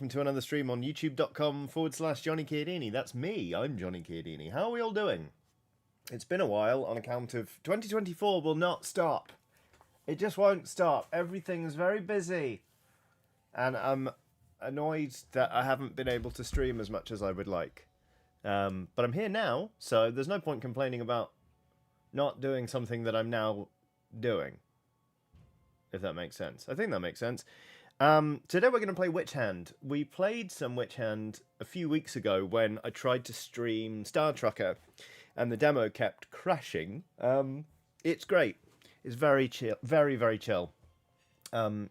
welcome to another stream on youtube.com/Johnny Chiodini. That's me, I'm Johnny Chiodini. How are we all doing? It's been a while on account of 2024 will not stop. It just won't stop. Everything's very busy. And I'm annoyed that I haven't been able to stream as much as I would like. But I'm here now, so there's no point complaining about not doing something that I'm now doing. If that makes sense. I think that makes sense. Today we're going to play WitchHand. We played some WitchHand a few weeks ago when I tried to stream Star Trucker and the demo kept crashing. It's great. It's very chill, very, very chill.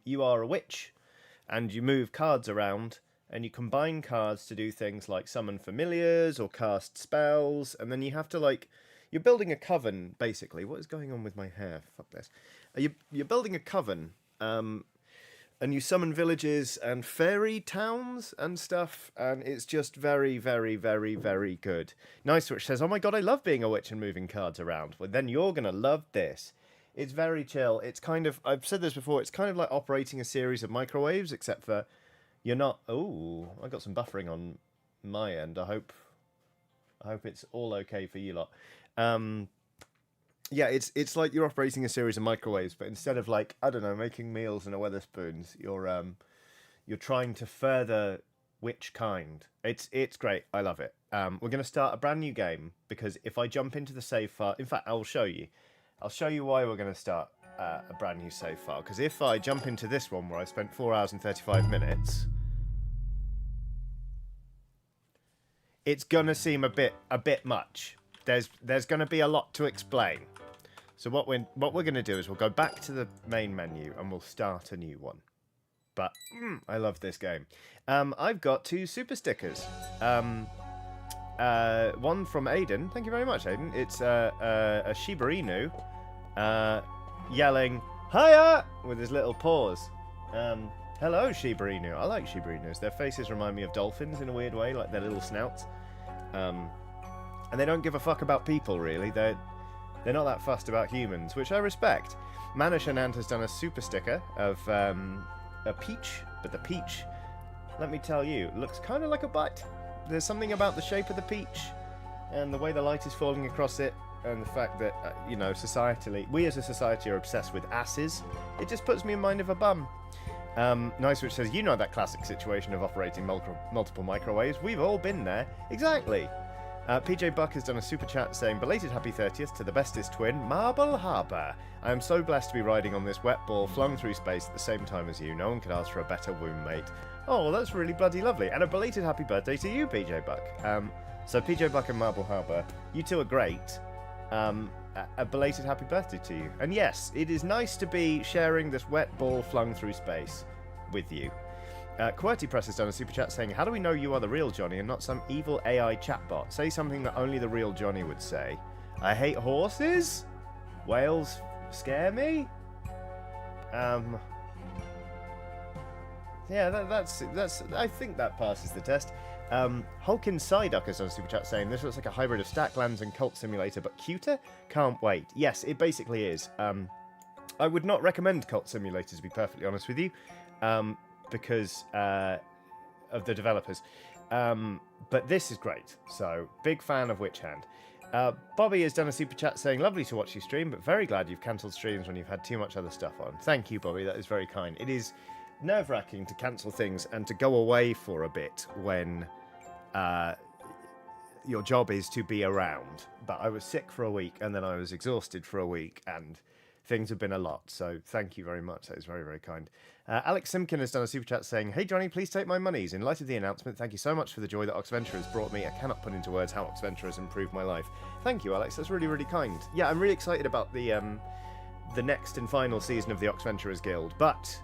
You are a witch and you move cards around and you combine cards to do things like summon familiars or cast spells, and then you have to, like, you're building a coven, basically. What is going on with my hair? Fuck this. You're building a coven, and you summon villages and fairy towns and stuff, and it's just very, very, very, very good. Nice Witch says, oh my god, I love being a witch and moving cards around. Well, then you're going to love this. It's very chill. It's kind of, I've said this before, it's kind of like operating a series of microwaves, except for you're not... Oh, I got some buffering on my end. I hope it's all okay for you lot. Yeah, it's like you're operating a series of microwaves, but instead of, like, I don't know, making meals in a Wetherspoons, you're trying to further witch kind. It's great. I love it. We're going to start a brand new game, because if I jump into the save file... In fact, I'll show you. I'll show you why we're going to start a brand new save file, because if I jump into this one where I spent 4 hours and 35 minutes... It's going to seem a bit much. There's going to be a lot to explain. So what we're going to do is we'll go back to the main menu and we'll start a new one. But I love this game. I've got 2 super stickers. One from Aiden. Thank you very much, Aiden. It's a Shiba Inu yelling "Hiya!" with his little paws. Hello, Shiba Inu. I like Shiba Inus. Their faces remind me of dolphins in a weird way, like their little snouts. And they don't give a fuck about people, really. They're not that fussed about humans, which I respect. Manashanant has done a super sticker of a peach, but the peach, let me tell you, looks kind of like a butt. There's something about the shape of the peach and the way the light is falling across it, and the fact that, you know, societally, we as a society are obsessed with asses. It just puts me in mind of a bum. Nice Witch says, you know that classic situation of operating multiple microwaves. We've all been there. Exactly. PJ Buck has done a super chat saying, belated happy 30th to the bestest twin, Marble Harbour. I am so blessed to be riding on this wet ball flung through space at the same time as you. No one could ask for a better womb mate. Oh, well, that's really bloody lovely. And a belated happy birthday to you, PJ Buck. So PJ Buck and Marble Harbour, you two are great. A belated happy birthday to you. And yes, it is nice to be sharing this wet ball flung through space with you. QWERTY Press has done a super chat saying, how do we know you are the real Johnny and not some evil AI chatbot? Say something that only the real Johnny would say. I hate horses? Whales scare me? Yeah, that's I think that passes the test. Hulkin Psyduck has done a super chat saying, this looks like a hybrid of Stacklands and Cult Simulator, but cuter? Can't wait. Yes, it basically is. I would not recommend Cult Simulator, to be perfectly honest with you, because of the developers. But this is great. So, big fan of WitchHand. Bobby has done a super chat saying, lovely to watch you stream, but very glad you've cancelled streams when you've had too much other stuff on. Thank you, Bobby. That is very kind. It is nerve-wracking to cancel things and to go away for a bit when your job is to be around. But I was sick for a week, and then I was exhausted for a week, and things have been a lot. So thank you very much. That is very, very kind. Alex Simpkin has done a super chat saying, hey Johnny, please take my monies. In light of the announcement, thank you so much for the joy that Oxventure has brought me. I cannot put into words how Oxventure has improved my life. Thank you, Alex. That's really, really kind. Yeah, I'm really excited about the next and final season of the Oxventurers Guild. But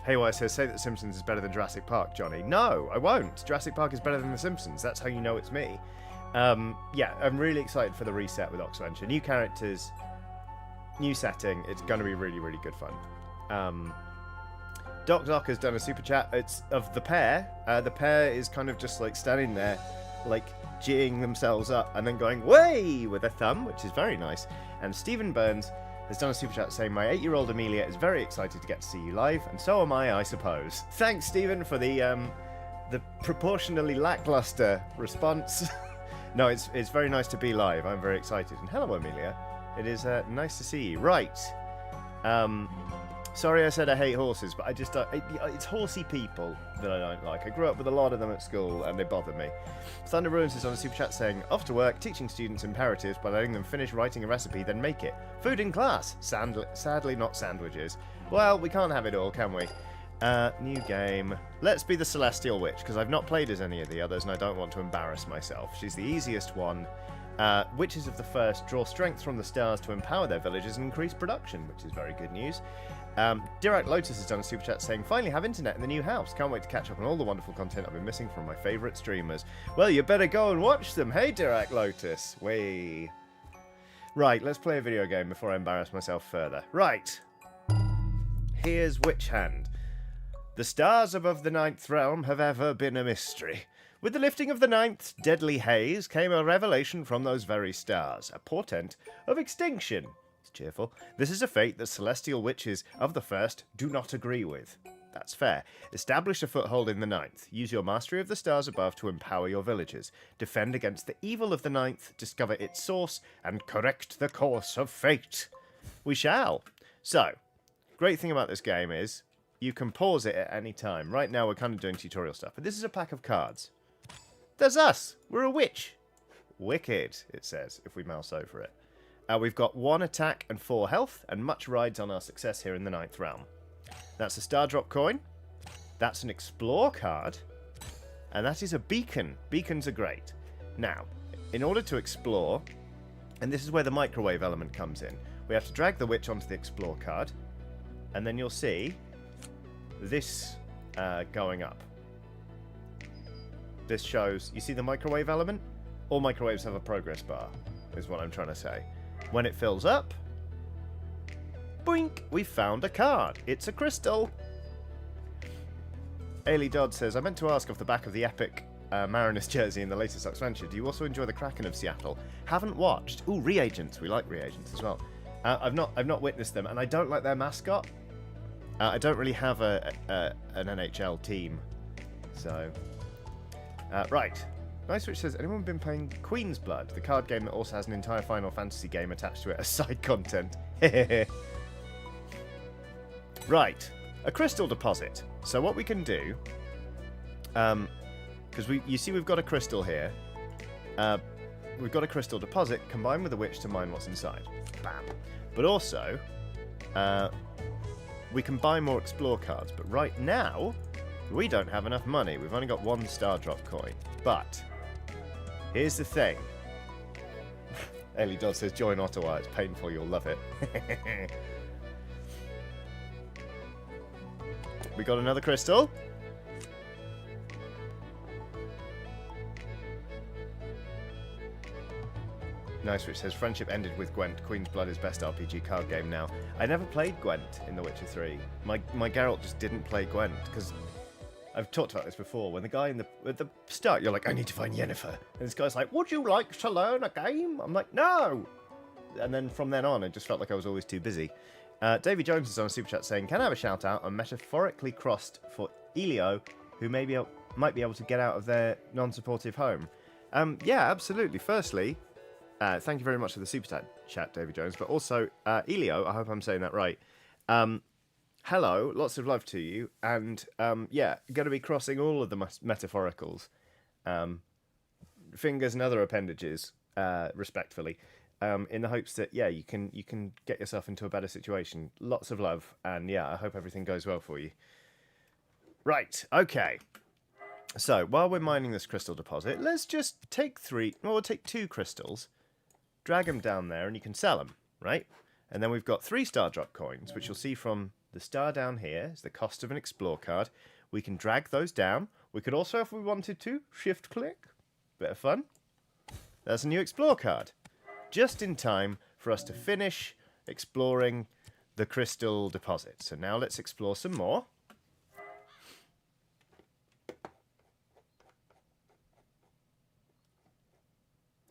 Haywire says, say that Simpsons is better than Jurassic Park, Johnny. No, I won't. Jurassic Park is better than The Simpsons. That's how you know it's me. Yeah, I'm really excited for the reset with Oxventure. New characters, new setting. It's going to be really, really good fun. Doc has done a super chat. It's of the pair. The pair is kind of just like standing there, like G'ing themselves up and then going, way, with a thumb, which is very nice. And Stephen Burns has done a super chat saying, my 8-year-old Amelia is very excited to get to see you live, and so am I suppose. Thanks, Stephen, for the proportionally lackluster response. No, it's very nice to be live. I'm very excited. And hello, Amelia. It is nice to see you. Right. Sorry I said I hate horses, but I just don't... It's horsey people that I don't like. I grew up with a lot of them at school, and they bother me. Thunder Ruins is on a super chat saying, off to work, teaching students imperatives by letting them finish writing a recipe, then make it. Food in class. Sadly, not sandwiches. Well, we can't have it all, can we? New game. Let's be the Celestial Witch, because I've not played as any of the others, and I don't want to embarrass myself. She's the easiest one. Witches of the First draw strength from the stars to empower their villages and increase production, which is very good news. Dirac Lotus has done a super chat saying, finally have internet in the new house. Can't wait to catch up on all the wonderful content I've been missing from my favourite streamers. Well, you better go and watch them. Hey, Dirac Lotus. Whee. Right, let's play a video game before I embarrass myself further. Right. Here's WitchHand. The stars above the 9th realm have ever been a mystery. With the lifting of the 9th deadly haze came a revelation from those very stars, a portent of extinction. It's cheerful. This is a fate that celestial witches of the first do not agree with. That's fair. Establish a foothold in the 9th. Use your mastery of the stars above to empower your villagers. Defend against the evil of the 9th, discover its source, and correct the course of fate. We shall. So, great thing about this game is you can pause it at any time. Right now we're kind of doing tutorial stuff, but this is a pack of cards. There's us. We're a witch. Wicked, it says, if we mouse over it. We've got 1 attack and 4 health, and much rides on our success here in the 9th realm. That's a star drop coin. That's an explore card. And that is a beacon. Beacons are great. Now, in order to explore, and this is where the microwave element comes in, we have to drag the witch onto the explore card, and then you'll see this going up. This shows, you see the microwave element? All microwaves have a progress bar, is what I'm trying to say. When it fills up, boink, we found a card. It's a crystal. Ailey Dodd says, I meant to ask off the back of the epic Mariners jersey in the latest expansion, do you also enjoy the Kraken of Seattle? Haven't watched. Ooh, reagents. We like reagents as well. I've not witnessed them, and I don't like their mascot. I don't really have an NHL team. So, right. Nice Switch says, anyone been playing Queen's Blood, the card game that also has an entire Final Fantasy game attached to it as side content? Right. A crystal deposit. So what we can do, because you see we've got a crystal here. We've got a crystal deposit combined with a witch to mine what's inside. Bam. But also, we can buy more explore cards. But right now, we don't have enough money. We've only got 1 star drop coin. But here's the thing. Ellie Dodd says, join Ottawa. It's painful. You'll love it. We got another crystal. Nice, which says, friendship ended with Gwent. Queen's Blood is best RPG card game now. I never played Gwent in The Witcher 3. My Geralt just didn't play Gwent, because I've talked about this before. When the guy at the start, you're like, I need to find Yennefer. And this guy's like, would you like to learn a game? I'm like, no! And then from then on, it just felt like I was always too busy. Davy Jones is on a super chat saying, can I have a shout out on metaphorically crossed for Elio, who might be able to get out of their non-supportive home? Yeah, absolutely. Firstly, thank you very much for the super chat, Davy Jones. But also, Elio, I hope I'm saying that right. Hello, lots of love to you. And yeah, going to be crossing all of the metaphoricals. Fingers and other appendages, respectfully. In the hopes that, yeah, you can get yourself into a better situation. Lots of love, and yeah, I hope everything goes well for you. Right, okay. So, while we're mining this crystal deposit, let's just take we'll take 2 crystals, drag them down there, and you can sell them, right? And then we've got 3 star drop coins, which you'll see from the star down here is the cost of an explore card. We can drag those down. We could also, if we wanted to, shift click. Bit of fun. That's a new explore card. Just in time for us to finish exploring the crystal deposit. So now let's explore some more.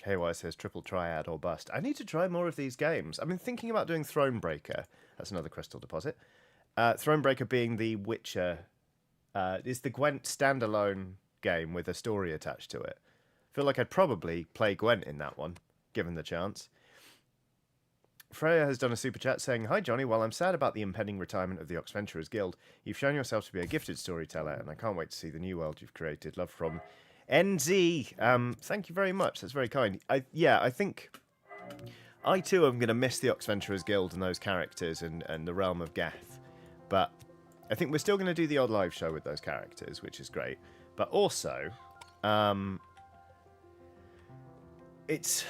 KY says triple triad or bust. I need to try more of these games. I've been thinking about doing Thronebreaker. That's another crystal deposit. Thronebreaker being the Witcher. Is the Gwent standalone game with a story attached to it. I feel like I'd probably play Gwent in that one, given the chance. Freya has done a super chat saying, "Hi Johnny, while I'm sad about the impending retirement of the Oxventurers Guild, you've shown yourself to be a gifted storyteller, and I can't wait to see the new world you've created. Love from NZ." Thank you very much. That's very kind. I think I too am going to miss the Oxventurers Guild and those characters and the realm of Geth. But I think we're still going to do the odd live show with those characters, which is great. But also, it's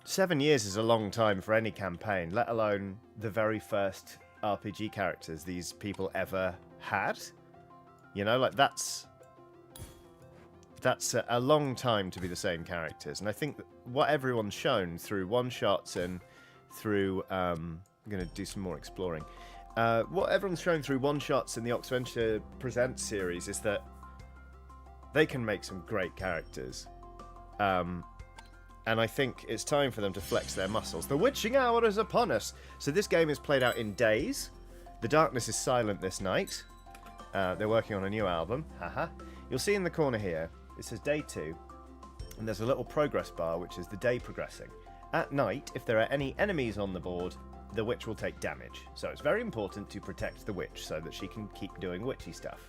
7 years is a long time for any campaign, let alone the very first RPG characters these people ever had. You know, like that's a long time to be the same characters. And I think that what everyone's shown through one-shots and through... I'm going to do some more exploring. What everyone's shown through one-shots in the Oxventure Presents series is that they can make some great characters. And I think it's time for them to flex their muscles. The witching hour is upon us. So this game is played out in days. The darkness is silent this night. They're working on a new album. Haha. You'll see in the corner here, it says day 2. And there's a little progress bar, which is the day progressing. At night, if there are any enemies on the board, the witch will take damage. So it's very important to protect the witch so that she can keep doing witchy stuff.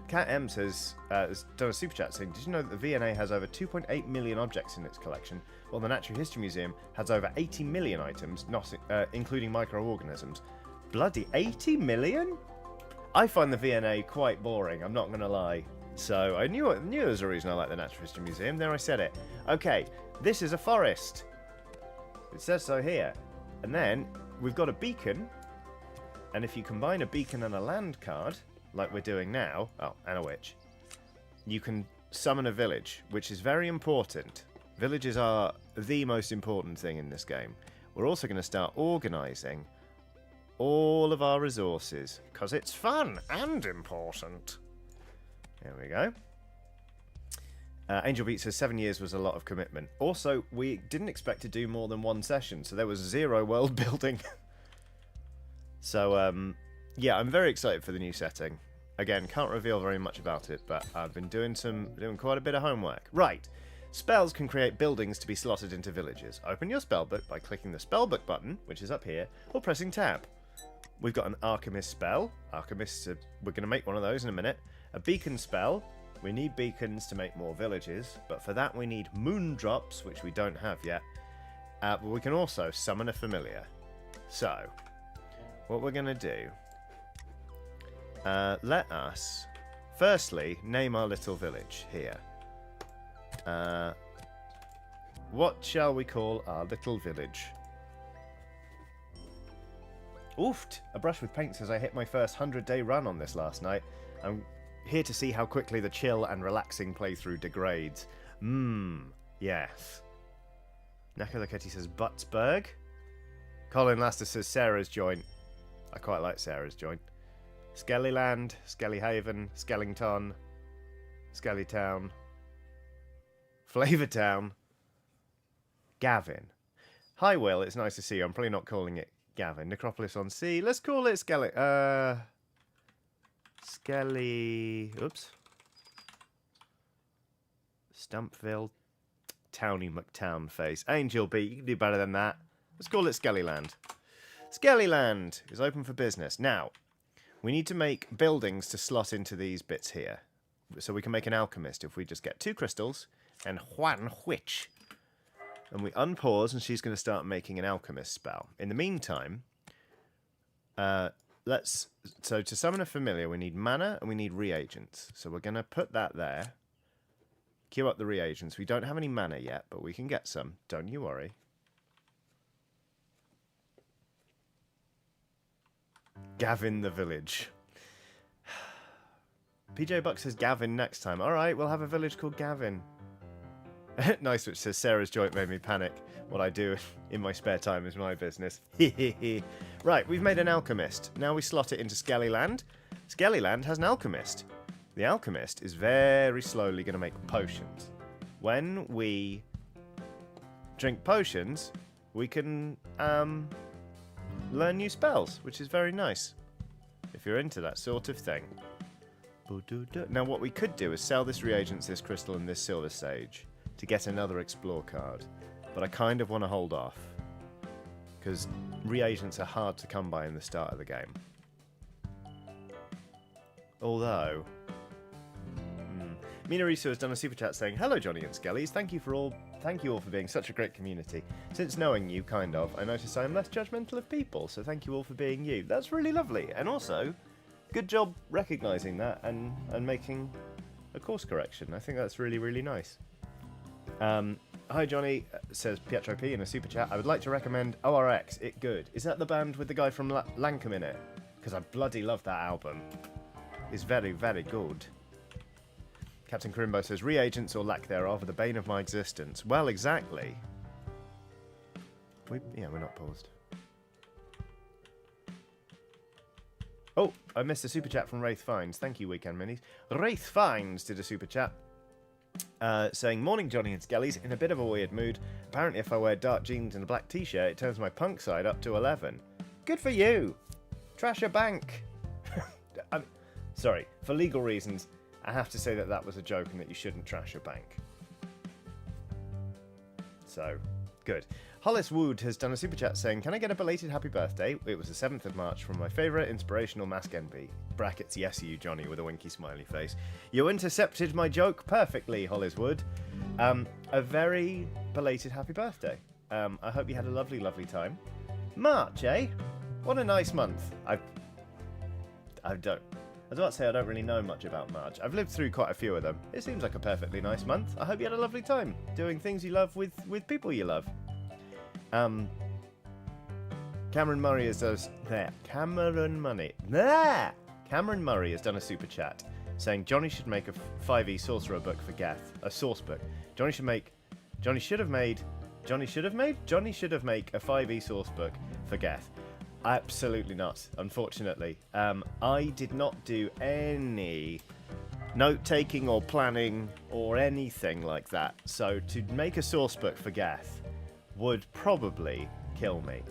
Cat M has done a super chat saying, "Did you know that the V&A has over 2.8 million objects in its collection, while the Natural History Museum has over 80 million items, not including microorganisms?" Bloody 80 million? I find the V&A quite boring, I'm not going to lie. So I knew there was a reason I like the Natural History Museum. There I said it. Okay, this is a forest. It says so here. And then we've got a beacon. And if you combine a beacon and a land card, like we're doing now, and a witch, you can summon a village, which is very important. Villages are the most important thing in this game. We're also going to start organising all of our resources, because it's fun and important. There we go. Angel Beat says 7 years was a lot of commitment. Also, we didn't expect to do more than one session, so there was 0 world building. So, yeah, I'm very excited for the new setting. Again, can't reveal very much about it, but I've been doing quite a bit of homework. Right. Spells can create buildings to be slotted into villages. Open your spellbook by clicking the spellbook button, which is up here, or pressing tab. We've got an alchemist spell. We're going to make one of those in a minute. A beacon spell. We need beacons to make more villages, but for that we need moon drops, which we don't have yet. But we can also summon a familiar. So, what we're going to do... let us, firstly, name our little village here. What shall we call our little village? Oofed! A brush with paint says I hit my first 100-day run on this last night. I'm here to see how quickly the chill and relaxing playthrough degrades. Yes. Naka the Kitty says Buttsburg. Colin Laster says Sarah's Joint. I quite like Sarah's Joint. Skellyland, Skellyhaven, Skellington, Skellytown, Flavortown, Gavin. Hi Will, it's nice to see you. I'm probably not calling it Gavin. Necropolis on Sea. Let's call it Skelly. Oops. Stumpville. Towny McTown face. Angel B. You can do better than that. Let's call it Skellyland. Skellyland is open for business. Now, we need to make buildings to slot into these bits here. So we can make an alchemist if we just get 2 crystals and one witch. And we unpause and she's going to start making an alchemist spell. In the meantime, so to summon a familiar we need mana and we need reagents. So we're going to put that there. Queue up the reagents. We don't have any mana yet, but we can get some. Don't you worry. Gavin the village. PJ Buck says Gavin next time. Alright, we'll have a village called Gavin. Nice, which says Sarah's Joint made me panic. What I do in my spare time is my business. Right, we've made an alchemist. Now we slot it into Skellyland. Skellyland has an alchemist. The alchemist is very slowly going to make potions. when we drink potions, we can learn new spells, which is very nice, if you're into that sort of thing. Now, what we could do is sell this reagents, this crystal, and this silver sage to get another explore card. But I kind of want to hold off, because reagents are hard to come by in the start of the game. Although... Minariso has done a super chat saying, "Hello, Johnny and Skellies. Thank you all for being such a great community. Since knowing you, kind of, I notice I am less judgmental of people, so thank you all for being you." That's really lovely. And also, good job recognising that and making a course correction. I think that's really, really nice. Hi, Johnny, says Pietro P in a super chat. "I would like to recommend ORX, It Good." Is that the band with the guy from Lankham in it? Because I bloody love that album. It's very, very good. Captain Karimbo says, "Reagents or lack thereof are the bane of my existence." Well, exactly. Yeah, we're not paused. Oh, I missed a super chat from Wraith Finds. Thank you, Weekend Minis. Wraith Finds did a super chat saying, "Morning, Johnny and Skellies. In a bit of a weird mood. Apparently, if I wear dark jeans and a black t-shirt, it turns my punk side up to 11. Good for you. Trash a bank." Sorry, for legal reasons, I have to say that that was a joke and that you shouldn't trash a bank. So, good. Hollis Wood has done a super chat saying, "Can I get a belated happy birthday? It was the 7th of March from my favourite inspirational mask envy." Brackets, yes you, Johnny, with a winky smiley face. You intercepted my joke perfectly, Hollis Wood. A very belated happy birthday. I hope you had a lovely, lovely time. March, eh? What a nice month. I was about to say I don't really know much about March. I've lived through quite a few of them. It seems like a perfectly nice month. I hope you had a lovely time doing things you love with people you love. Cameron Murray has Cameron Murray has done a super chat saying Johnny should make a 5e sorcerer book for Geth, a source book. Johnny should make a 5e source book for Geth. Absolutely not, unfortunately. I did not do any note-taking or planning or anything like that. So to make a source book for Geth would probably kill me.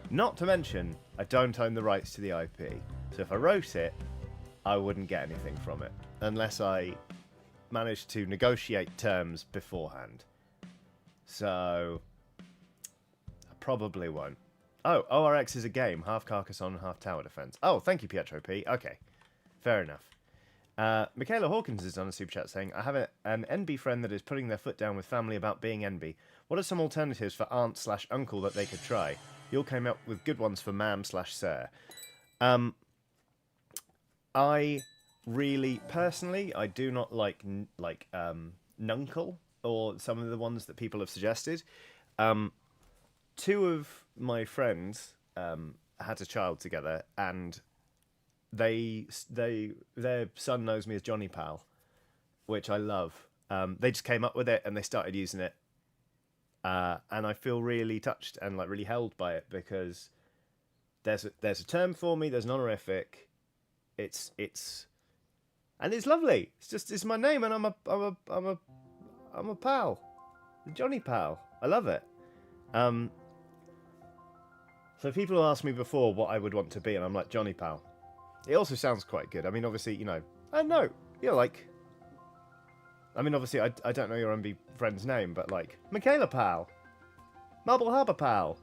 Not to mention, I don't own the rights to the IP. So if I wrote it, I wouldn't get anything from it. Unless I managed to negotiate terms beforehand. So I probably won't. Oh, ORX is a game. Half Carcassonne, half tower defense. Oh, thank you, Pietro P. Okay, fair enough. Michaela Hawkins is on a super chat saying, "I have an NB friend that is putting their foot down with family about being NB. What are some alternatives for aunt/uncle that they could try? You all came up with good ones for ma'am/sir." I really, personally, I do not like nuncle or some of the ones that people have suggested. Two of my friends had a child together, and their son knows me as Johnny Pal, which I love. They just came up with it and they started using it, and I feel really touched and like really held by it because there's a term for me. There's an honorific. It's lovely. It's my name, and I'm a pal, Johnny Pal. I love it. So people asked me before what I would want to be, and I'm like, Johnny Pal. It also sounds quite good. I mean, obviously, I know, obviously, I don't know your MB friend's name, but like, Michaela Pal, Marble Harbour Pal,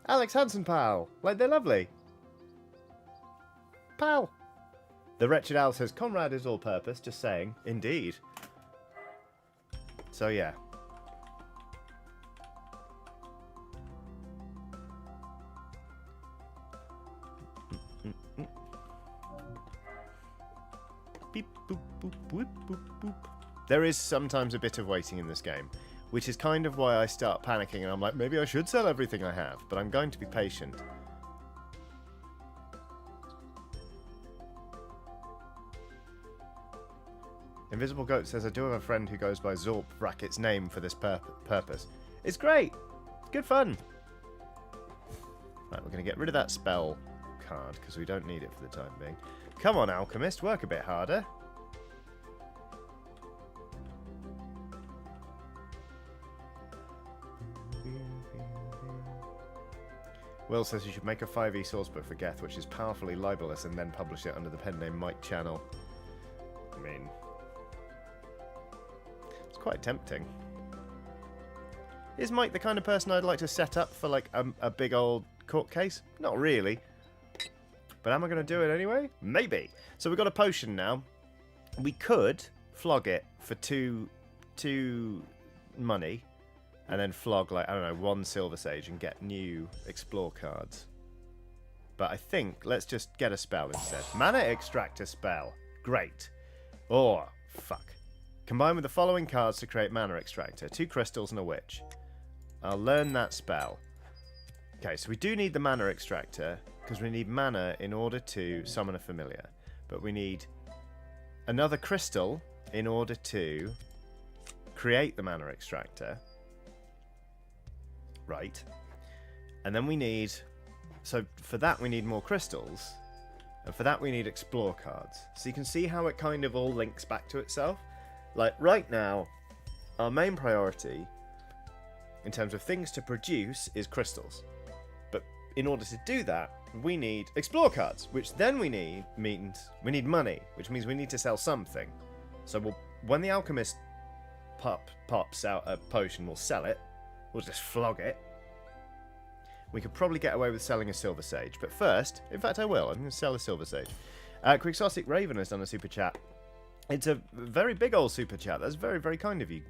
Alex Hansen Pal, like, they're lovely. Pal. The Wretched Owl says, "Conrad is all purpose, just saying." Indeed. So, yeah. Beep, boop, boop, boop, boop, boop. There is sometimes a bit of waiting in this game, which is kind of why I start panicking and I'm like, maybe I should sell everything I have, but I'm going to be patient. Invisible Goat says, "I do have a friend who goes by Zorp brackets name for this purpose." It's great. It's good fun. Right, we're going to get rid of that spell card because we don't need it for the time being. Come on, Alchemist, work a bit harder. Will says you should make a 5e sourcebook for Geth, which is powerfully libelous, and then publish it under the pen name Mike Channel. I mean, it's quite tempting. Is Mike the kind of person I'd like to set up for, like, a big old court case? Not really. But am I going to do it anyway? Maybe. So we've got a potion now. We could flog it for two money, and then flog, like, I don't know, 1 Silver Sage and get new Explore cards. But I think let's just get a spell instead. Mana Extractor spell. Great. Or, fuck. Combine with the following cards to create Mana Extractor. 2 crystals and a witch. I'll learn that spell. Okay, so we do need the Mana Extractor, because we need mana in order to summon a familiar. But we need another crystal in order to create the Mana Extractor. Right. And then we need... So for that we need more crystals. And for that we need Explore cards. So you can see how it kind of all links back to itself. Like, right now, our main priority in terms of things to produce is crystals. But in order to do that, we need Explore cards, which then means we need money, which means we need to sell something. So when the alchemist pops out a potion, we'll sell it. We'll just flog it. We could probably get away with selling a Silver Sage, but first, in fact I will, I'm going to sell a Silver Sage. Quixotic Raven has done a super chat. It's a very big old super chat. That's very, very kind of you,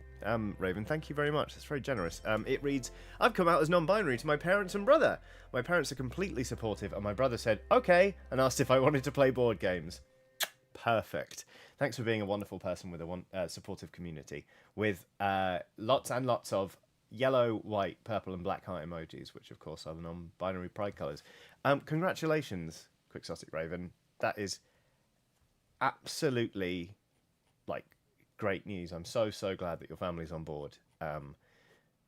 Raven. Thank you very much. That's very generous. It reads, I've come out as non-binary to my parents and brother. My parents are completely supportive, and my brother said, okay, and asked if I wanted to play board games. Perfect. Thanks for being a wonderful person with a supportive community, with lots and lots of yellow, white, purple, and black heart emojis, which, of course, are the non-binary pride colours. Congratulations, Quixotic Raven. That is absolutely... like, great news. I'm so glad that your family's on board,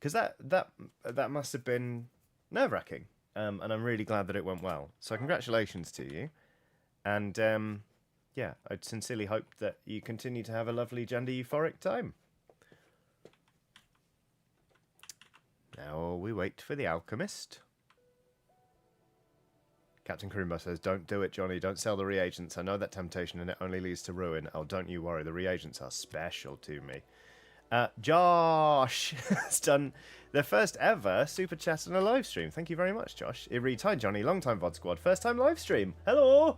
because that must have been nerve-wracking, and I'm really glad that it went well. So congratulations to you, and yeah, I sincerely hope that you continue to have a lovely gender euphoric time. Now we wait for the alchemist. Captain Krimbo says, don't do it, Johnny. Don't sell the reagents. I know that temptation and it only leads to ruin. Oh, don't you worry. The reagents are special to me. Josh has done their first ever super chat on a live stream. Thank you very much, Josh. It reads, hi, Johnny. Long time VOD squad. First time live stream. Hello.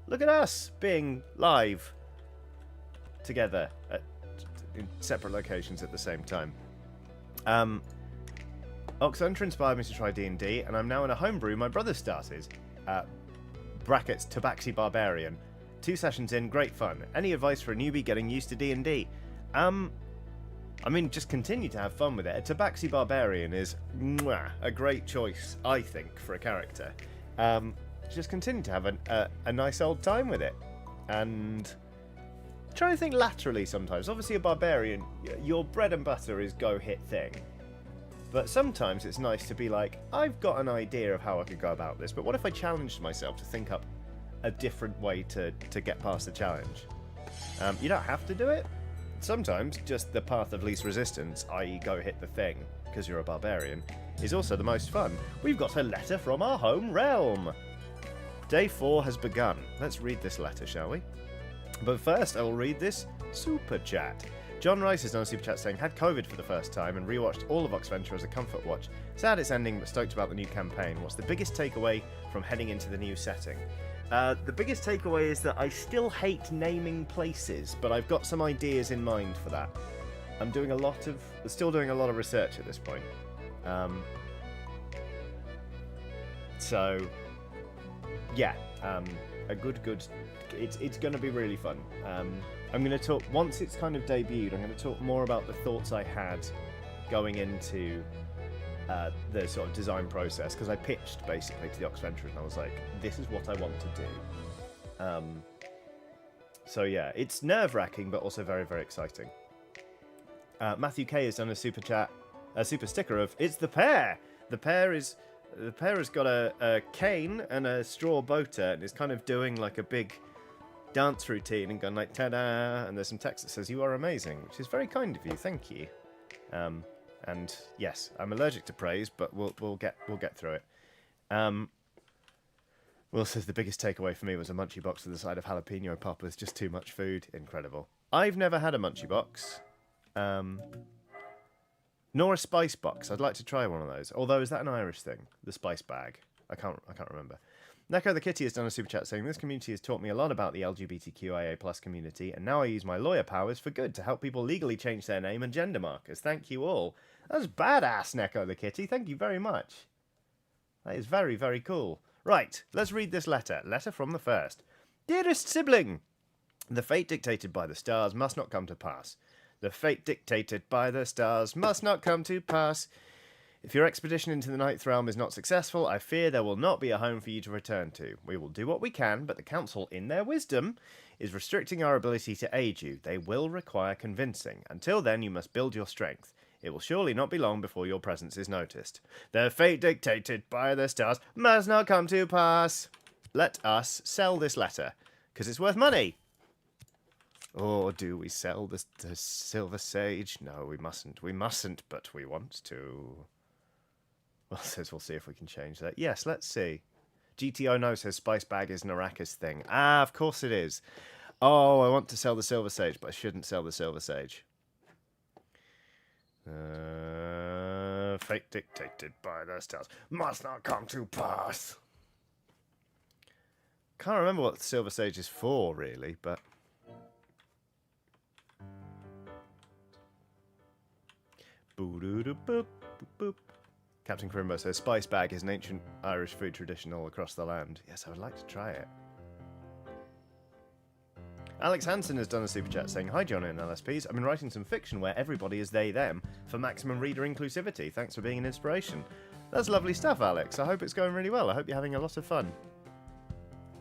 Look at us being live together in separate locations at the same time. Oxentra inspired me to try D&D, and I'm now in a homebrew my brother started. Brackets, Tabaxi Barbarian. 2 sessions in, great fun. Any advice for a newbie getting used to D&D? I mean, just continue to have fun with it. A Tabaxi Barbarian is a great choice, I think, for a character. Just continue to have a nice old time with it. And try to think laterally sometimes. Obviously, a Barbarian, your bread and butter is go hit thing. But sometimes it's nice to be like, I've got an idea of how I could go about this, but what if I challenged myself to think up a different way to get past the challenge? You don't have to do it. Sometimes just the path of least resistance, i.e. go hit the thing, because you're a barbarian, is also the most fun. We've got a letter from our home realm. Day 4 has begun. Let's read this letter, shall we? But first, I will read this super chat. John Rice has done a super chat saying, had COVID for the first time and rewatched all of Oxventure as a comfort watch. Sad it's ending, but stoked about the new campaign. What's the biggest takeaway from heading into the new setting? The biggest takeaway is that I still hate naming places, but I've got some ideas in mind for that. I'm still doing a lot of research at this point. So, yeah, a good. It's going to be really fun. I'm going to talk, once it's kind of debuted, I'm going to talk more about the thoughts I had going into the sort of design process, because I pitched basically to the Oxventure and I was like, this is what I want to do. So yeah, it's nerve-wracking but also very, very exciting. Matthew K has done a super sticker of, it's the pear! The pear has got a cane and a straw boater and is kind of doing like a big dance routine and going like ta-da, and there's some text that says you are amazing, which is very kind of you, thank you. And yes, I'm allergic to praise, but we'll get through it. Will says the biggest takeaway for me was a munchie box with a side of jalapeno poppers. Just too much food. Incredible. I've never had a munchie box. Nor a spice box. I'd like to try one of those. Although, is that an Irish thing? The spice bag. I can't remember. Neko the Kitty has done a super chat saying, this community has taught me a lot about the LGBTQIA+ community, and now I use my lawyer powers for good to help people legally change their name and gender markers. Thank you all. That's badass, Neko the Kitty. Thank you very much. That is very, very cool. Right, let's read this letter. Letter from the first. Dearest sibling, the fate dictated by the stars must not come to pass. The fate dictated by the stars must not come to pass. If your expedition into the Ninth Realm is not successful, I fear there will not be a home for you to return to. We will do what we can, but the Council, in their wisdom, is restricting our ability to aid you. They will require convincing. Until then, you must build your strength. It will surely not be long before your presence is noticed. The fate dictated by the stars must not come to pass. Let us sell this letter, because it's worth money. Or do we sell the Silver Sage? No, we mustn't. We mustn't, but we want to. Well, says we'll see if we can change that. Yes, let's see. GTO No says Spice Bag is an Arrakis thing. Ah, of course it is. Oh, I want to sell the Silver Sage, but I shouldn't sell the Silver Sage. Fate dictated by the stars must not come to pass. Can't remember what the Silver Sage is for, really, but... Boo-doo-doo-boop, boop. Captain Crimbo says, Spice Bag is an ancient Irish food tradition all across the land. Yes, I would like to try it. Alex Hansen has done a super chat saying, hi, Johnny and LSPs. I've been writing some fiction where everybody is they, them, for maximum reader inclusivity. Thanks for being an inspiration. That's lovely stuff, Alex. I hope it's going really well. I hope you're having a lot of fun.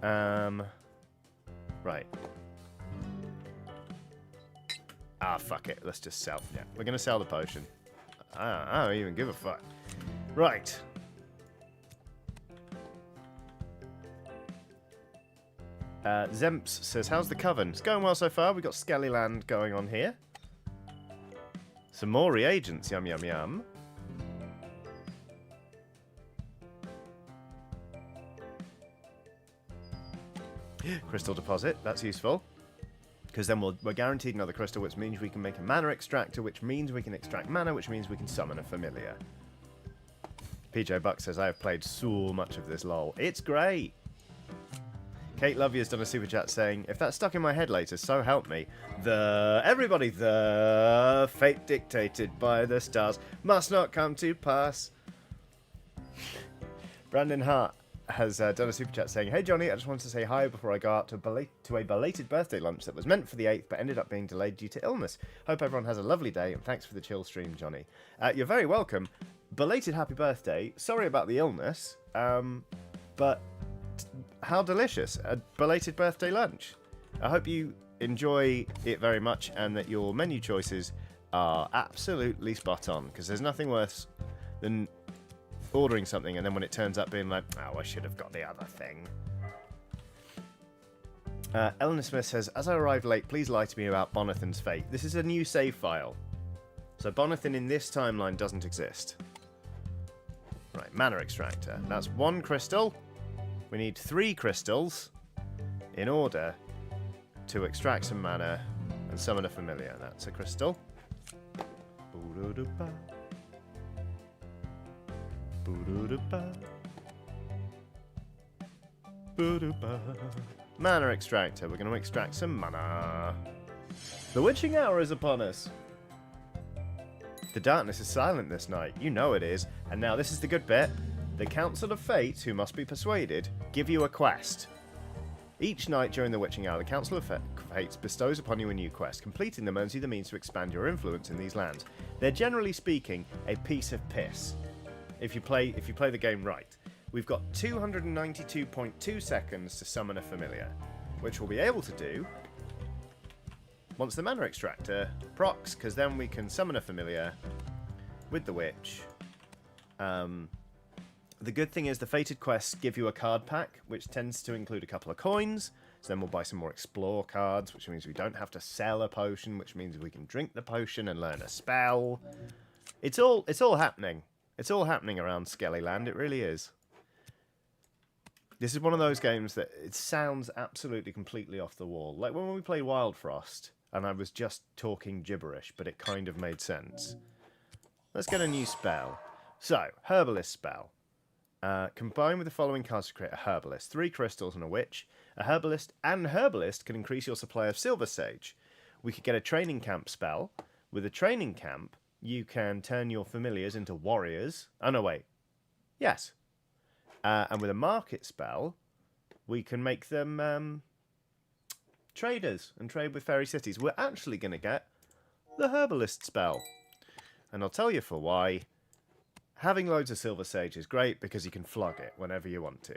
Right. Ah, fuck it. Let's just sell. Yeah, we're going to sell the potion. I don't even give a fuck. Right. Zemps says, how's the coven? It's going well so far. We've got Skellyland going on here. Some more reagents. Yum, yum, yum. Crystal deposit. That's useful. Because then we're guaranteed another crystal, which means we can make a mana extractor, which means we can extract mana, which means we can summon a familiar. PJ Buck says, I have played so much of this, lol. It's great. Kate Lovey has done a super chat saying, if that's stuck in my head later, so help me. The fate dictated by the stars must not come to pass. Brandon Hart has done a super chat saying, hey Johnny, I just wanted to say hi before I go out to a belated birthday lunch that was meant for the 8th but ended up being delayed due to illness. Hope everyone has a lovely day and thanks for the chill stream, Johnny. You're very welcome. Belated happy birthday. Sorry about the illness, but how delicious. A belated birthday lunch. I hope you enjoy it very much and that your menu choices are absolutely spot on, because there's nothing worse than ordering something and then when it turns up being like, oh, I should have got the other thing. Eleanor Smith says, as I arrived late, please lie to me about Bonathan's fate. This is a new save file. So Bonathan in this timeline doesn't exist. Right, mana extractor. That's 1 crystal. We need 3 crystals in order to extract some mana and summon a familiar. That's a crystal. Boo-doo-doo-ba. Boo-doo-doo-ba. Boo-doo-ba. Mana extractor. We're going to extract some mana. The witching hour is upon us. The darkness is silent this night. You know it is. And now this is the good bit. The Council of Fates, who must be persuaded, give you a quest. Each night during the witching hour, the Council of Fates bestows upon you a new quest. Completing them earns you the means to expand your influence in these lands. They're generally speaking a piece of piss. If you play the game right. We've got 292.2 seconds to summon a familiar, which we'll be able to do once the mana extractor procs, because then we can summon a familiar with the witch. The good thing is the fated quests give you a card pack, which tends to include a couple of coins. So then we'll buy some more explore cards, which means we don't have to sell a potion, which means we can drink the potion and learn a spell. It's all happening. It's all happening around Skellyland. It really is. This is one of those games that it sounds absolutely completely off the wall. Like when we played Wild Frost, and I was just talking gibberish, but it kind of made sense. Let's get a new spell. So, Herbalist spell. Combine with the following cards to create a Herbalist. 3 crystals and a Witch. A Herbalist can increase your supply of Silver Sage. We could get a Training Camp spell. With a Training Camp, you can turn your familiars into warriors. Oh, no, wait. Yes. And with a Market spell, we can make them traders and trade with fairy cities. We're actually going to get the Herbalist spell. And I'll tell you for why. Having loads of Silver Sage is great because you can flog it whenever you want to.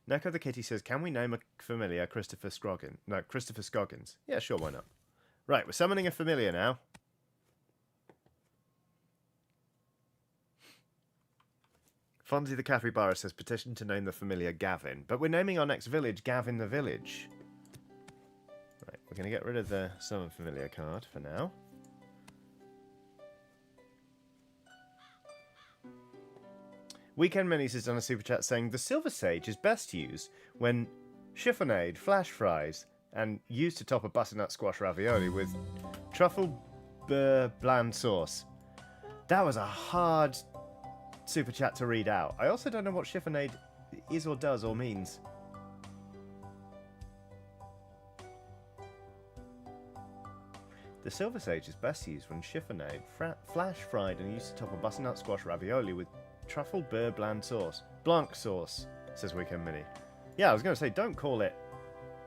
Neko the Kitty says, can we name a familiar Christopher Scoggins? No, Christopher Scoggins. Yeah, sure, why not? Right, we're summoning a familiar now. Fonzie the Capybara says, petition to name the familiar Gavin. But we're naming our next village Gavin the Village. Right, we're going to get rid of the summon familiar card for now. Weekend Minis has done a super chat saying, the Silver Sage is best used when chiffonade, flash fries, and used to top a butternut squash ravioli with truffle bland sauce. That was a hard super chat to read out. I also don't know what chiffonade is or does or means. The Silver Sage is best used when chiffonade, flash fried, and used to top a butternut squash ravioli with truffle beurre bland sauce. Blanc sauce, says Weekend Mini. Yeah, I was going to say, don't call it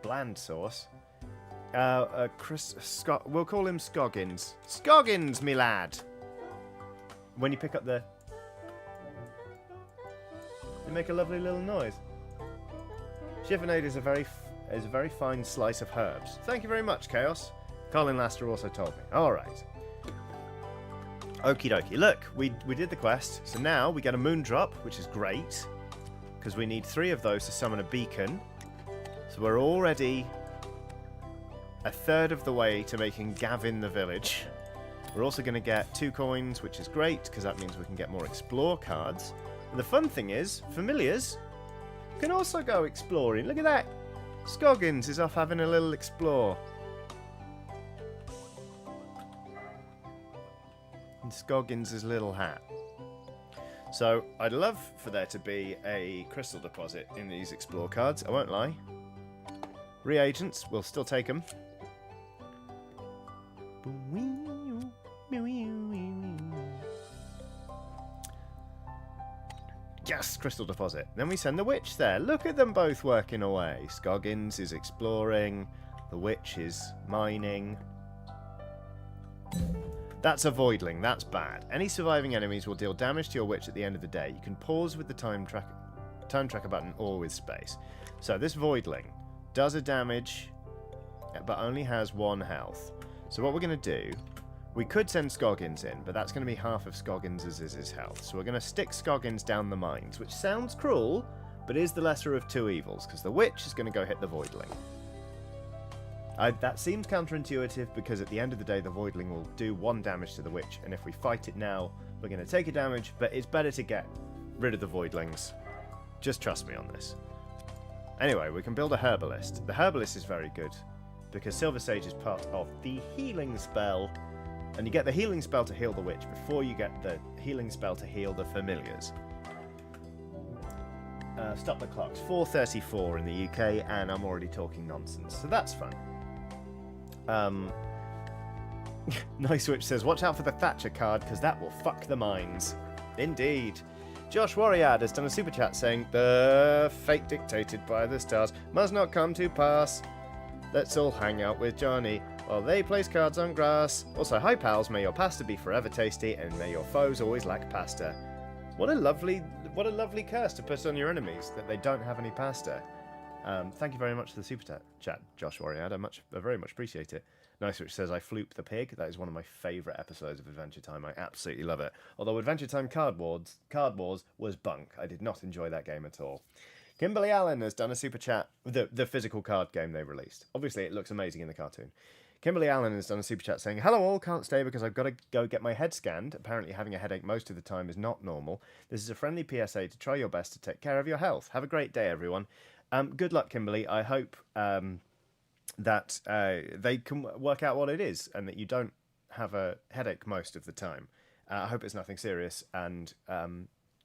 bland sauce. We'll call him Scoggins. Scoggins, me lad! When you pick up the... You make a lovely little noise. Chiffonade is a very fine slice of herbs. Thank you very much, Chaos. Colin Laster also told me. Alright. Okie dokie. Look, we did the quest. So now we get a moon drop, which is great. Because we need 3 of those to summon a beacon. So we're already a third of the way to making Gavin the village. We're also going to get 2 coins, which is great, because that means we can get more explore cards. And the fun thing is, familiars can also go exploring. Look at that. Scoggins is off having a little explore. Scoggins' little hat. So I'd love for there to be a crystal deposit in these explore cards. I won't lie. Reagents, we'll still take them. Yes, crystal deposit. Then we send the witch there. Look at them both working away. Scoggins is exploring. The witch is mining. That's a voidling. That's bad. Any surviving enemies will deal damage to your witch at the end of the day. You can pause with the time tracker button or with space. So this voidling does a damage, but only has 1 health. So what we're going to do, we could send Scoggins in, but that's going to be half of Scoggins' health. So we're going to stick Scoggins down the mines, which sounds cruel, but is the lesser of 2 evils, because the witch is going to go hit the voidling. That seems counterintuitive because at the end of the day the voidling will do 1 damage to the witch, and if we fight it now we're going to take a damage, but it's better to get rid of the voidlings. Just trust me on this. Anyway, we can build a herbalist. The herbalist is very good because Silver Sage is part of the healing spell, and you get the healing spell to heal the witch before you get the healing spell to heal the familiars. Stop the clocks. 4:34 in the UK, and I'm already talking nonsense, so that's fun. Nice Witch says, watch out for the Thatcher card, because that will fuck the mines. Indeed. Josh Warrior has done a super chat saying, the fate dictated by the stars must not come to pass. Let's all hang out with Johnny while they place cards on grass. Also, hi pals, may your pasta be forever tasty, and may your foes always lack pasta. What a lovely curse to put on your enemies, that they don't have any pasta. Thank you very much for the super chat, Josh Warrior. I very much appreciate it. Nice Witch says, I floop the pig. That is one of my favourite episodes of Adventure Time. I absolutely love it. Although Adventure Time Card Wars was bunk. I did not enjoy that game at all. Kimberly Allen has done a super chat. The physical card game they released. Obviously, it looks amazing in the cartoon. Kimberly Allen has done a super chat saying, "Hello all, can't stay because I've got to go get my head scanned. Apparently having a headache most of the time is not normal. This is a friendly PSA to try your best to take care of your health. Have a great day, everyone." Good luck, Kimberly. I hope that they can work out what it is and that you don't have a headache most of the time. I hope it's nothing serious, and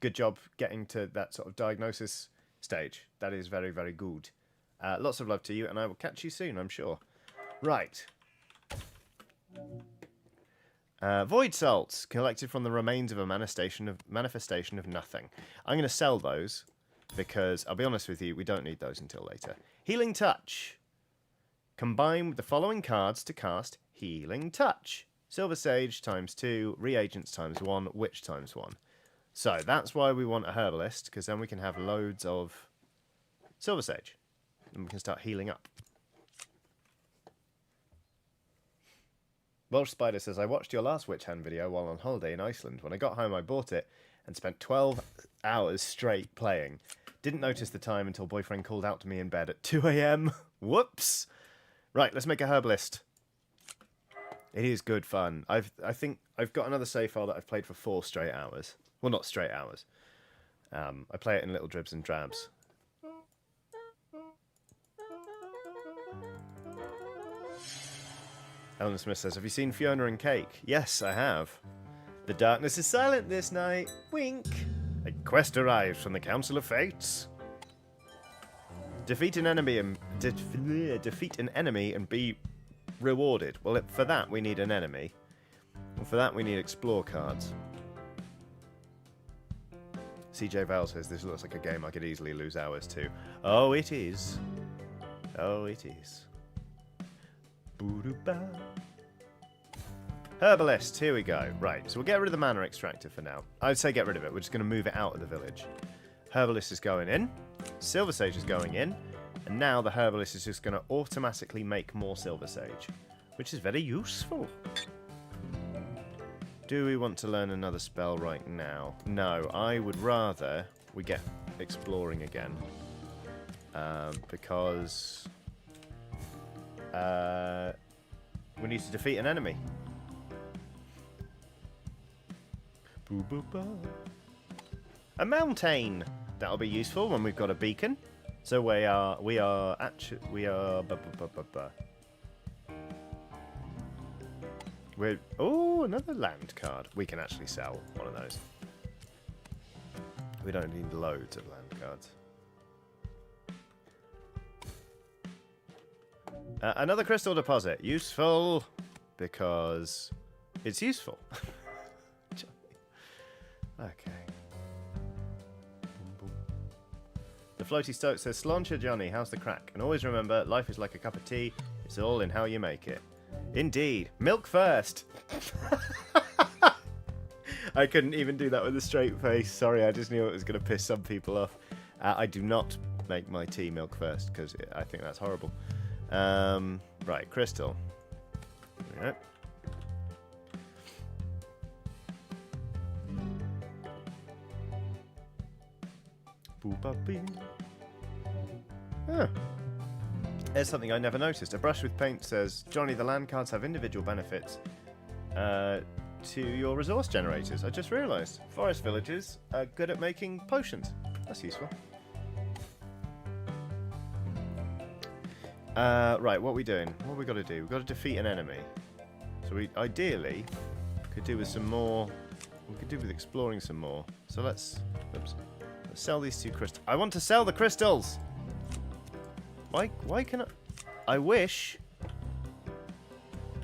good job getting to that sort of diagnosis stage. That is very, very good. Lots of love to you, and I will catch you soon, I'm sure. Right. Void salts collected from the remains of a manifestation of nothing. I'm going to sell those because I'll be honest with you, we don't need those until later. Healing Touch. Combine with the following cards to cast Healing Touch. Silver Sage ×2, Reagents ×1, Witch ×1. So that's why we want a Herbalist, because then we can have loads of Silver Sage. And we can start healing up. Welsh Spider says, "I watched your last WitchHand video while on holiday in Iceland. When I got home, I bought it and spent 12 hours straight playing. Didn't notice the time until boyfriend called out to me in bed at 2 a.m. Whoops! Right, let's make a Herbalist. It is good fun. I think I've got another save file that I've played for 4 straight hours. Well, not straight hours. I play it in little dribs and drabs. Eleanor Smith says, "Have you seen Fiona and Cake?" Yes, I have. The darkness is silent this night. Wink. A quest arrives from the Council of Fates. Defeat an enemy and be rewarded. Well, for that we need an enemy. And for that we need explore cards. CJ Val says, "This looks like a game I could easily lose hours to." Oh, it is. Oh, it is. Herbalist, here we go. Right, so we'll get rid of the mana extractor for now. I'd say get rid of it. We're just going to move it out of the village. Herbalist is going in. Silver Sage is going in. And now the Herbalist is just going to automatically make more Silver Sage, which is very useful. Do we want to learn another spell right now? No, I would rather we get exploring again. Because we need to defeat an enemy. A mountain. That'll be useful when we've got a beacon. So we're oh, another land card. We can actually sell one of those. We don't need loads of land cards. Another crystal deposit. Useful because it's useful. Okay. The Floaty Stoke says, "Sláinte Johnny, how's the crack? And always remember, life is like a cup of tea. It's all in how you make it." Indeed. Milk first. I couldn't even do that with a straight face. Sorry, I just knew it was going to piss some people off. I do not make my tea milk first because I think that's horrible. Right, crystal. There we go. Ah. There's something I never noticed. A brush with paint says, "Johnny, the land cards have individual benefits to your resource generators." I just realised. Forest villagers are good at making potions. That's useful. Right, what are we doing? What have we got to do? We've got to defeat an enemy. So we ideally could do with some more. We could do with exploring some more. So let's sell these 2 crystals. I want to sell the crystals! Why can I wish...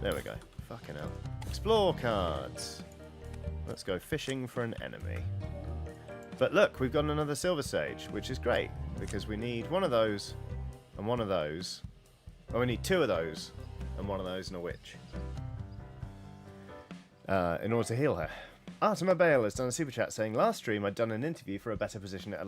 There we go. Fucking hell. Explore cards. Let's go fishing for an enemy. But look, we've got another Silver Sage, which is great, because we need one of those and one of those. Oh, we need 2 of those and one of those and a witch. In order to heal her. Artima Bale has done a super chat saying, "Last stream I'd done an interview for a better position at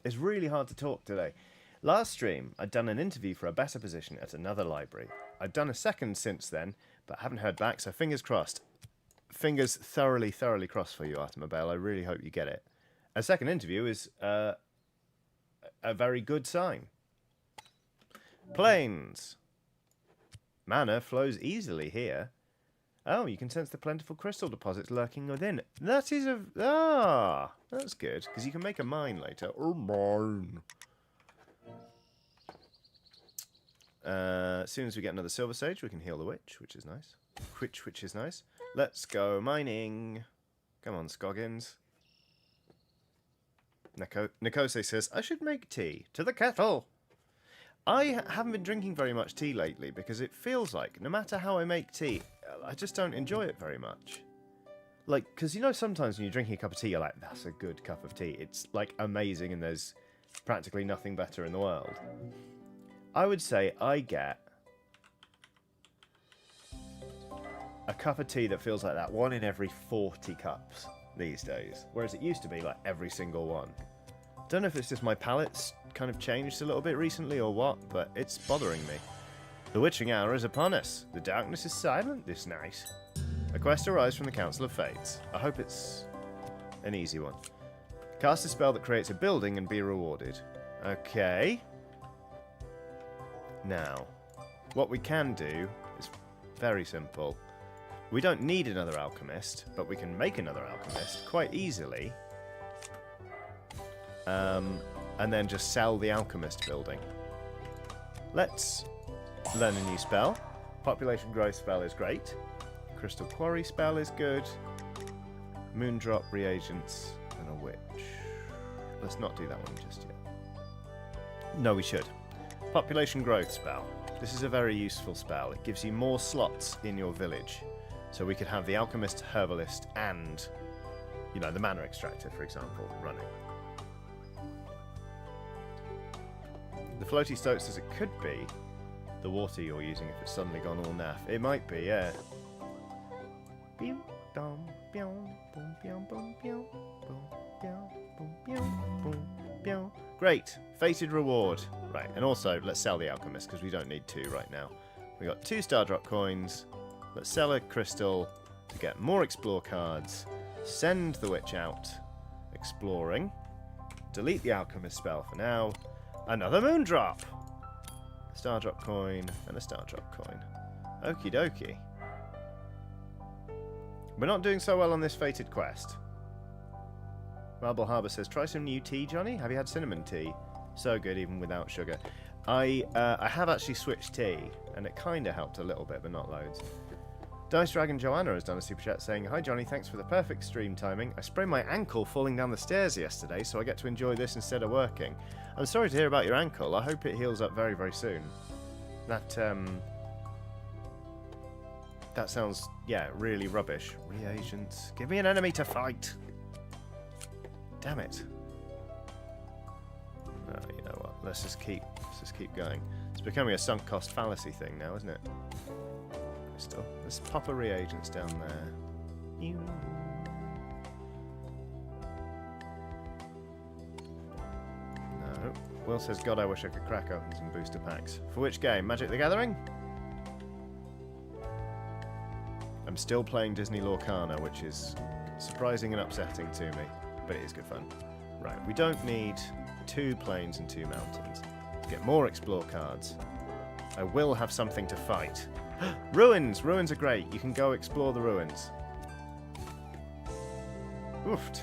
It's really hard to talk today. Last stream I'd done an interview for a better position at another library. I'd done a second since then, but haven't heard back, so fingers crossed." Fingers thoroughly crossed for you, Artima Bale. I really hope you get it. A second interview is a very good sign. Planes. Mana flows easily here. Oh, you can sense the plentiful crystal deposits lurking within. That is a... Ah! That's good, because you can make a mine later. Oh, mine! As soon as we get another silver sage, we can heal the witch, which is nice. Which is nice. Let's go mining. Come on, Scoggins. Nikose says, I should make tea. To the kettle! I haven't been drinking very much tea lately because it feels like, no matter how I make tea, I just don't enjoy it very much. Like, because you know sometimes when you're drinking a cup of tea, you're like, that's a good cup of tea. It's, like, amazing and there's practically nothing better in the world. I would say I get a cup of tea that feels like that 1 in every 40 cups these days. Whereas it used to be, like, every single one. Don't know if it's just my palate's kind of changed a little bit recently or what, but it's bothering me. The witching hour is upon us. The darkness is silent this night. A quest arrives from the Council of Fates. I hope it's an easy one. Cast a spell that creates a building and be rewarded. Okay. Now, what we can do is very simple. We don't need another alchemist, but we can make another alchemist quite easily. And then just sell the alchemist building. Let's learn a new spell. Population growth spell is great. Crystal quarry spell is good. Moondrop reagents and a witch. Let's not do that one just yet. No, we should. Population growth spell. This is a very useful spell. It gives you more slots in your village. So we could have the alchemist, herbalist, and, you know, the mana extractor, for example, running. The floaty stoat says it could be the water you're using if it's suddenly gone all naff. It might be, yeah. Great. Fated reward. Right, and also, let's sell the alchemist, because we don't need 2 right now. We got 2 star drop coins. Let's sell a crystal to get more explore cards. Send the witch out exploring. Delete the alchemist spell for now. Another moondrop! A star drop coin and a star drop coin. Okie dokie. We're not doing so well on this fated quest. Marble Harbour says, try some new tea, Johnny. Have you had cinnamon tea? So good, even without sugar. I have actually switched tea, and it kind of helped a little bit, but not loads. Dice Dragon Joanna has done a super chat saying, hi Johnny, thanks for the perfect stream timing. I sprained my ankle falling down the stairs yesterday, so I get to enjoy this instead of working. I'm sorry to hear about your ankle. I hope it heals up very, very soon. That sounds, yeah, really rubbish. Reagents. Give me an enemy to fight. Damn it. Oh, you know what? Let's just keep going. It's becoming a sunk cost fallacy thing now, isn't it? Crystal. Let's pop a reagents down there. No. Will says, God, I wish I could crack open some booster packs. For which game? Magic the Gathering? I'm still playing Disney Lorcana, which is surprising and upsetting to me, but it is good fun. Right, we don't need 2 plains and 2 mountains. Get more explore cards. I will have something to fight. Ruins! Ruins are great. You can go explore the ruins. Oofed.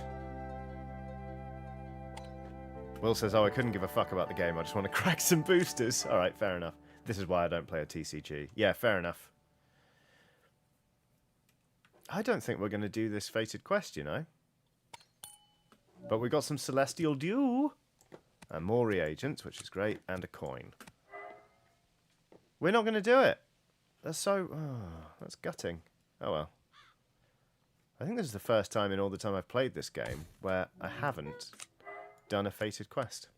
Will says, oh, I couldn't give a fuck about the game. I just want to crack some boosters. Alright, fair enough. This is why I don't play a TCG. Yeah, fair enough. I don't think we're going to do this fated quest, you know. But we got some Celestial Dew. And more reagents, which is great. And a coin. We're not going to do it. That's so... Oh, that's gutting. Oh well. I think this is the first time in all the time I've played this game where I haven't done a fated quest.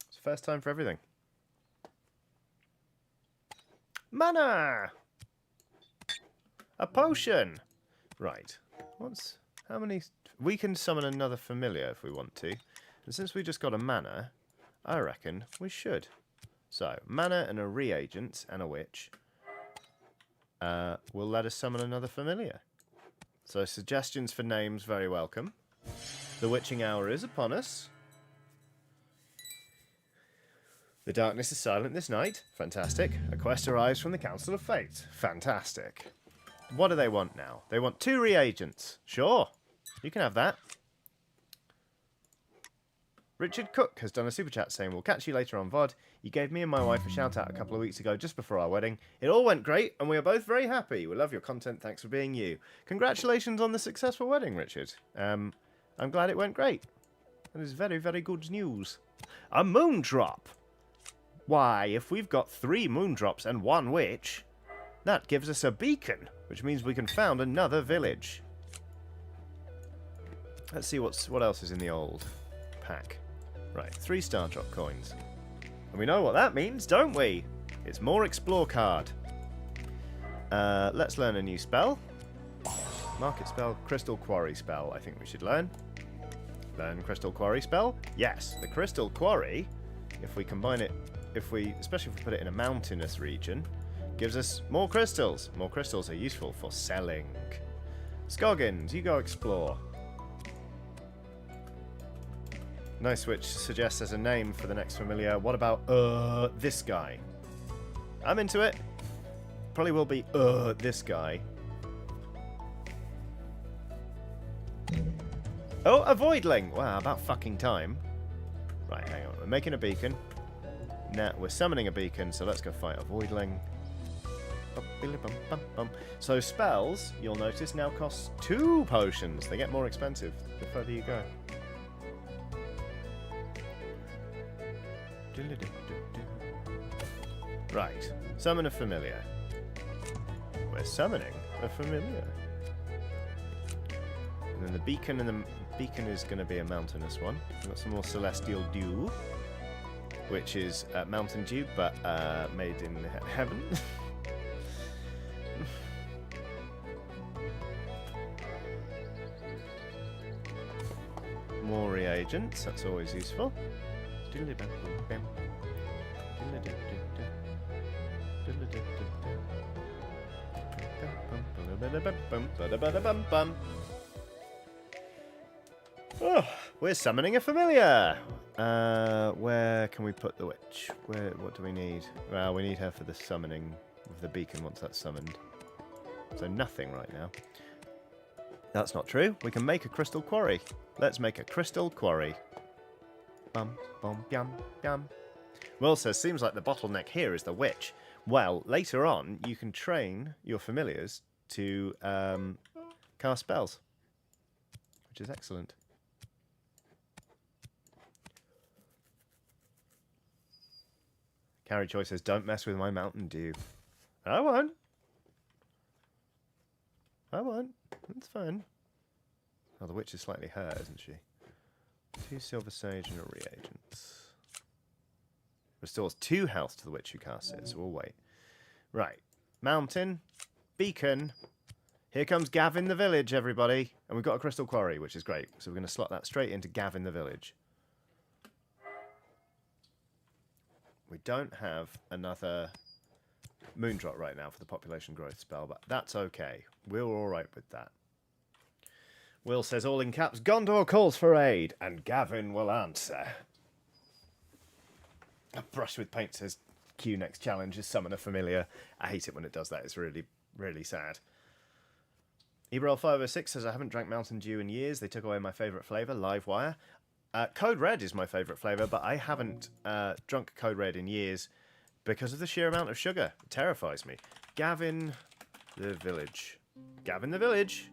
It's the first time for everything. Mana! A potion! Right. How many... We can summon another familiar if we want to. And since we just got a mana, I reckon we should. So, mana and a reagent and a witch will let us summon another familiar. So, suggestions for names, very welcome. The witching hour is upon us. The darkness is silent this night. Fantastic. A quest arrives from the Council of Fate. Fantastic. What do they want now? They want 2 reagents. Sure. You can have that. Richard Cook has done a super chat saying, we'll catch you later on VOD. You gave me and my wife a shout out a couple of weeks ago just before our wedding. It all went great and we are both very happy. We love your content. Thanks for being you. Congratulations on the successful wedding, Richard. I'm glad it went great. That is very, very good news. A moon drop. Why, if we've got 3 moon drops and 1 witch, that gives us a beacon, which means we can found another village. Let's see what else is in the old pack. Right, 3 star drop coins. And we know what that means, don't we? It's more explore card. Let's learn a new spell. Market spell, crystal quarry spell, I think we should learn. Learn crystal quarry spell. Yes, the crystal quarry, if we combine it, especially if we put it in a mountainous region, gives us more crystals. More crystals are useful for selling. Scoggins, you go explore. Nice Witch suggests as a name for the next familiar. What about this guy? I'm into it. Probably will be this guy. Oh, a voidling! Wow, about fucking time. Right, hang on. We're making a beacon. Now we're summoning a beacon, so let's go fight a voidling. So spells, you'll notice, now cost 2 potions. They get more expensive the further you go. Right, summon a familiar. We're summoning a familiar. And then the beacon is going to be a mountainous one. We've got some more celestial dew, which is mountain dew, but made in heaven. More reagents, that's always useful. Oh, we're summoning a familiar. Where can we put the witch? What do we need? Well, we need her for the summoning of the beacon once that's summoned. So nothing right now. That's not true. We can make a crystal quarry. Let's make a crystal quarry. Bum, bum, yum, yum. Will says, seems like the bottleneck here is the witch. Well, later on, you can train your familiars to cast spells, which is excellent. Carrie Joy says, don't mess with my Mountain Dew. I won't. I won't. That's fine. Oh, the witch is slightly hurt, isn't she? 2 silver sage and a reagents. Restores 2 health to the witch who casts it, so we'll wait. Right. Mountain. Beacon. Here comes Gavin the village, everybody. And we've got a crystal quarry, which is great. So we're going to slot that straight into Gavin the village. We don't have another Moondrop right now for the population growth spell, but that's okay. We're alright with that. Will says, all in caps, Gondor calls for aid, and Gavin will answer. A brush with paint says, Q next challenge is summon a familiar. I hate it when it does that. It's really, really sad. Eberl506 says, I haven't drank Mountain Dew in years. They took away my favourite flavour, Livewire. Code Red is my favourite flavour, but I haven't drunk Code Red in years because of the sheer amount of sugar. It terrifies me. Gavin the village. Gavin the village.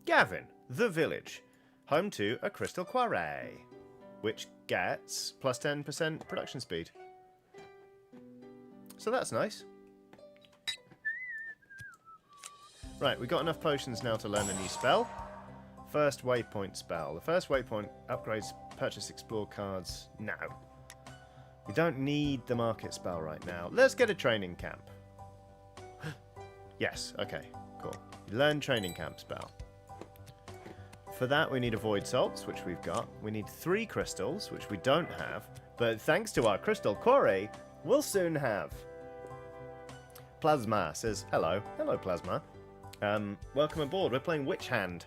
Gavin the village. Home to a crystal quarry, which gets plus 10% production speed. So that's nice. Right, we've got enough potions now to learn a new spell. First waypoint spell. The first waypoint upgrades purchase explore cards now. We don't need the market spell right now. Let's get a training camp. Yes, okay, cool. Learn training camp spell. For that we need a void salts, which we've got. We need 3 crystals, which we don't have. But thanks to our crystal quarry, we'll soon have. Plasma says, hello. Hello, Plasma. Welcome aboard. We're playing WitchHand.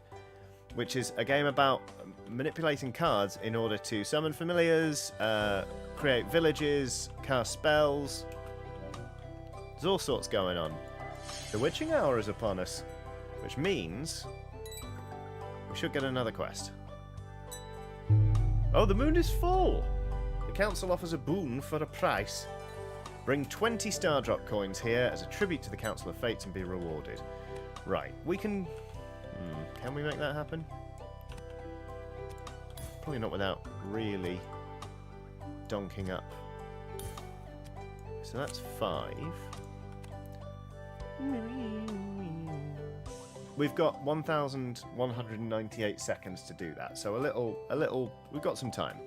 which is a game about manipulating cards in order to summon familiars, create villages, cast spells. There's all sorts going on. The witching hour is upon us, which means we should get another quest. Oh, the moon is full! The council offers a boon for a price. Bring 20 star drop coins here as a tribute to the Council of Fates and be rewarded. Right, we can... can we make that happen? Probably not without really donking up. So that's 5. We've got 1,198 seconds to do that, so a little, we've got some time.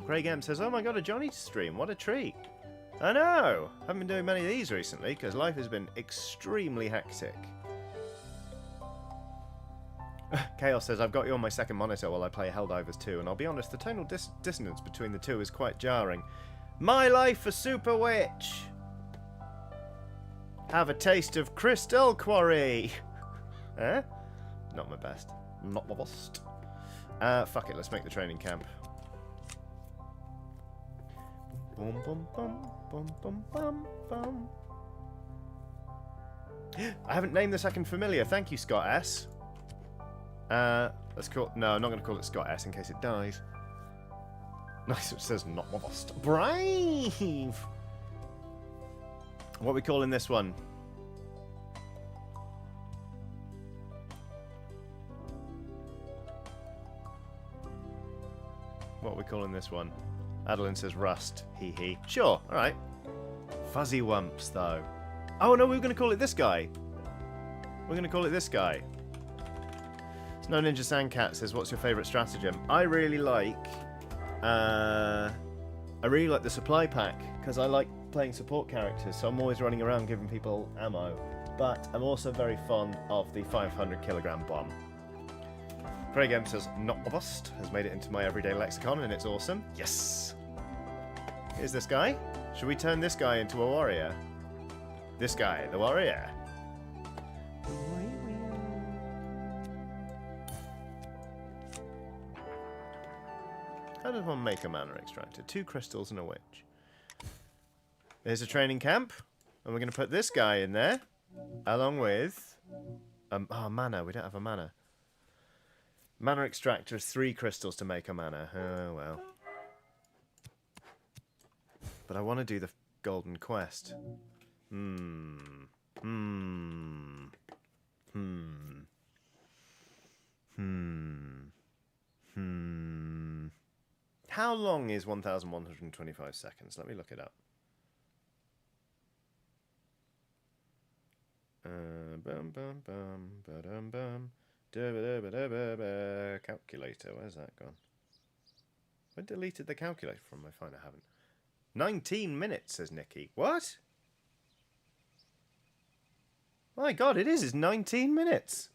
Craig M says, oh my god, a Johnny stream, what a treat. I know, haven't been doing many of these recently, because life has been extremely hectic. Chaos says, I've got you on my second monitor while I play Helldivers 2, and I'll be honest, the tonal dissonance between the two is quite jarring. My life for Super Witch! Have a taste of Crystal Quarry! Eh? Not my best. Not my best. Fuck it, let's make the training camp. Boom, boom, boom, boom, boom, boom, boom. I haven't named the second familiar. Thank you, Scott S. Let's call... No, I'm not going to call it Scott S in case it dies. Nice, it says not my best. Brave! What are we calling this one? What are we calling this one? Adeline says Rust. Hee hee. Sure, alright. Fuzzy Wumps, though. Oh no, we were going to call it this guy. We're going to call it this guy. Snow Ninja Sandcat says, what's your favourite stratagem? I really like the supply pack, because I like playing support characters, so I'm always running around giving people ammo. But I'm also very fond of the 500 kilogram bomb. Craig M says, not a bust, has made it into my everyday lexicon, and it's awesome. Yes! Here's this guy. Should we turn this guy into a warrior? This guy, the warrior. How does one make a mana extractor? 2 crystals and a witch. There's a training camp, and we're going to put this guy in there, along with... mana. We don't have a mana. Mana extractor is 3 crystals to make a mana. Oh, well. But I want to do the golden quest. How long is 1,125 seconds? Let me look it up. Calculator, where's that gone? I deleted the calculator from my phone. I haven't. 19 minutes, says Nikki. What? My god, it is. It's 19 minutes.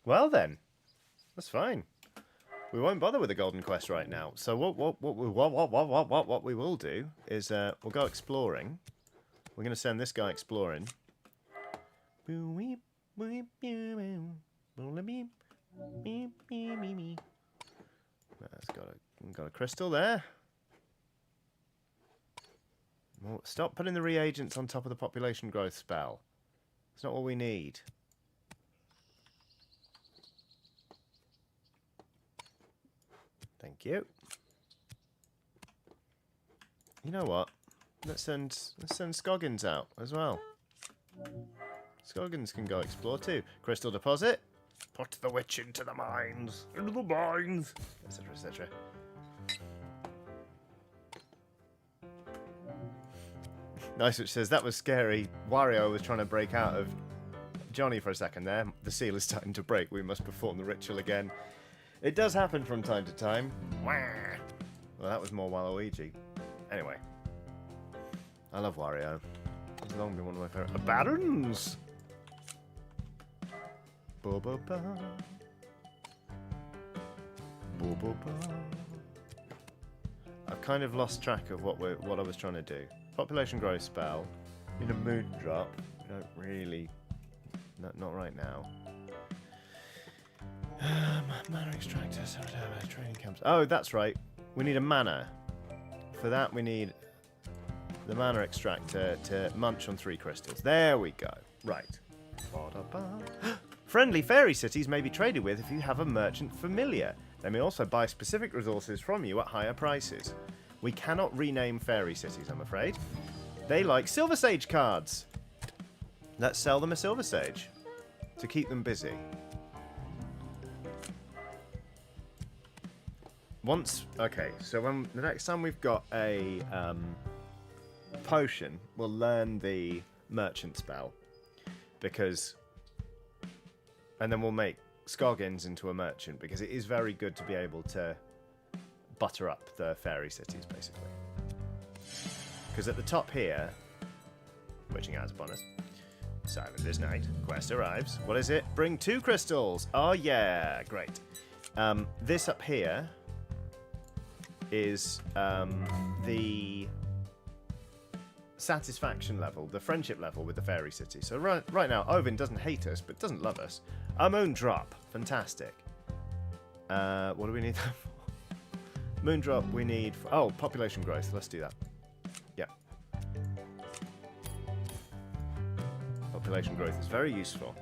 Well then, that's fine. We won't bother with the golden quest right now. So what we will do is we'll go exploring. We're going to send this guy exploring. That's got a crystal there. Well, stop putting the reagents on top of the population growth spell. It's not what we need. Thank you. You know what? Let's send Scoggins out as well. Scoggins can go explore too. Crystal deposit. Put the witch into the mines. Into the mines. Etc. etc. Nice, which says that was scary. Wario was trying to break out of Johnny for a second there. The seal is starting to break. We must perform the ritual again. It does happen from time to time. Well, that was more Waluigi. Anyway. I love Wario. He's long been one of my favourite. Barons! Bo-bo-ba. Bo-bo-ba. I've kind of lost track of what I was trying to do. Population growth spell. Need a moon drop. don't really... not right now. Mana extractor, training camps. Oh, that's right. We need a mana. For that, we need the mana extractor to munch on 3 crystals. There we go. Right. Friendly fairy cities may be traded with if you have a merchant familiar. They may also buy specific resources from you at higher prices. We cannot rename fairy cities, I'm afraid. They like Silver Sage cards. Let's sell them a Silver Sage to keep them busy. Okay, so when the next time we've got a potion, we'll learn the merchant spell. And then we'll make Scoggins into a merchant, because it is very good to be able to butter up the fairy cities, basically. Because at the top here, witching hours bonus, silent this night, quest arrives. What is it? Bring 2 crystals. Oh yeah, great. This up here is the satisfaction level, the friendship level with the fairy city. So right now, Ovin doesn't hate us, but doesn't love us. Our moon drop, fantastic. What do we need that for? Moon drop we need for, oh, population growth. Let's do that. Yeah. Population growth is very useful.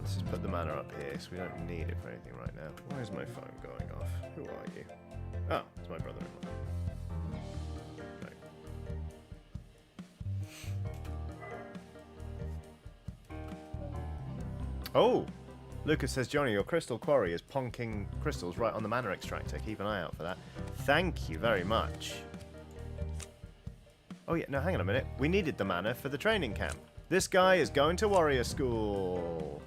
Let's just put the mana up here, so we don't need it for anything right now. Why is my phone going off? Who are you? Oh, it's my brother-in-law. Right. Oh! Lucas says, Johnny, your crystal quarry is ponking crystals right on the mana extractor. Keep an eye out for that. Thank you very much. Oh yeah, no, hang on a minute. We needed the mana for the training camp. This guy is going to warrior school.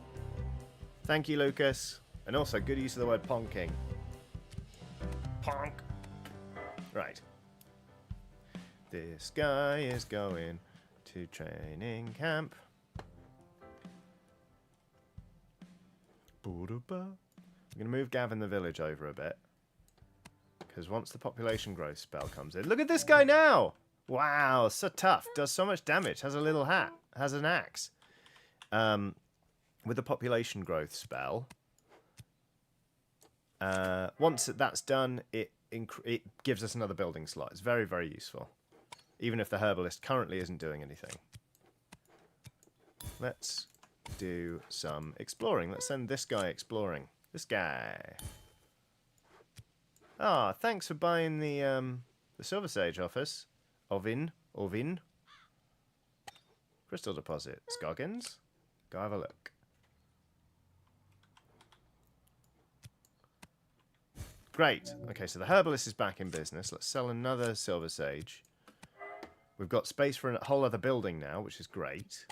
Thank you, Lucas. And also, good use of the word ponking. Ponk. Right. This guy is going to training camp. I'm going to move Gavin the village over a bit. Because once the population growth spell comes in... Look at this guy now! Wow, so tough. Does so much damage. Has a little hat. Has an axe. With the population growth spell, once that's done, it gives us another building slot. It's very, very useful. Even if the herbalist currently isn't doing anything. Let's do some exploring. Let's send this guy exploring. This guy. Ah, thanks for buying the Silver Sage office. Ovin. Crystal deposit. Scoggins. Go have a look. Great. Okay, so the herbalist is back in business. Let's sell another Silver Sage. We've got space for a whole other building now, which is great.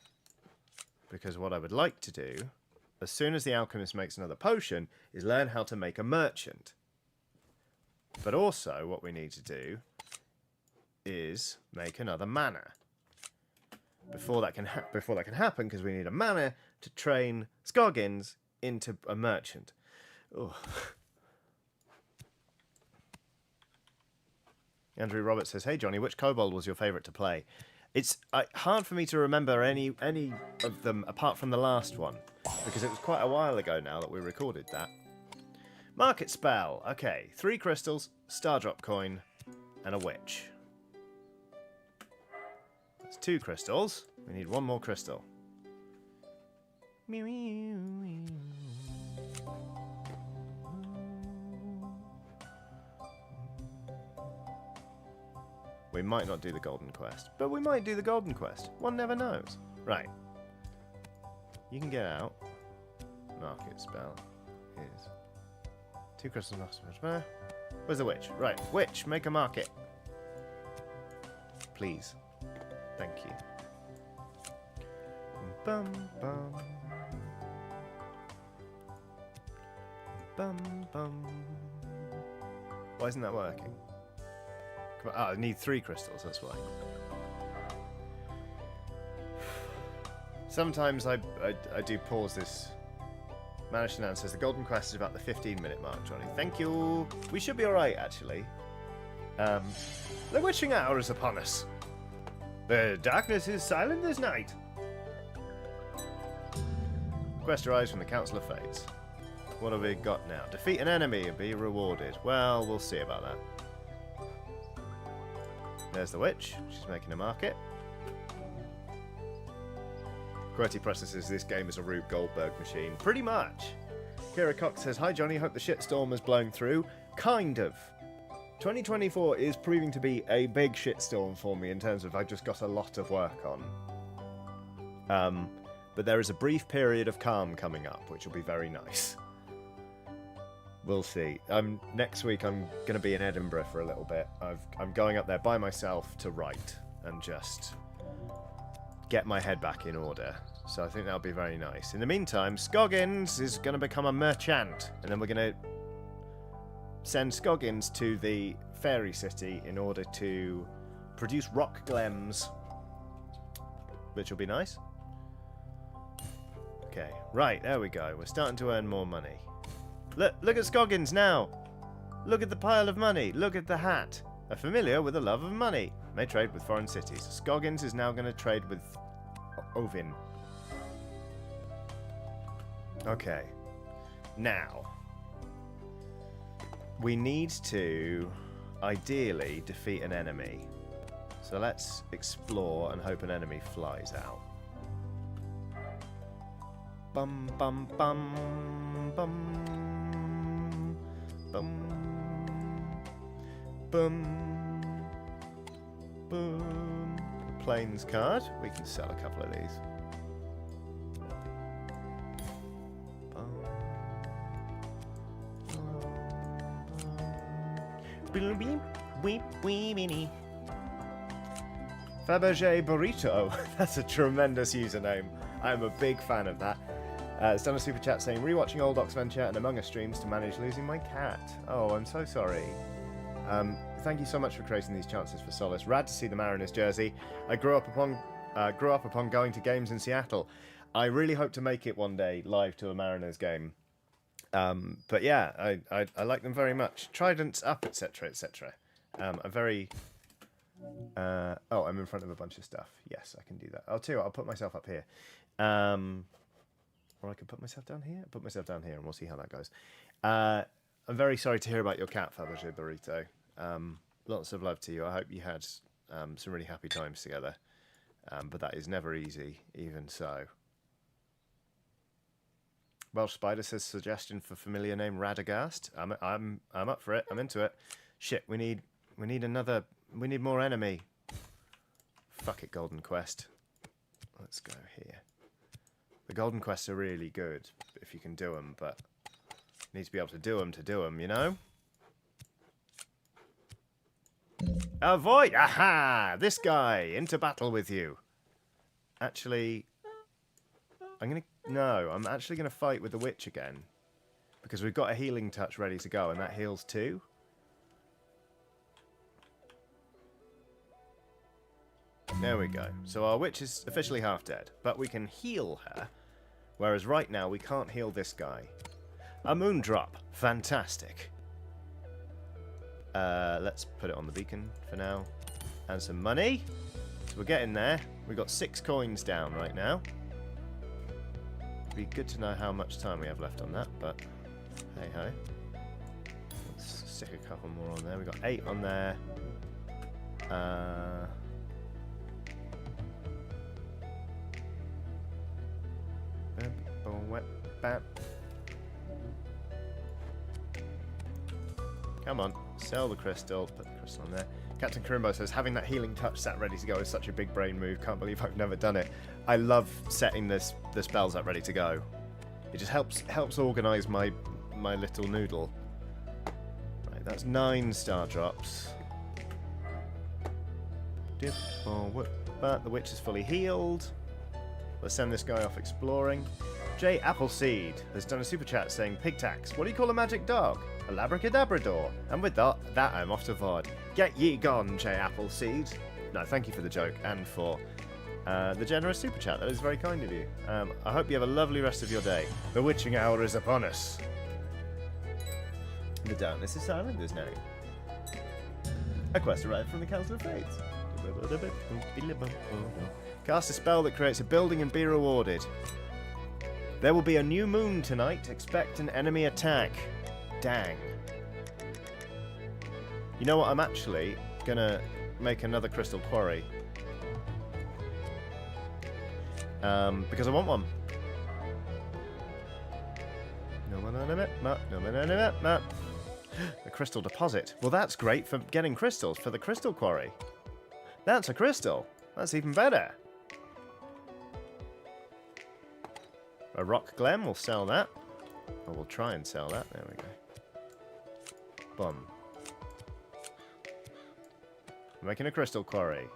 Because what I would like to do, as soon as the alchemist makes another potion, is learn how to make a merchant. But also, what we need to do is make another mana. Before that can happen, because we need a mana to train Scoggins into a merchant. Ugh. Andrew Roberts says, "Hey Johnny, which kobold was your favourite to play?" It's hard for me to remember any of them apart from the last one, because it was quite a while ago now that we recorded that. Market spell. Okay, 3 crystals, star drop coin, and a witch. That's 2 crystals. We need 1 more crystal. We might not do the golden quest, but we might do the golden quest. One never knows. Right. You can get out. Market spell is 2 crystals. Where's the witch? Right. Witch, make a market. Please. Thank you. Bum bum. Bum bum. Why isn't that working? Come on. Oh, I need 3 crystals, that's why. Sometimes I do pause this Managed to announce says the golden quest is about the 15-minute mark, Johnny. Thank you. We should be alright, actually. The witching hour is upon us. The darkness is silent as night. Quest arrives from the Council of Fates. What have we got now? Defeat an enemy and be rewarded. Well, we'll see about that. There's the witch. She's making a market. QWERTY processes this game as a Rube Goldberg machine. Pretty much. Kira Cox says, hi Johnny, hope the shitstorm has blown through. Kind of. 2024 is proving to be a big shitstorm for me in terms of I've just got a lot of work on. But there is a brief period of calm coming up, which will be very nice. We'll see. Next week I'm going to be in Edinburgh for a little bit. I'm going up there by myself to write and just get my head back in order. So I think that'll be very nice. In the meantime, Scoggins is going to become a merchant. And then we're going to send Scoggins to the fairy city in order to produce rock glems, which will be nice. Okay, right, there we go. We're starting to earn more money. Look at Scoggins now. Look at the pile of money. Look at the hat. A familiar with a love of money. May trade with foreign cities. Scoggins is now going to trade with Ovin. Okay. Now, we need to ideally defeat an enemy. So let's explore and hope an enemy flies out. Bum bum bum bum bum bum boom. Plains card. We can sell a couple of these. Fabergé Burrito. That's a tremendous username. I'm a big fan of that. It's done a super chat saying, rewatching old Oxventure and Among Us streams to manage losing my cat. Oh, I'm so sorry. Thank you so much for creating these chances for solace. Rad to see the Mariners jersey. I grew up upon going to games in Seattle. I really hope to make it one day live to a Mariners game. But yeah, I like them very much. Tridents up, etc., etc. I'm very... oh, I'm in front of a bunch of stuff. Yes, I can do that. I'll tell you what, I'll put myself up here. Or I can put myself down here. Put myself down here and we'll see how that goes. I'm very sorry to hear about your cat, Fabergé Burrito. Lots of love to you. I hope you had some really happy times together. But that is never easy, even so. Welsh Spider says suggestion for familiar name Radagast. I'm up for it. I'm into it. Shit, we need more enemy. Fuck it, Golden Quest. Let's go here. The Golden Quests are really good if you can do them, but you need to be able to do them, you know? Avoid! Aha! This guy! Into battle with you. Actually, I'm actually going to fight with the witch again. Because we've got a healing touch ready to go, and that heals too. There we go. So our witch is officially half dead, but we can heal her. Whereas right now, we can't heal this guy. A moon drop. Fantastic. Let's put it on the beacon for now. And some money. So we're getting there. We've got 6 coins down right now. It'd be good to know how much time we have left on that, but hey-ho. Let's stick a couple more on there. We've got 8 on there. Come on, sell the crystal, put the crystal on there. Captain Karimbo says, having that healing touch sat ready to go is such a big brain move. Can't believe I've never done it. I love setting the spells up ready to go. It just helps organise my little noodle. Right, that's 9 star drops. But the witch is fully healed. Let's send this guy off exploring. J Appleseed has done a super chat saying, Pig tax, what do you call a magic dog? A labracadabrador. And with that I'm off to VOD. Get ye gone, J Appleseed. No, thank you for the joke and for the generous super chat. That is very kind of you. I hope you have a lovely rest of your day. The witching hour is upon us. The darkness is silent, there's no. A quest arrived from the Council of Fates. Cast a spell that creates a building and be rewarded. There will be a new moon tonight. Expect an enemy attack. Dang. You know what? I'm actually gonna make another crystal quarry. Because I want one. A crystal deposit. Well, that's great for getting crystals for the crystal quarry. That's a crystal. That's even better. A rock gem, we'll sell that. Or we'll try and sell that. There we go. Boom. Making a crystal quarry.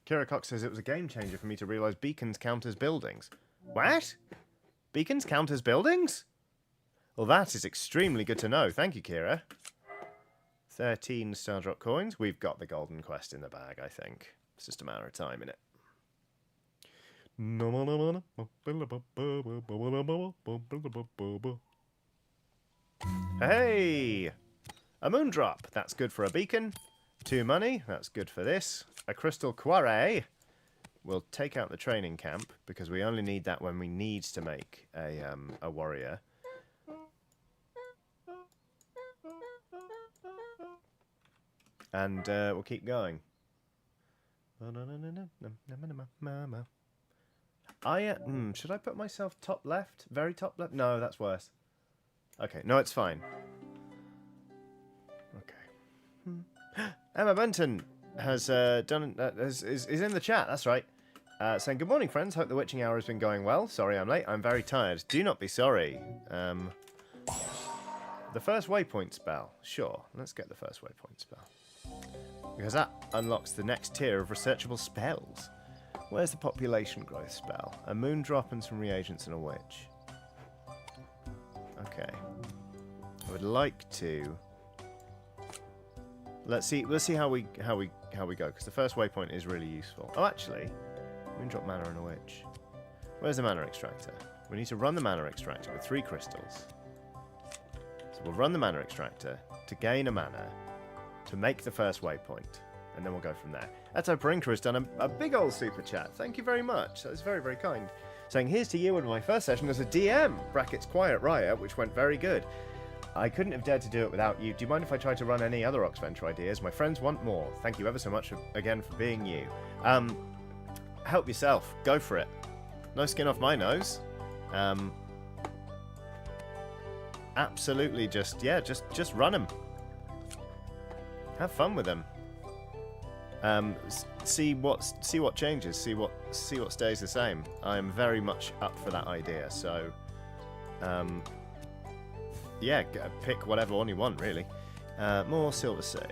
Kira Cox says it was a game changer for me to realise beacons count as buildings. What? Beacons count as buildings? Well, that is extremely good to know. Thank you, Kira. 13 star drop coins. We've got the golden quest in the bag, I think. It's just a matter of time, innit? Hey! A moon drop. That's good for a beacon. 2 money. That's good for this. A crystal quarry. We'll take out the training camp because we only need that when we need to make a warrior. And we'll keep going. Should I put myself top left? Very top left? No, that's worse. Okay, no, it's fine. Okay. Emma Benton has done is in the chat. That's right. Saying good morning, friends. Hope the witching hour has been going well. Sorry, I'm late. I'm very tired. Do not be sorry. The first waypoint spell. Sure, let's get the first waypoint spell because that unlocks the next tier of researchable spells. Where's the population growth spell? A moon drop and some reagents and a witch. Okay. I would like to. Let's see how we go because the first waypoint is really useful. Oh, actually, moon drop mana and a witch. Where's the mana extractor? We need to run the mana extractor with 3 crystals. So we'll run the mana extractor to gain a mana to make the first waypoint. And then we'll go from there. Eto Parinka has done a big old super chat. Thank you very much. That's very, very kind. Saying, here's to you in my first session as a DM, brackets Quiet Riot, which went very good. I couldn't have dared to do it without you. Do you mind if I try to run any other Oxventure ideas? My friends want more. Thank you ever so much again for being you. Help yourself. Go for it. No skin off my nose. Absolutely just run them. Have fun with them. See what changes, see what stays the same. I'm very much up for that idea. So, yeah, pick whatever one you want, really. More Silver Sage.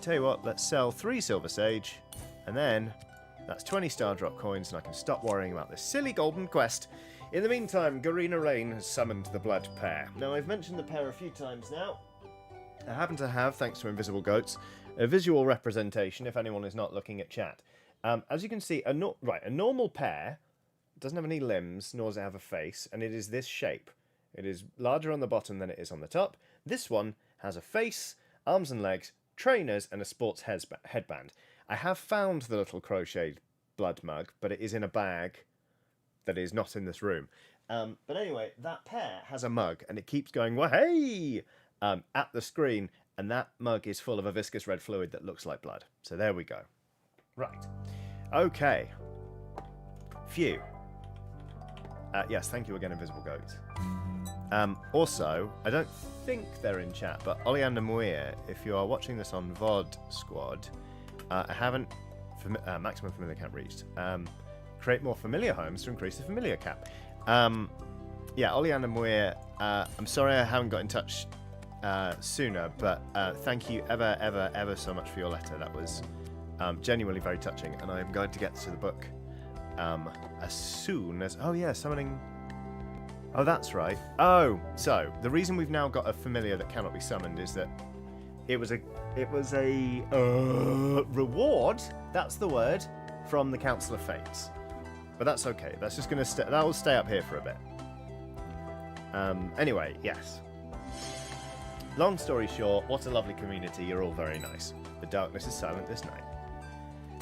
Tell you what, let's sell 3 Silver Sage, and then that's 20 star drop coins, and I can stop worrying about this silly golden quest. In the meantime, Garena Rain has summoned the Blood Pair. Now, I've mentioned the pair a few times now. I happen to have, thanks to Invisible Goats, a visual representation if anyone is not looking at chat. As you can see, a normal pair doesn't have any limbs, nor does it have a face, and it is this shape. It is larger on the bottom than it is on the top. This one has a face, arms and legs, trainers, and a sports headband. I have found the little crocheted blood mug, but it is in a bag that is not in this room. But anyway, that pair has a mug, and it keeps going, well, hey! At the screen, and that mug is full of a viscous red fluid that looks like blood. So there we go. Right. Okay. Phew. Yes, thank you again, Invisible Goats. Also, I don't think they're in chat, but Oleander Muir, if you are watching this on VOD Squad, I haven't... maximum familiar cap reached. Create more familiar homes to increase the familiar cap. Yeah, Oleander Muir, I'm sorry I haven't got in touch sooner, but thank you ever so much for your letter. That was genuinely very touching, and I'm going to get to the book as soon as... Oh yeah, summoning Oh, that's right. Oh, so the reason we've now got a familiar that cannot be summoned is that it was a reward. That's the word from the Council of Fates. But that's okay. That's just gonna that will stay up here for a bit. Anyway, yes. Long story short, what a lovely community. You're all very nice. The darkness is silent this night.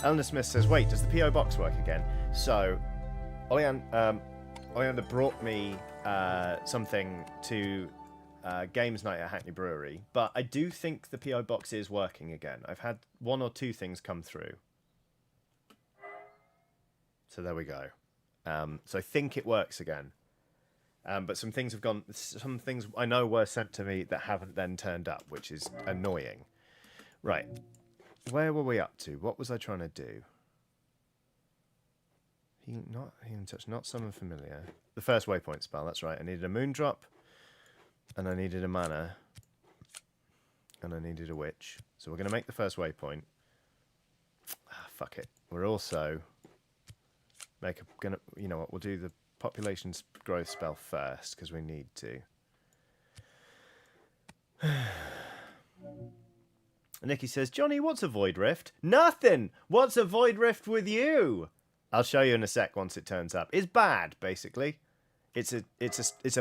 Eleanor Smith says, wait, does the P.O. box work again? So, Oleander brought me something to Games Night at Hackney Brewery, but I do think the P.O. box is working again. I've had 1 or 2 things come through. So there we go. So I think it works again. But some things I know were sent to me that haven't then turned up, which is annoying. Right. Where were we up to? What was I trying to do? Healing touch, not summon familiar. The first waypoint spell, that's right. I needed a moon drop, and I needed a mana, and I needed a witch. So we're going to make the first waypoint. Fuck it. We're also you know what? We'll do the population growth spell first because we need to. Nikki says, Johnny, what's a void rift? Nothing. What's a void rift with you? I'll show you in a sec once it turns up. It's bad, basically. It's a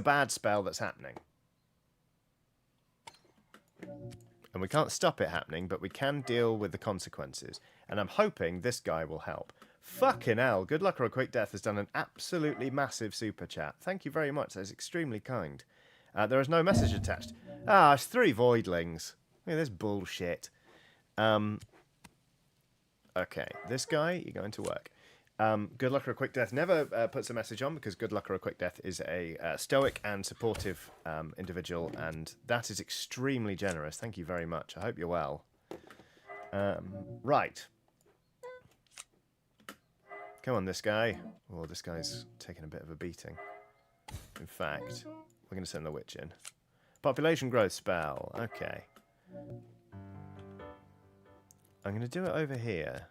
bad spell that's happening. And we can't stop it happening, but we can deal with the consequences. And I'm hoping this guy will help. Fucking hell. Good Luck or a Quick Death has done an absolutely massive super chat. Thank you very much. That is extremely kind. There is no message attached. It's 3 voidlings. Look at this bullshit. Okay, this guy, you're going to work. Good Luck or a Quick Death never puts a message on because Good Luck or a Quick Death is a stoic and supportive individual, and that is extremely generous. Thank you very much. I hope you're well. Right. Come on, this guy. Oh, this guy's taking a bit of a beating. In fact, we're going to send the witch in. Population growth spell. Okay. I'm going to do it over here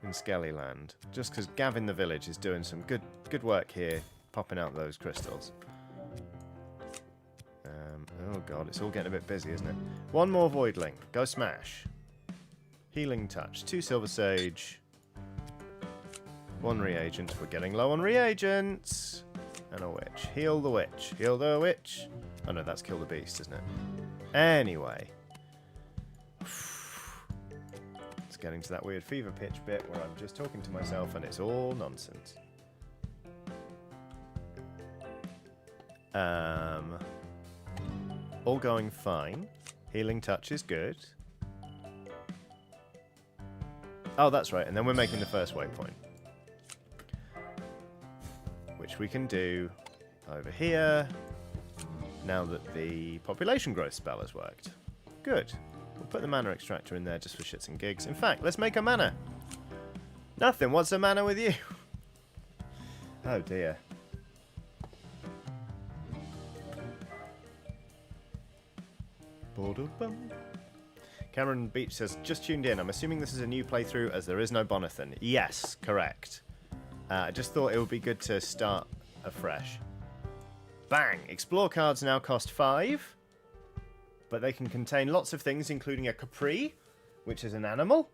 in Skellyland, just because Gavin the Village is doing some good work here, popping out those crystals. Oh god, it's all getting a bit busy, isn't it? 1 more Voidling. Go smash. Healing Touch. 2 Silver Sage. 1 reagent. We're getting low on reagents. And a witch. Heal the witch. Heal the witch. Oh no, that's Kill the Beast, isn't it? Anyway. It's getting to that weird fever pitch bit where I'm just talking to myself and it's all nonsense. All going fine. Healing Touch is good. Oh, that's right. And then we're making the first waypoint, which we can do over here now that the population growth spell has worked. Good. We'll put the mana extractor in there just for shits and gigs. In fact, let's make a mana. Nothing. What's a mana with you? Oh dear. Cameron Beach says, just tuned in. I'm assuming this is a new playthrough as there is no Bonathan. Yes, correct. I just thought it would be good to start afresh. Bang! Explore cards now cost 5. But they can contain lots of things, including a Capri, which is an animal.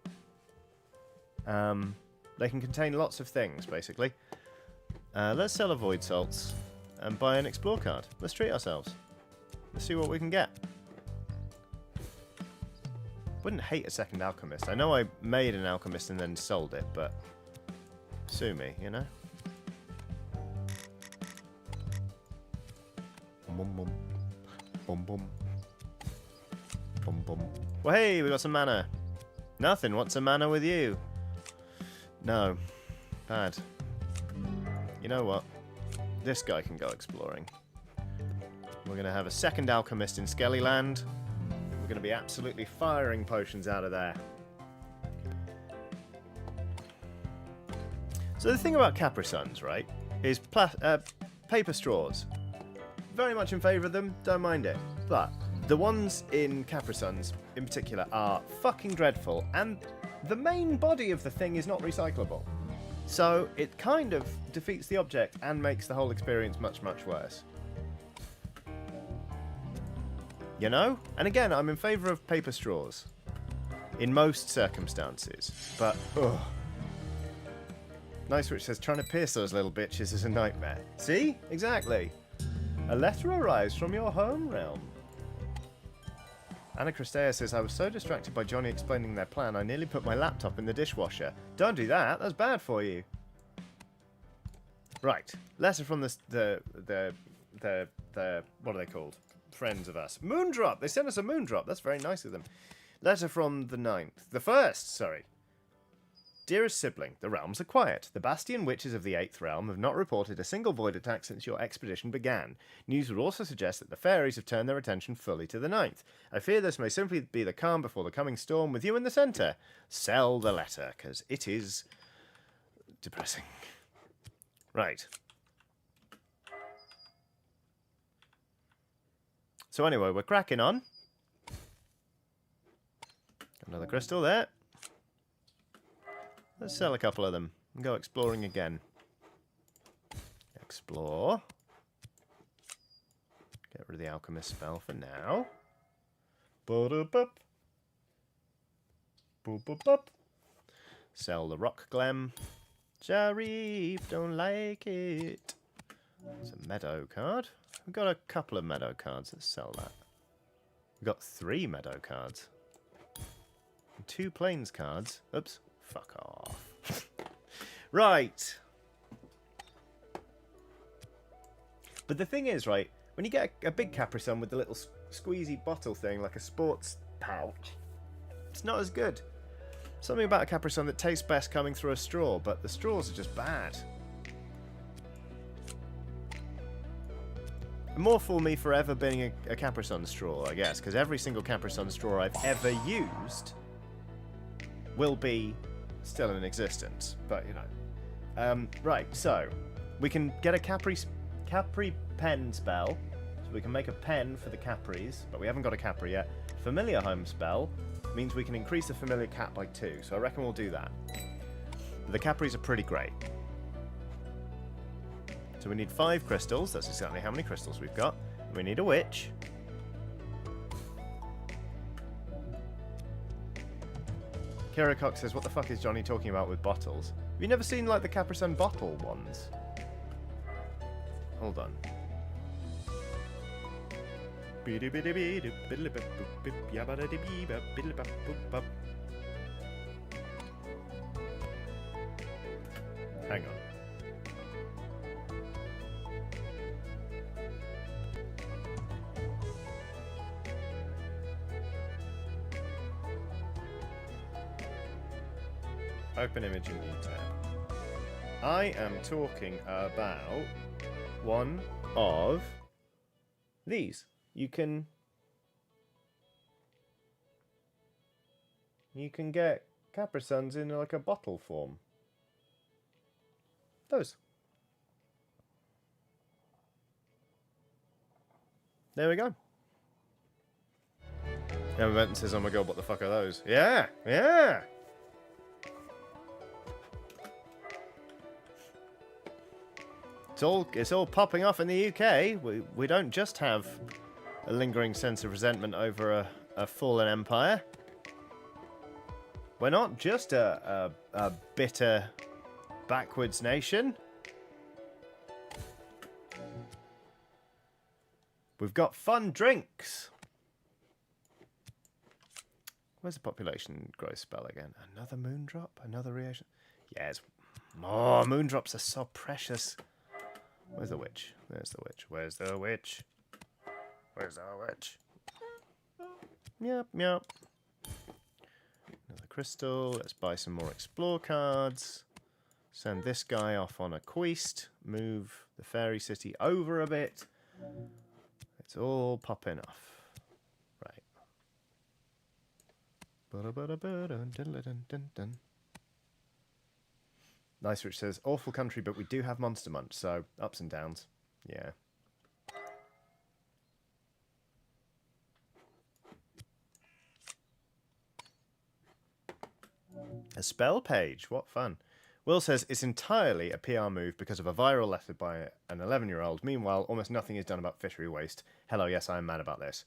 They can contain lots of things, basically. Let's sell a Void Salts and buy an Explore card. Let's treat ourselves. Let's see what we can get. Wouldn't hate a second Alchemist. I know I made an Alchemist and then sold it, but sue me, you know? Bum bum. Bum bum. Bum bum. Well, hey, we got some mana. Nothing. What's a mana with you? No. Bad. You know what? This guy can go exploring. We're going to have a second Alchemist in Skellyland. We're going to be absolutely firing potions out of there. So the thing about Capri-Suns, right, is paper straws. Very much in favour of them, don't mind it. But the ones in Capri-Suns, in particular, are fucking dreadful, and the main body of the thing is not recyclable. So it kind of defeats the object and makes the whole experience much, much worse. You know? And again, I'm in favour of paper straws. In most circumstances. But, ugh. Nice Witch says, trying to pierce those little bitches is a nightmare. See? Exactly. A letter arrives from your home realm. Anna Christea says, I was so distracted by Johnny explaining their plan, I nearly put my laptop in the dishwasher. Don't do that. That's bad for you. Right. Letter from the what are they called? Friends of us. Moondrop. They sent us a moondrop. That's very nice of them. Letter from the 9th. The 1st, sorry. Dearest sibling, the realms are quiet. The Bastion witches of the 8th realm have not reported a single void attack since your expedition began. News would also suggest that the fairies have turned their attention fully to the 9th. I fear this may simply be the calm before the coming storm with you in the centre. Sell the letter, because it is depressing. Right. So anyway, we're cracking on. Another crystal there. Let's sell a couple of them and go exploring again. Explore. Get rid of the alchemist spell for now. Boop. Sell the rock gem. Sharif, don't like it. It's a meadow card. We've got a couple of meadow cards. Let's sell that. We've got 3 meadow cards. And 2 plains cards. Oops. Fuck off. Right. But the thing is, right, when you get a big Capri Sun with the little squeezy bottle thing, like a sports pouch, it's not as good. Something about a Capri Sun that tastes best coming through a straw, but the straws are just bad. More fool me forever being a Capri Sun straw, I guess, because every single Capri Sun straw I've ever used will be still in existence, but you know. Right, so we can get a Capri pen spell, so we can make a pen for the Capris, but we haven't got a Capri yet. Familiar home spell means we can increase the familiar cat by 2, so I reckon we'll do that. But the Capris are pretty great. So we need 5 crystals, that's exactly how many crystals we've got. We need a witch. Kira Cox says, what the fuck is Johnny talking about with bottles? Have you never seen, like, the Capri Sun bottle ones? Hold on. Hang on. Open image in new tab. I am talking about one of these. You can get Capri Suns in like a bottle form. Those. There we go. Emma Benton says, oh my god, what the fuck are those? Yeah, yeah. It's all popping off in the UK. We don't just have a lingering sense of resentment over a fallen empire. We're not just a bitter, backwards nation. We've got fun drinks. Where's the population growth spell again? Another moondrop? Another reaction? Yes. Oh, moondrops are so precious. Where's the witch? There's the witch. Where's the witch? Where's the witch? Yep, yep. Another crystal. Let's buy some more explore cards. Send this guy off on a quest. Move the fairy city over a bit. It's all popping off. Right. Nice Rich says, awful country, but we do have Monster Munch, so ups and downs. Yeah. A spell page, what fun. Will says it's entirely a PR move because of a viral letter by an 11-year-old. Meanwhile, almost nothing is done about fishery waste. Hello, yes, I am mad about this.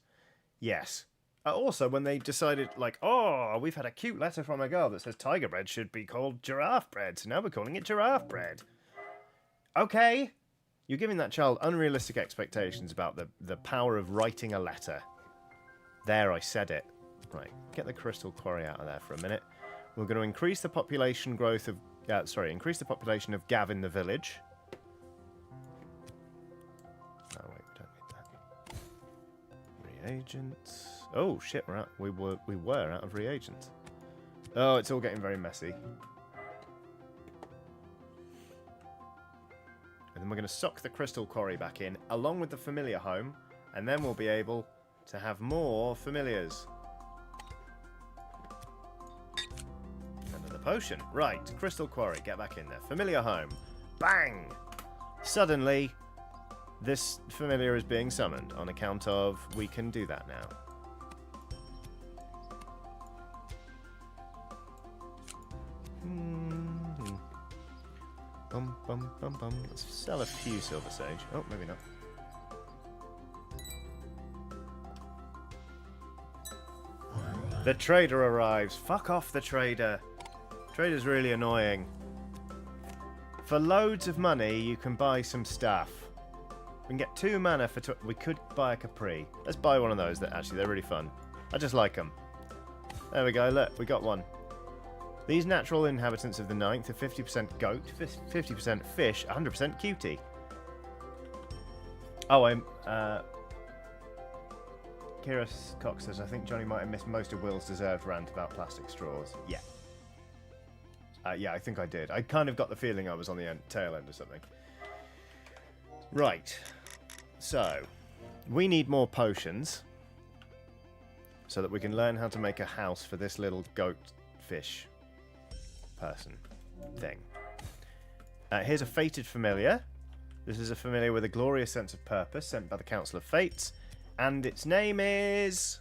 Yes. Also, when they decided, like, oh, we've had a cute letter from a girl that says tiger bread should be called giraffe bread, so now we're calling it giraffe bread. Okay. You're giving that child unrealistic expectations about the power of writing a letter. There, I said it. Right, get the crystal quarry out of there for a minute. We're going to increase the population growth of... increase the population of Gav in the village. Oh, wait, we don't need that. Reagents. Oh, shit, we were out of reagents. Oh, it's all getting very messy. And then we're going to sock the crystal quarry back in, along with the familiar home, and then we'll be able to have more familiars. Another potion. Right, crystal quarry, get back in there. Familiar home. Bang! Suddenly, this familiar is being summoned on account of we can do that now. Bum, bum, bum, bum. Let's sell a few silver sage. Oh, maybe not. The trader arrives. Fuck off, the trader. Trader's really annoying. For loads of money, you can buy some stuff. We can get 2 mana for... We could buy a Capri. Let's buy one of those. Actually, they're really fun. I just like them. There we go. Look, we got one. These natural inhabitants of the ninth are 50% goat, 50% fish, 100% cutie. Oh, Kira Cox says, I think Johnny might have missed most of Will's deserved rant about plastic straws. Yeah. Yeah, I think I did. I kind of got the feeling I was on the tail end or something. Right. So, we need more potions so that we can learn how to make a house for this little goat fish person thing. Here's a fated familiar. This is a familiar with a glorious sense of purpose sent by the Council of Fates, and its name is...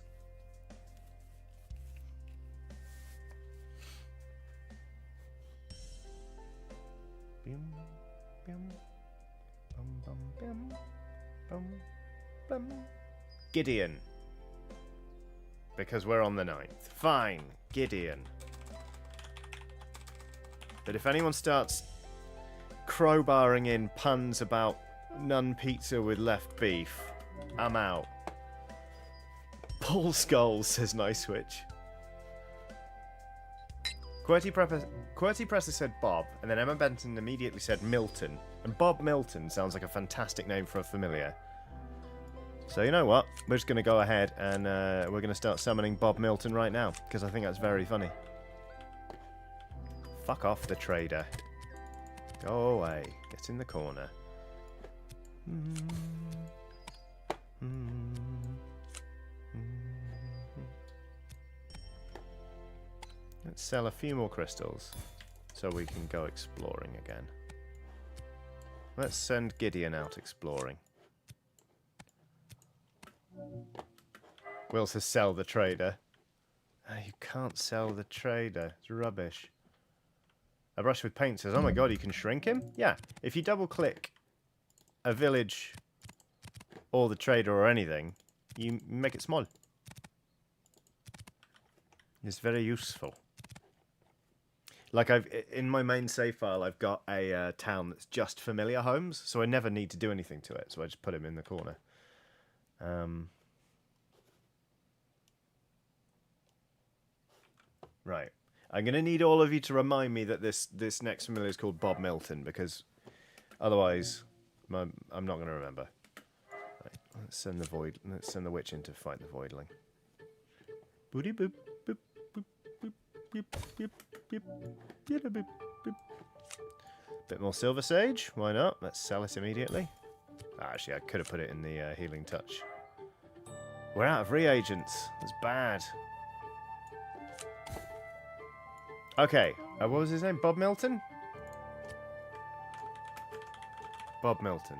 Gideon. Because we're on the 9th. Fine, Gideon. But if anyone starts crowbarring in puns about nun pizza with left beef, I'm out. Paul Scholes says Nice Switch. QWERTY Presser said Bob, and then Emma Benton immediately said Milton. And Bob Milton sounds like a fantastic name for a familiar. So you know what? We're just going to go ahead and we're going to start summoning Bob Milton right now, because I think that's very funny. Fuck off, the trader. Go away. Get in the corner. Let's sell a few more crystals so we can go exploring again. Let's send Gideon out exploring. Will says sell the trader. You can't sell the trader. It's rubbish. A brush with paint says, oh my god, you can shrink him? Yeah, if you double click a village or the trader or anything, you make it small. It's very useful. Like in my main save file, I've got a town that's just familiar homes, so I never need to do anything to it, so I just put him in the corner. Right. I'm going to need all of you to remind me that this next familiar is called Bob Milton, because otherwise I'm not going to remember. Right, let's send the witch in to fight the voidling. Booty boop boop boop boop boop boop boop boop boop boop. Bit more silver sage, why not? Let's sell it immediately. Actually, I could have put it in the healing touch. We're out of reagents. That's bad. Okay, what was his name? Bob Milton? Bob Milton.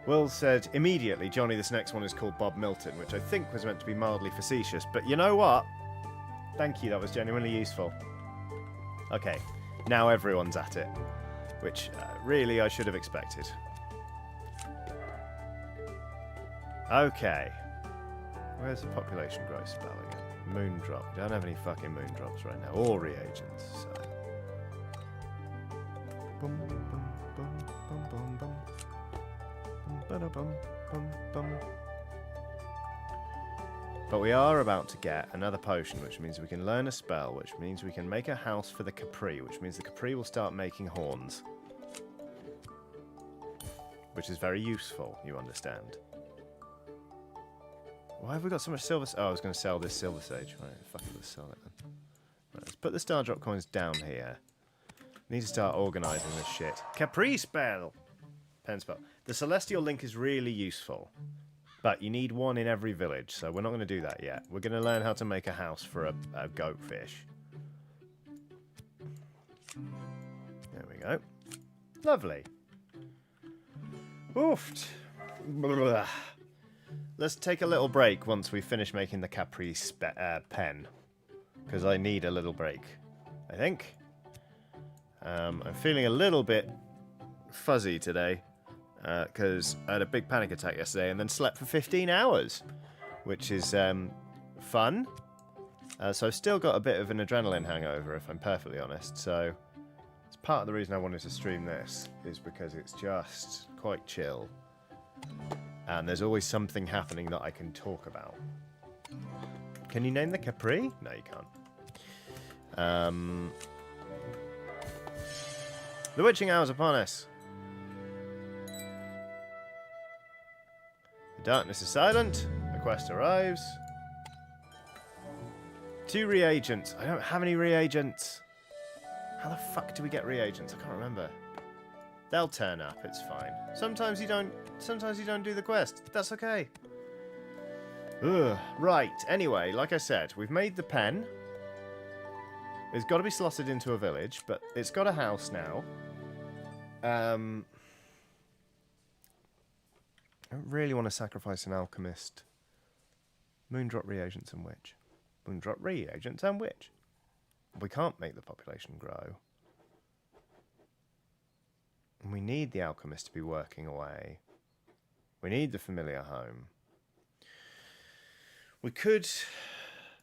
Will said, immediately, Johnny, this next one is called Bob Milton, which I think was meant to be mildly facetious, but you know what? Thank you, that was genuinely useful. Okay, Now everyone's at it. Which, really, I should have expected. Okay. Where's the population growth spell again? Moon drop. We don't have any fucking moon drops right now. Or reagents, so... Bum, bum, bum, bum, bum, bum. Bum, bum, bum, bum. But we are about to get another potion, which means we can learn a spell, which means we can make a house for the Capri, which means the Capri will start making horns. Which is very useful, you understand. Why have we got so much silver? Oh, I was going to sell this silver sage. Right, fuck it, let's sell it then. Right, let's put the star drop coins down here. Need to start organising this shit. Capri spell! Pen spell. The celestial link is really useful. But you need one in every village, so we're not going to do that yet. We're going to learn how to make a house for a goatfish. There we go. Lovely. Oofed. Blah. Let's take a little break once we finish making the Capri pen. Because I need a little break, I think. I'm feeling a little bit fuzzy today. Because I had a big panic attack yesterday and then slept for 15 hours. Which is fun. So I've still got a bit of an adrenaline hangover, if I'm perfectly honest. So it's part of the reason I wanted to stream this. Is because it's just quite chill. And there's always something happening that I can talk about. Can you name the Capri? No, you can't. The witching hour is upon us. The darkness is silent. The quest arrives. 2 reagents. I don't have any reagents. How the fuck do we get reagents? I can't remember. They'll turn up, it's fine. Sometimes you don't do the quest. That's okay. Ugh. Right, anyway, like I said, we've made the pen. It's got to be slotted into a village, but it's got a house now. I don't really want to sacrifice an alchemist. Moondrop reagents and witch. Moondrop reagents and witch. We can't make the population grow. And we need the alchemist to be working away. We need the familiar home. We could...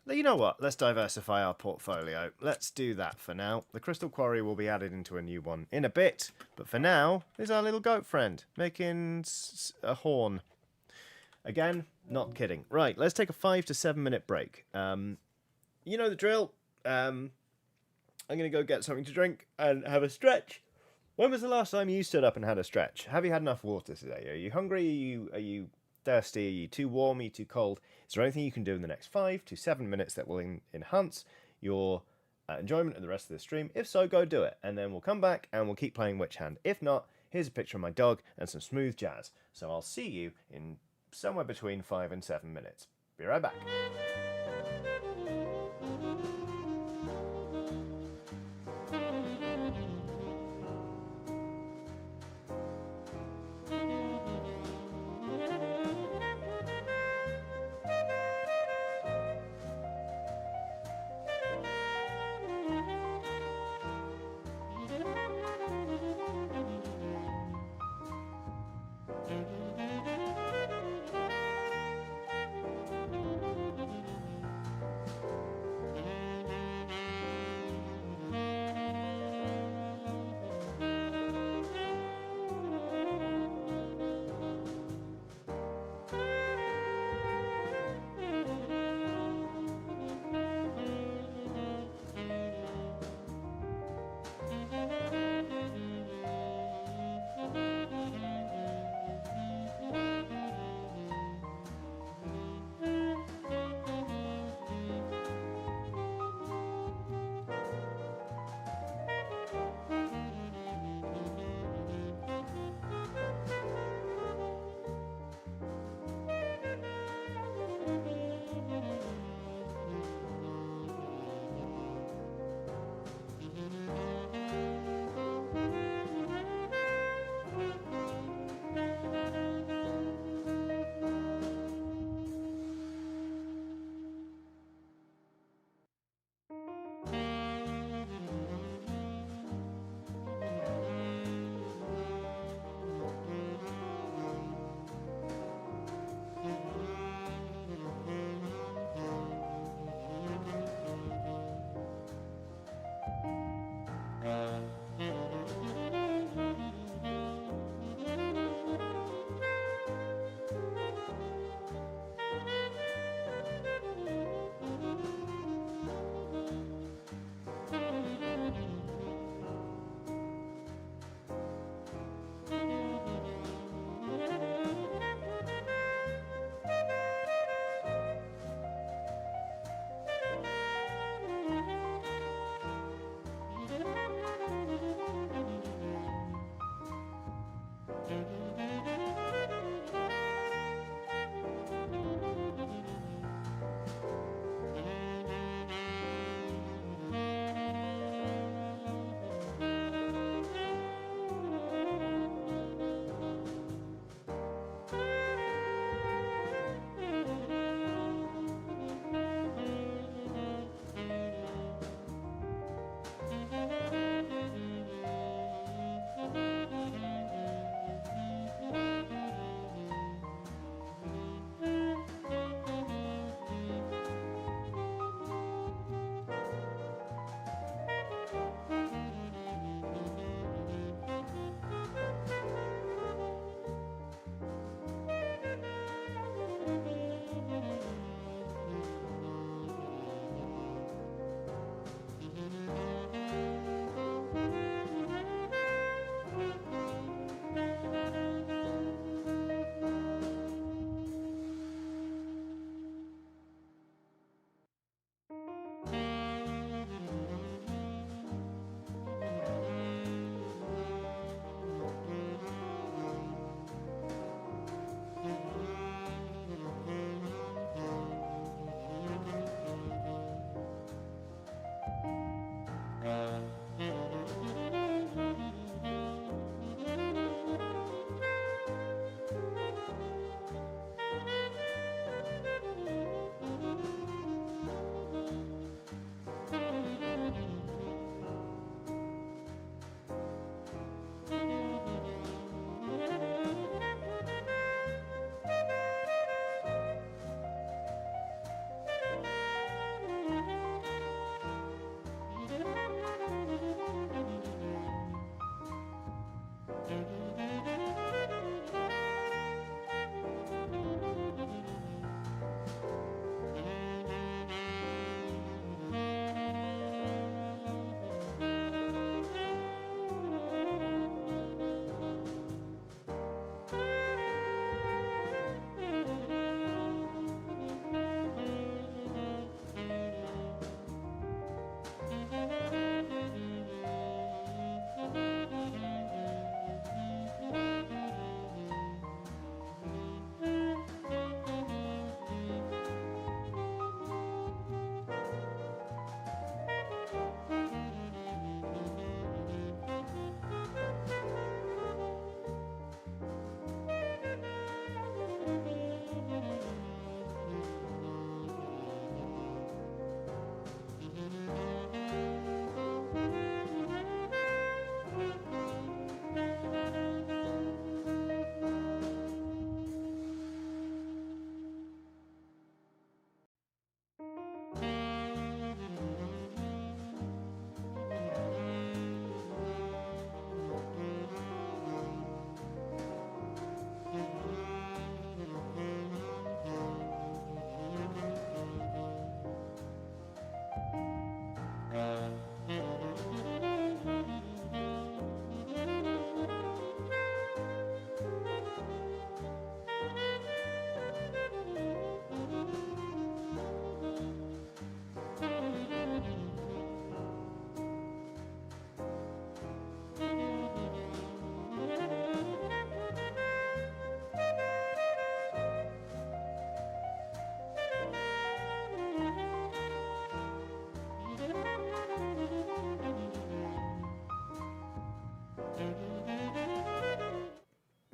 You know what? Let's diversify our portfolio. Let's do that for now. The crystal quarry will be added into a new one in a bit. But for now, here's our little goat friend making a horn. Again, not kidding. Right, let's take a 5 to 7 minute break. You know the drill. I'm going to go get something to drink and have a stretch. When was the last time you stood up and had a stretch? Have you had enough water today? Are you hungry? Are you thirsty? Are you too warm? Are you too cold? Is there anything you can do in the next 5 to 7 minutes that will enhance your enjoyment of the rest of the stream? If so, go do it. And then we'll come back and we'll keep playing WitchHand. If not, here's a picture of my dog and some smooth jazz. So I'll see you in somewhere between 5 and 7 minutes. Be right back.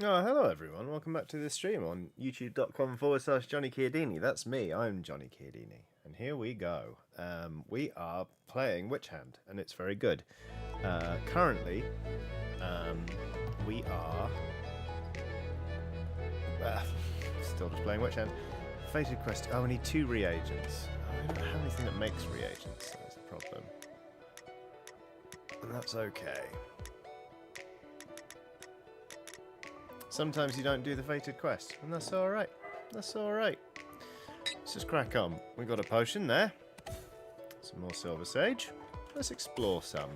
Oh, hello everyone. Welcome back to this stream on youtube.com/Johnny Chiodini. That's me. I'm Johnny Chiodini. And here we go. We are playing WitchHand, and it's very good. Currently, we are... still just playing WitchHand. Fated quest. Oh, we need 2 reagents. Oh, I don't have anything that makes reagents. That's the problem. And that's okay. Sometimes you don't do the fated quest, and that's alright. That's alright. Let's just crack on. We got a potion there. Some more silver sage. Let's explore some.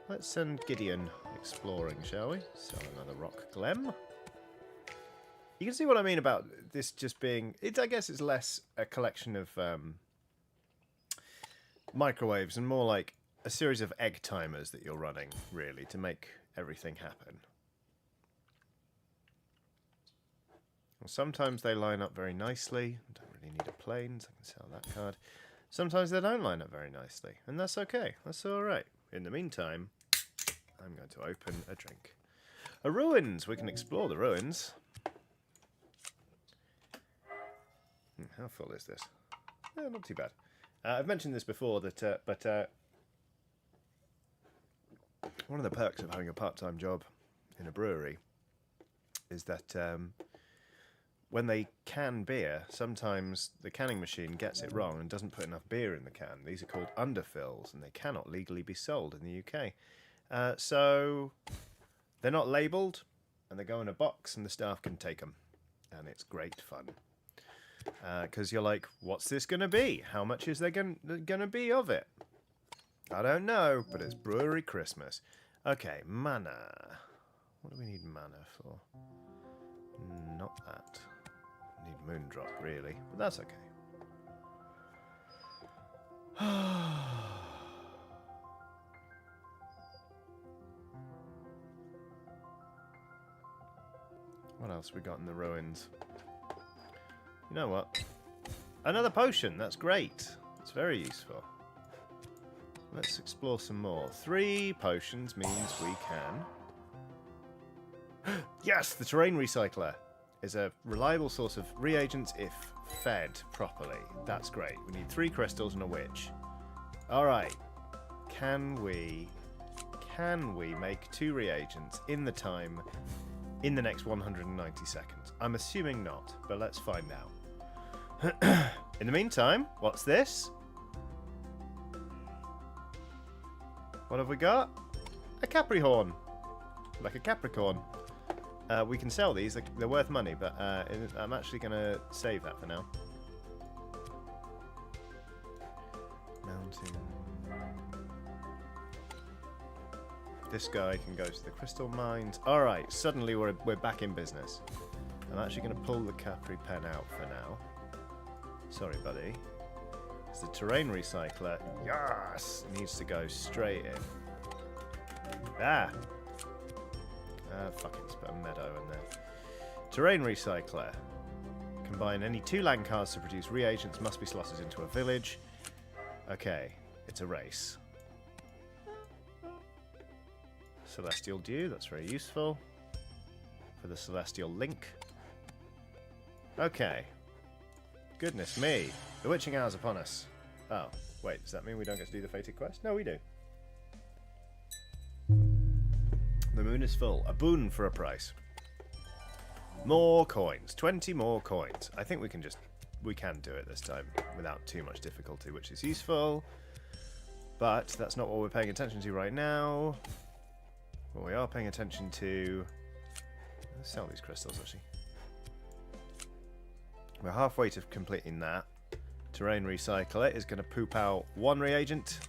Let's send Gideon exploring, shall we? Sell another rock gem. You can see what I mean about this just being... I guess it's less a collection of microwaves and more like a series of egg timers that you're running, really, to make everything happen. Well, sometimes they line up very nicely. I don't really need a plane, so I can sell that card. Sometimes they don't line up very nicely, and that's okay. That's alright. In the meantime, I'm going to open a drink. A ruins! We can explore the ruins. How full is this? Not too bad. I've mentioned this before, but one of the perks of having a part-time job in a brewery is that when they can beer, sometimes the canning machine gets it wrong and doesn't put enough beer in the can. These are called underfills, and they cannot legally be sold in the UK. So they're not labelled, and they go in a box, and the staff can take them. And it's great fun. Because you're like, what's this going to be? How much is there going to be of it? I don't know, but it's Brewery Christmas. Okay, mana. What do we need mana for? Not that. Need Moondrop, really. But that's okay. What else we got in the ruins? You know what? Another potion. That's great. It's very useful. Let's explore some more. 3 potions means we can... Yes! The terrain recycler is a reliable source of reagents if fed properly. That's great. We need 3 crystals and a witch. Alright. Can we make 2 reagents in the time in the next 190 seconds? I'm assuming not, but let's find out. In the meantime, what's this? What have we got? A Capricorn. Like a Capricorn. We can sell these. They're worth money, but I'm actually going to save that for now. Mountain. This guy can go to the crystal mines. Alright, suddenly we're back in business. I'm actually going to pull the Capri pen out for now. Sorry, buddy. It's the terrain recycler. Yes! Needs to go straight in. Ah! Fuck it, let's put a meadow in there. Terrain recycler. Combine any 2 land cards to produce reagents, must be slotted into a village. Okay, it's a race. Celestial Dew, that's very useful. For the Celestial Link. Okay. Goodness me. The witching hour's upon us. Oh, wait, does that mean we don't get to do the fated quest? No, we do. The moon is full. A boon for a price. More coins. 20 more coins. I think we can do it this time without too much difficulty, which is useful. But that's not what we're paying attention to right now. What we are paying attention to... Let's sell these crystals, actually. We're halfway to completing that. Terrain recycler is going to poop out 1 reagent.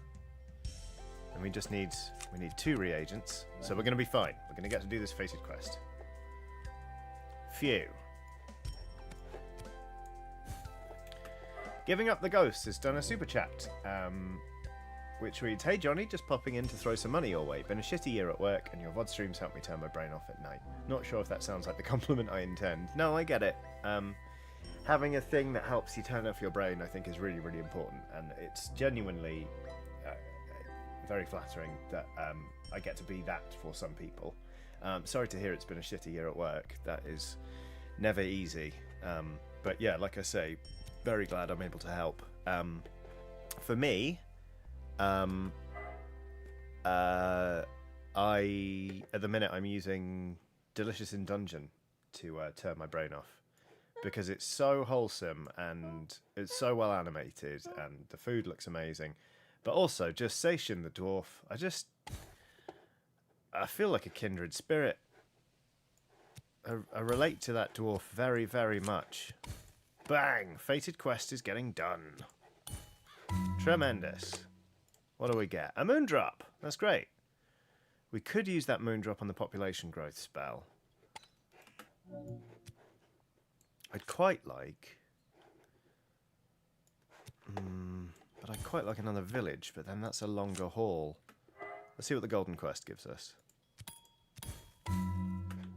And we need 2 reagents. So we're going to be fine. We're going to get to do this fated quest. Phew. Giving Up the Ghost has done a super chat. Which reads, "Hey Johnny, just popping in to throw some money your way. Been a shitty year at work and your VOD streams help me turn my brain off at night. Not sure if that sounds like the compliment I intend." No, I get it. Having a thing that helps you turn off your brain, I think, is really, really important. And it's genuinely very flattering that I get to be that for some people. Sorry to hear it's been a shitty year at work. That is never easy. But yeah, like I say, very glad I'm able to help. For me, at the minute I'm using Delicious in Dungeon to turn my brain off, because it's so wholesome and it's so well animated and the food looks amazing. But also, just Sation the dwarf, I feel like a kindred spirit. I relate to that dwarf very, very much. Bang! Fated quest is getting done. Tremendous. What do we get? A moondrop! That's great. We could use that moondrop on the population growth spell. I'd quite like... but I'd quite like another village, but then that's a longer haul. Let's see what the golden quest gives us.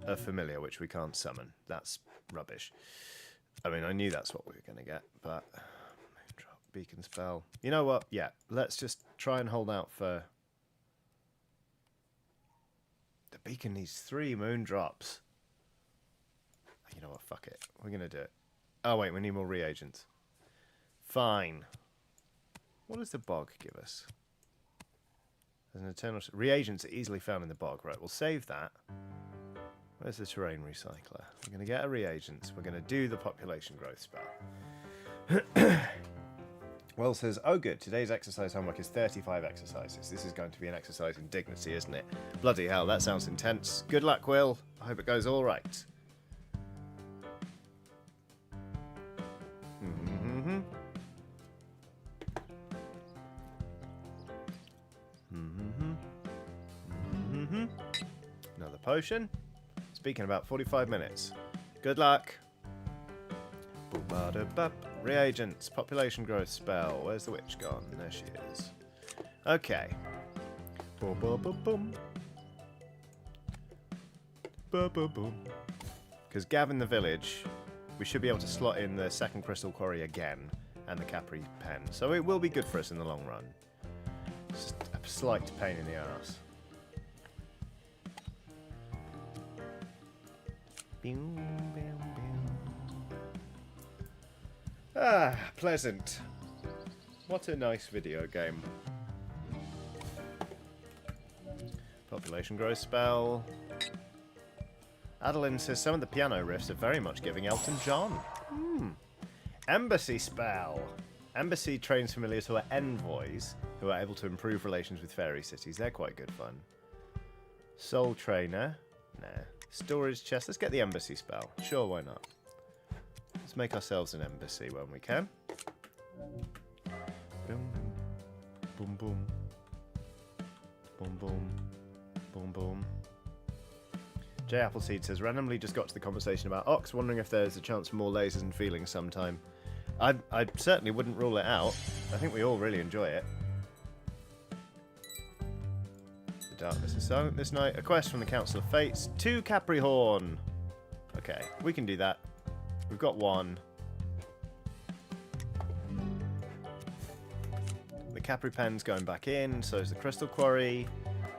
A familiar, which we can't summon. That's rubbish. I mean, I knew that's what we were going to get, but... Moondrop, beacon spell. You know what? Yeah, let's just try and hold out for... The beacon needs 3 moondrops. You know what? Fuck it. We're going to do it. Oh, wait, we need more reagents. Fine. What does the bog give us? There's an eternal... Reagents are easily found in the bog. Right, we'll save that. Where's the terrain recycler? We're going to get a reagents. We're going to do the population growth spell. Well says, oh good, today's exercise homework is 35 exercises. This is going to be an exercise in dignity, isn't it? Bloody hell, that sounds intense. Good luck, Will. I hope it goes all right. Another potion. Speaking about 45 minutes. Good luck. Reagents, population growth spell. Where's the witch gone? There she is. Okay. Boom, boom, boom, boom. Boom, boom, boom. Because Gavin the village, we should be able to slot in the second crystal quarry again and the Capri pen. So it will be good for us in the long run. Just a slight pain in the arse. Ah, pleasant. What a nice video game. Population growth spell. Adeline says some of the piano riffs are very much giving Elton John. Embassy spell. Embassy trains familiars who are envoys, who are able to improve relations with fairy cities. They're quite good fun. Soul trainer. Nah. Storage chest. Let's get the embassy spell. Sure, why not? Let's make ourselves an embassy when we can. Boom, boom, boom, boom, boom, boom, boom. J Appleseed says, randomly just got to the conversation about Ox, wondering if there's a chance for more lasers and feelings sometime. I certainly wouldn't rule it out. I think we all really enjoy it. The darkness is silent this night. A quest from the Council of Fates. 2 Capri Horn. Okay, we can do that. We've got 1. The Capri pen's going back in, so is the Crystal Quarry.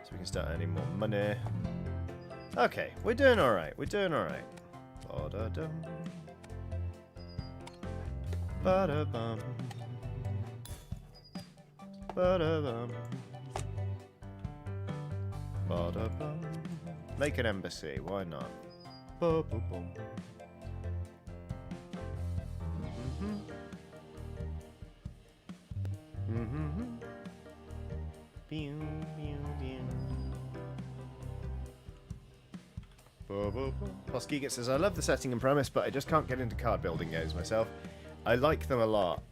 So we can start earning more money. Okay, we're doing alright. We're doing alright. Ba-da-dum. Ba-da-bum. Ba-da-bum. Ba-da-bum. Make an embassy, why not? Ba-ba-bum. Poskiget says, I love the setting and premise, but I just can't get into card building games myself. I like them a lot,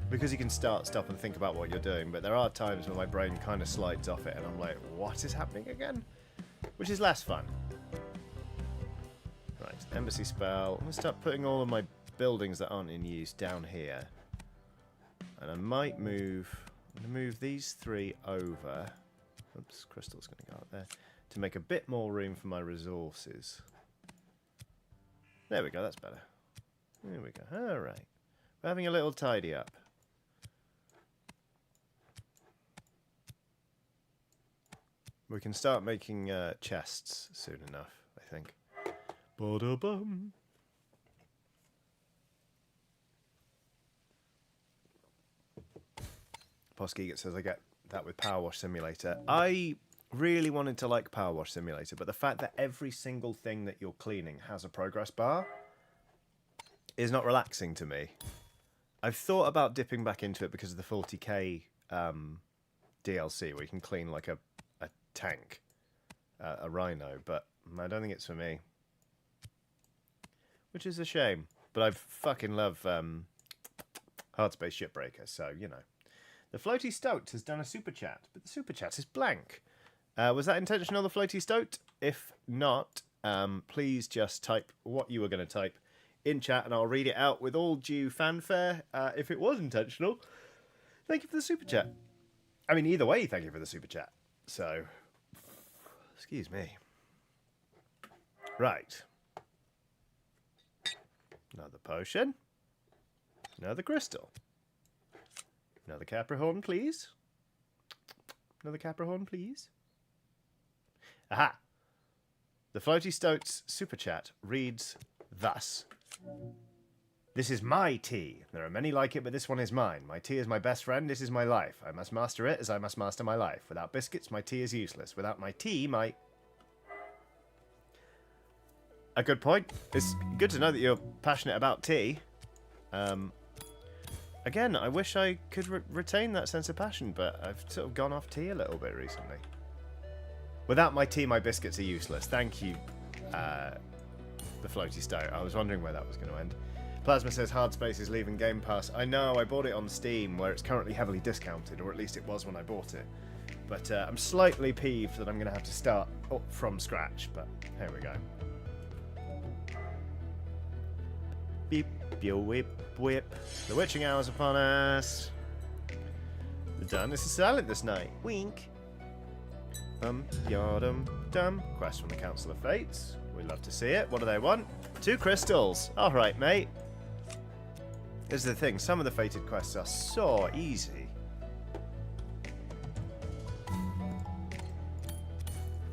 because you can start stuff and think about what you're doing, but there are times when my brain kind of slides off it and I'm like, what is happening again? Which is less fun. Right, embassy spell. I'm going to start putting all of my buildings that aren't in use down here. And I might move... I'm going to move these 3 over. Oops, crystal's going to go up there. To make a bit more room for my resources. There we go, that's better. There we go, alright. We're having a little tidy up. We can start making chests soon enough, I think. Ba-da-bum. Poskeget says I get that with Power Wash Simulator. I really wanted to like Power Wash Simulator, but the fact that every single thing that you're cleaning has a progress bar is not relaxing to me. I've thought about dipping back into it because of the 40k DLC where you can clean like a tank, a rhino, but I don't think it's for me. Which is a shame. But I fucking love Hardspace Shipbreaker, so, you know. The Floaty Stoat has done a super chat, but the super chat is blank. Was that intentional, the Floaty Stoat? If not, please just type what you were going to type in chat and I'll read it out with all due fanfare. If it was intentional, thank you for the super chat. I mean, either way, thank you for the super chat. So, excuse me. Right. Another potion. Another crystal. Another Caprihorn, please. Another Caprihorn, please. Aha! The Floaty Stoat's super chat reads thus. This is my tea. There are many like it, but this one is mine. My tea is my best friend. This is my life. I must master it as I must master my life. Without biscuits, my tea is useless. Without my tea, my... A good point. It's good to know that you're passionate about tea. Again, I wish I could retain that sense of passion, but I've sort of gone off tea a little bit recently. Without my tea, my biscuits are useless. Thank you, the Floaty Stoat. I was wondering where that was going to end. Plasma says Hardspace is leaving Game Pass. I know, I bought it on Steam, where it's currently heavily discounted, or at least it was when I bought it. But I'm slightly peeved that I'm going to have to start up from scratch, but here we go. Beep, beep, whip, whip. The witching hour's upon us. The darkness is silent this night. Wink. Yardum, dum. Quest from the Council of Fates. We love to see it. What do they want? 2 crystals. Alright, mate. This is the thing. Some of the fated quests are so easy.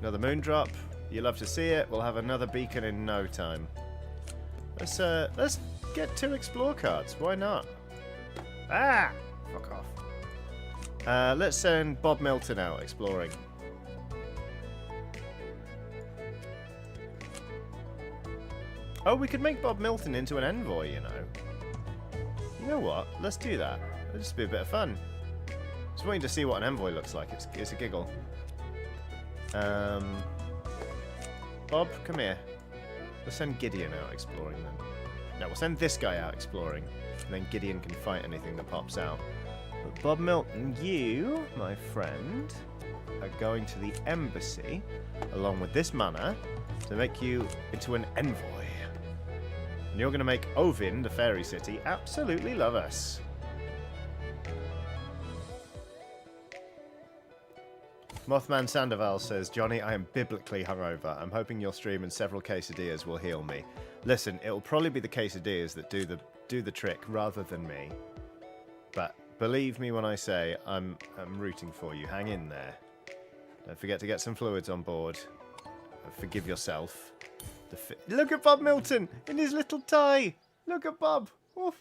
Another moondrop. You love to see it. We'll have another beacon in no time. Let's get 2 explore cards. Why not? Ah! Fuck off. Let's send Bob Milton out exploring. Oh, we could make Bob Milton into an envoy, you know. You know what? Let's do that. It'll just be a bit of fun. Just wanting to see what an envoy looks like. It's a giggle. Bob, come here. Let's send Gideon out exploring then. No, we'll send this guy out exploring. And then Gideon can fight anything that pops out. But Bob Milton, you, my friend, are going to the embassy, along with this mana, to make you into an envoy. And you're going to make Ovin, the fairy city, absolutely love us. Mothman Sandoval says, Johnny, I am biblically hungover. I'm hoping your stream and several quesadillas will heal me. Listen, it'll probably be the quesadillas that do the trick rather than me. But believe me when I say I'm rooting for you. Hang in there. Don't forget to get some fluids on board. Forgive yourself. Look at Bob Milton in his little tie. Look at Bob. Oof.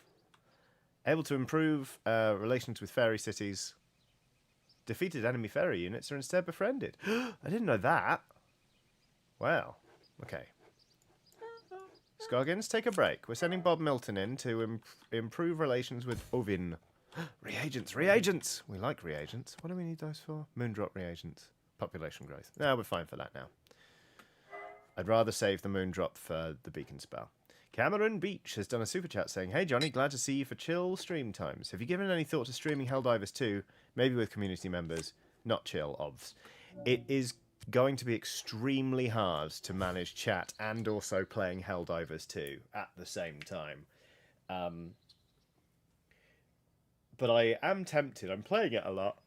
Able to improve relations with fairy cities. Defeated enemy fairy units are instead befriended. I didn't know that. Wow. Okay. Scoggins, take a break. We're sending Bob Milton in to improve relations with Ovin. Reagents, reagents! We like reagents. What do we need those for? Moondrop reagents. Population growth. No, we're fine for that now. I'd rather save the moondrop for the beacon spell. Cameron Beach has done a super chat saying, Hey Johnny, glad to see you for chill stream times. Have you given any thought to streaming Helldivers 2? Maybe with community members. Not chill, obvs. It is going to be extremely hard to manage chat and also playing Helldivers 2 at the same time. But I am tempted. I'm playing it a lot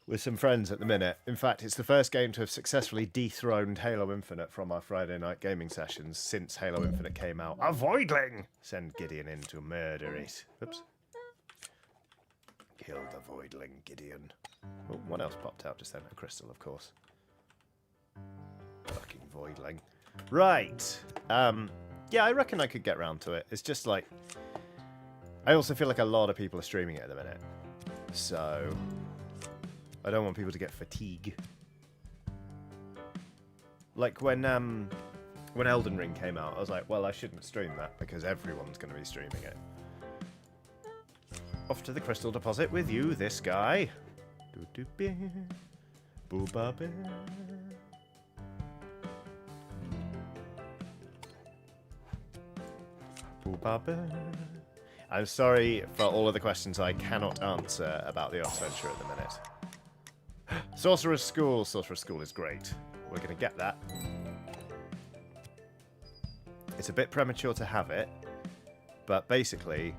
with some friends at the minute. In fact, it's the first game to have successfully dethroned Halo Infinite from our Friday night gaming sessions since Halo Infinite came out. A voidling! Send Gideon in to murder it. Oops. Kill the voidling, Gideon. Oh, what else popped out just then? A crystal, of course. voidling. Right. Yeah, I reckon I could get round to it. It's just like... I also feel like a lot of people are streaming it at the minute. So... I don't want people to get fatigue. Like when Elden Ring came out, I was like, well, I shouldn't stream that because everyone's going to be streaming it. Off to the crystal deposit with you, this guy. I'm sorry for all of the questions I cannot answer about the Oxventure at the minute. Sorcerer's School. Sorcerer's School is great. We're going to get that. It's a bit premature to have it, but basically,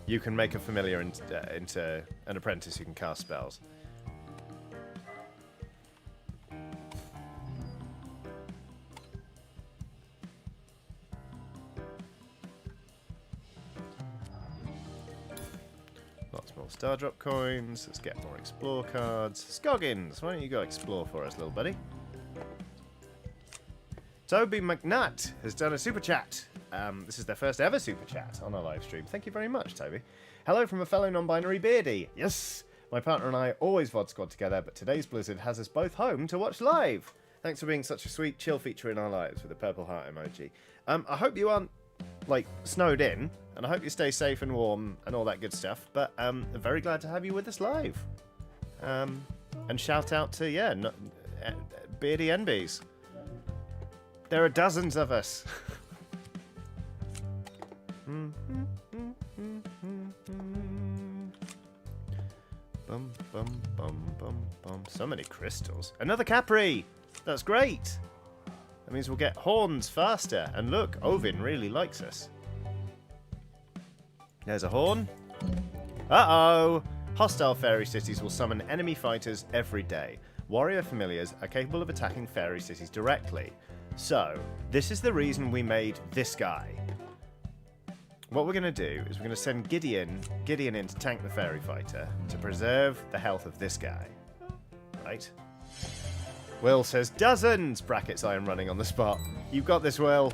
you can make a familiar into an apprentice who can cast spells. Lots more Star Drop coins. Let's get more Explore cards. Scoggins, why don't you go explore for us, little buddy? Toby McNutt has done a super chat. This is their first ever super chat on our live stream. Thank you very much, Toby. Hello from a fellow non-binary beardy. Yes, my partner and I always VOD squad together, but today's Blizzard has us both home to watch live. Thanks for being such a sweet, chill feature in our lives with a purple heart emoji. I hope you aren't, like, snowed in, and I hope you stay safe and warm and all that good stuff, but I'm very glad to have you with us live. And shout out to, yeah, Beardy NBs. There are dozens of us. Bum, bum, bum, bum, bum. So many crystals. Another Capri! That's great! That means we'll get horns faster. And look, Ovin really likes us. There's a horn. Uh-oh! Hostile fairy cities will summon enemy fighters every day. Warrior familiars are capable of attacking fairy cities directly. So, this is the reason we made this guy. What we're going to do is we're going to send Gideon in to tank the fairy fighter to preserve the health of this guy. Right? Will says, dozens! Brackets I am running on the spot. You've got this, Will.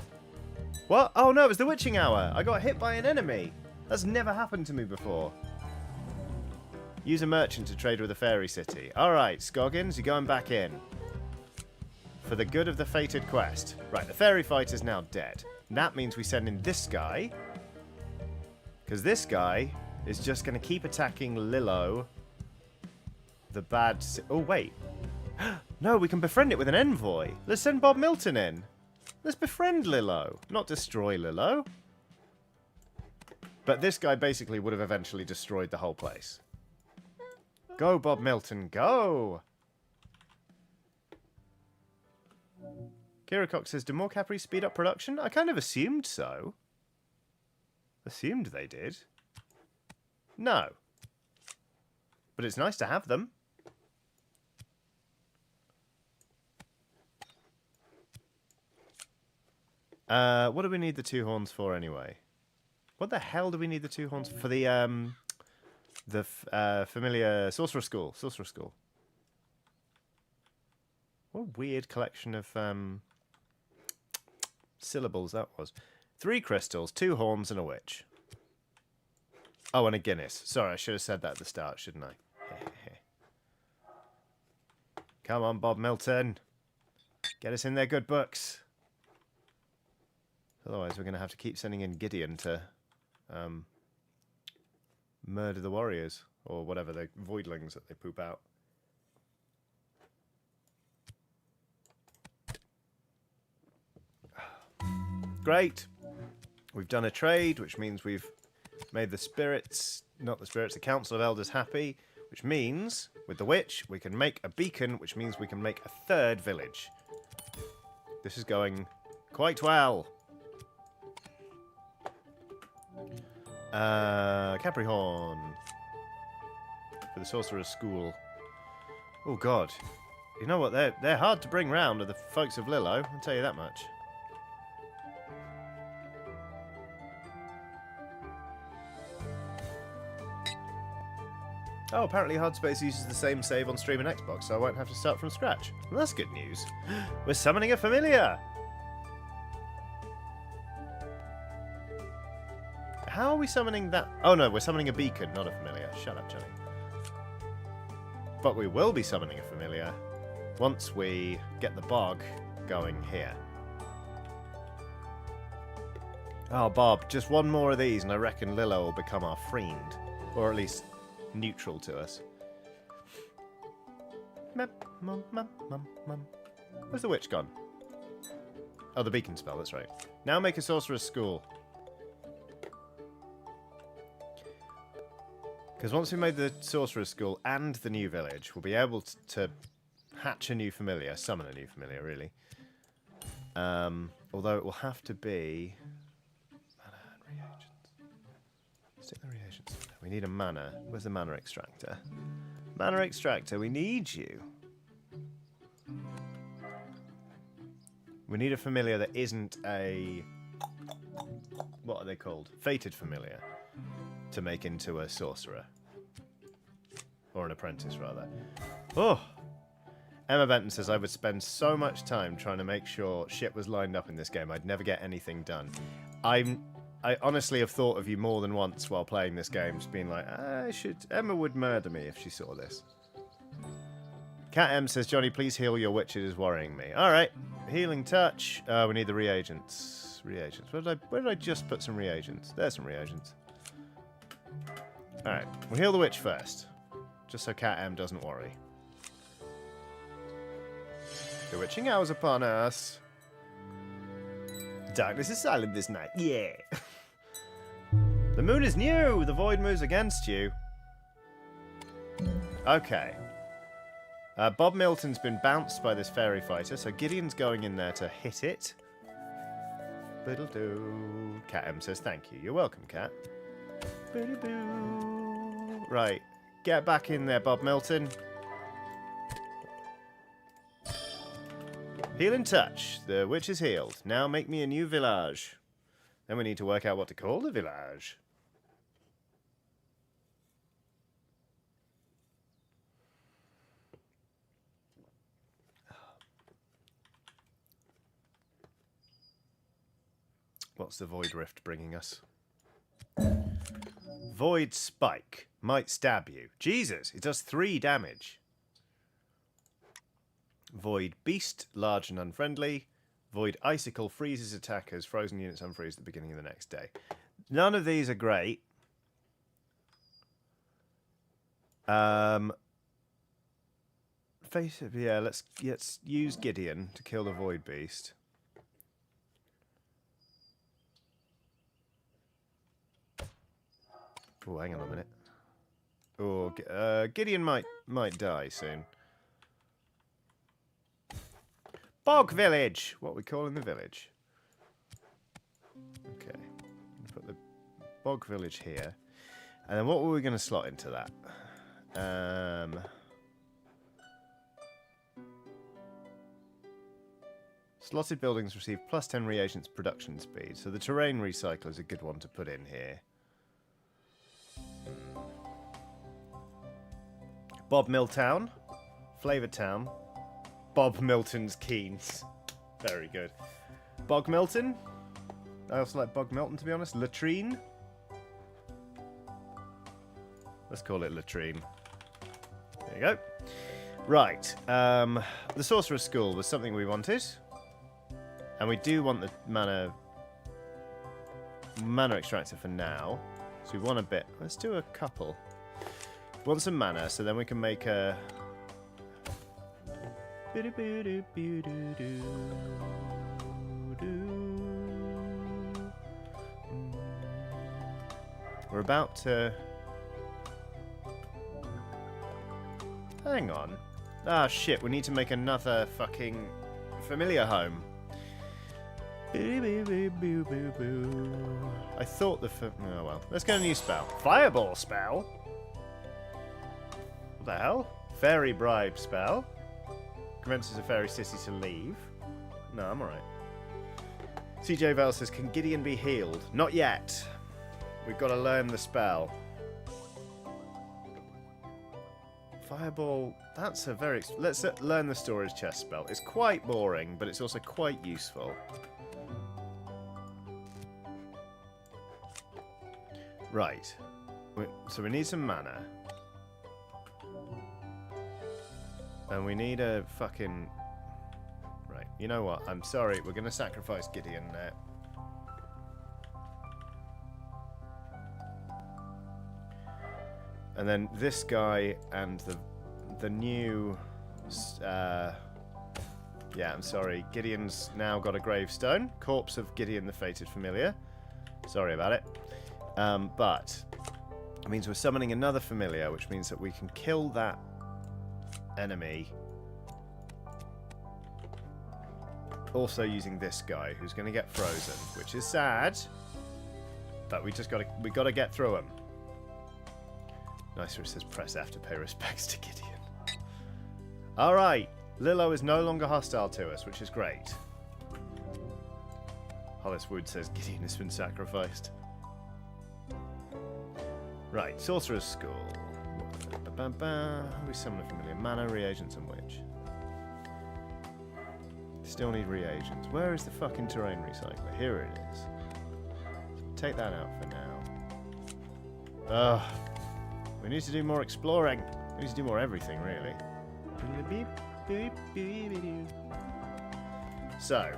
What? Oh no, it was the witching hour. I got hit by an enemy. That's never happened to me before. Use a merchant to trade with a fairy city. Alright, Scoggins, you're going back in. For the good of the fated quest. Right, the fairy fighter's now dead. And that means we send in this guy. Because this guy is just going to keep attacking Lillo. The bad... Oh, wait. No, we can befriend it with an envoy. Let's send Bob Milton in. Let's befriend Lillo. Not destroy Lillo. But this guy basically would have eventually destroyed the whole place. Go, Bob Milton, go! Kira Cox says, do more Capris speed up production? I kind of assumed so. Assumed they did. No. But it's nice to have them. What do we need the two horns for anyway? What the hell do we need the two horns for? The familiar Sorcerer School. Sorcerer School. What a weird collection of syllables that was. 3 crystals, 2 horns, and a witch. Oh, and a Guinness. Sorry, I should have said that at the start, shouldn't I? Come on, Bob Milton. Get us in their good books. Otherwise, we're going to have to keep sending in Gideon to murder the warriors. Or whatever, the voidlings that they poop out. Great. We've done a trade, which means we've made the spirits, not the spirits, the Council of Elders happy, which means, with the witch, we can make a beacon, which means we can make a 3rd village. This is going quite well. Capricorn. For the Sorcerer's School. Oh, God. You know what? They're hard to bring round, are the folks of Lillo, I'll tell you that much. Oh, apparently Hardspace uses the same save on stream and Xbox, so I won't have to start from scratch. Well, that's good news. We're summoning a familiar! How are we summoning that? Oh no, we're summoning a beacon, not a familiar. Shut up, Johnny. But we will be summoning a familiar once we get the bog going here. Oh, Bob, just one more of these and I reckon Lilo will become our friend. Or at least neutral to us. Where's the witch gone? Oh, the beacon spell, that's right. Now make a sorcerer's school. Because once we've made the sorcerer's school and the new village, we'll be able to hatch a new familiar, summon a new familiar, really. Although it will have to be... mana and reagents. Stick the reagents. We need a mana. Where's the mana extractor? Mana extractor, we need you. We need a familiar that isn't a... what are they called? Fated familiar. To make into a sorcerer. Or an apprentice, rather. Oh! Emma Benton says, I would spend so much time trying to make sure shit was lined up in this game, I'd never get anything done. I honestly have thought of you more than once while playing this game, just being like, Emma would murder me if she saw this. Cat M says, Johnny, please heal your witch, it is worrying me. Alright, healing touch. We need the reagents. Reagents. Where did I just put some reagents? There's some reagents. Alright, we'll heal the witch first. Just so Cat M doesn't worry. The witching hours upon us. Darkness is silent this night. Yeah. The moon is new. The void moves against you. Okay. Bob Milton's been bounced by this fairy fighter, so Gideon's going in there to hit it. Biddle-doo. Cat M says thank you. You're welcome, Cat. Biddle-doo. Right. Get back in there, Bob Milton. Healing touch. The witch is healed. Now make me a new village. Then we need to work out what to call the village. What's the Void Rift bringing us? Void Spike. Might stab you. Jesus, it does 3 damage. Void Beast, large and unfriendly. Void Icicle freezes attackers. Frozen units unfreeze at the beginning of the next day. None of these are great. Face it, yeah, let's use Gideon to kill the Void Beast. Oh, hang on a minute. Oh, Gideon might die soon. Bog Village! What are we calling the village? Okay. Put the Bog Village here. And then what were we going to slot into that? Slotted buildings receive plus 10 reagents production speed. So the terrain recycler is a good one to put in here. Bob Milltown. Flavor Town. Bob Milton's Keens. Very good. Bog Milton. I also like Bog Milton, to be honest. Latrine. Let's call it Latrine. There you go. Right. The Sorcerer's School was something we wanted. And we do want the mana extractor for now. So we want a bit. Let's do a couple. We want some mana, so then we can make a... We're about to... Hang on. Ah, shit, we need to make another fucking familiar home. I thought the... Oh, well. Let's get a new spell. Fireball spell? What the hell? Fairy bribe spell. Convinces a fairy city to leave. No, I'm alright. CJ Val says, can Gideon be healed? Not yet. We've got to learn the spell. Fireball, that's a very... Let's learn the storage chest spell. It's quite boring, but it's also quite useful. Right. So we need some mana. And we need a fucking... Right, you know what? I'm sorry, we're going to sacrifice Gideon now. And then this guy and the new... yeah, I'm sorry. Gideon's now got a gravestone. Corpse of Gideon the Fated Familiar. Sorry about it. But it means we're summoning another familiar, which means that we can kill that enemy. Also using this guy, who's going to get frozen, which is sad. But we got to get through him. Nicer, it says press F to pay respects to Gideon. Alright, Lillo is no longer hostile to us, which is great. Hollis Wood says Gideon has been sacrificed. Right, Sorcerer's School. We summon a familiar. Mana, reagents, and witch. Still need reagents. Where is the fucking terrain recycler? Here it is. Take that out for now. Ugh. We need to do more exploring. We need to do more everything, really. So,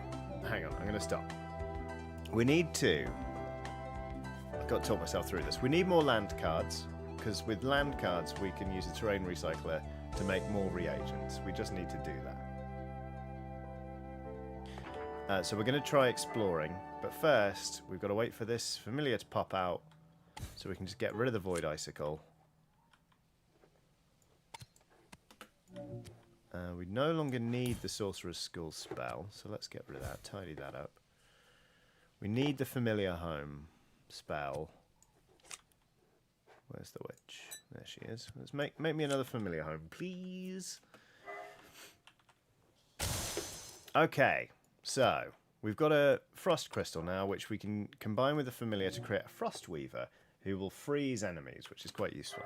hang on, I'm going to stop. We need to... I've got to talk myself through this. We need more land cards, because with land cards we can use a terrain recycler to make more reagents. We just need to do that. So we're going to try exploring, but first we've got to wait for this familiar to pop out so we can just get rid of the Void Icicle. We no longer need the Sorcerer's School spell, so let's get rid of that, tidy that up. We need the Familiar Home spell. Where's the witch? There she is. Let's make me another Familiar Home, please. Okay, so we've got a Frost Crystal now, which we can combine with the Familiar to create a Frost Weaver, who will freeze enemies, which is quite useful.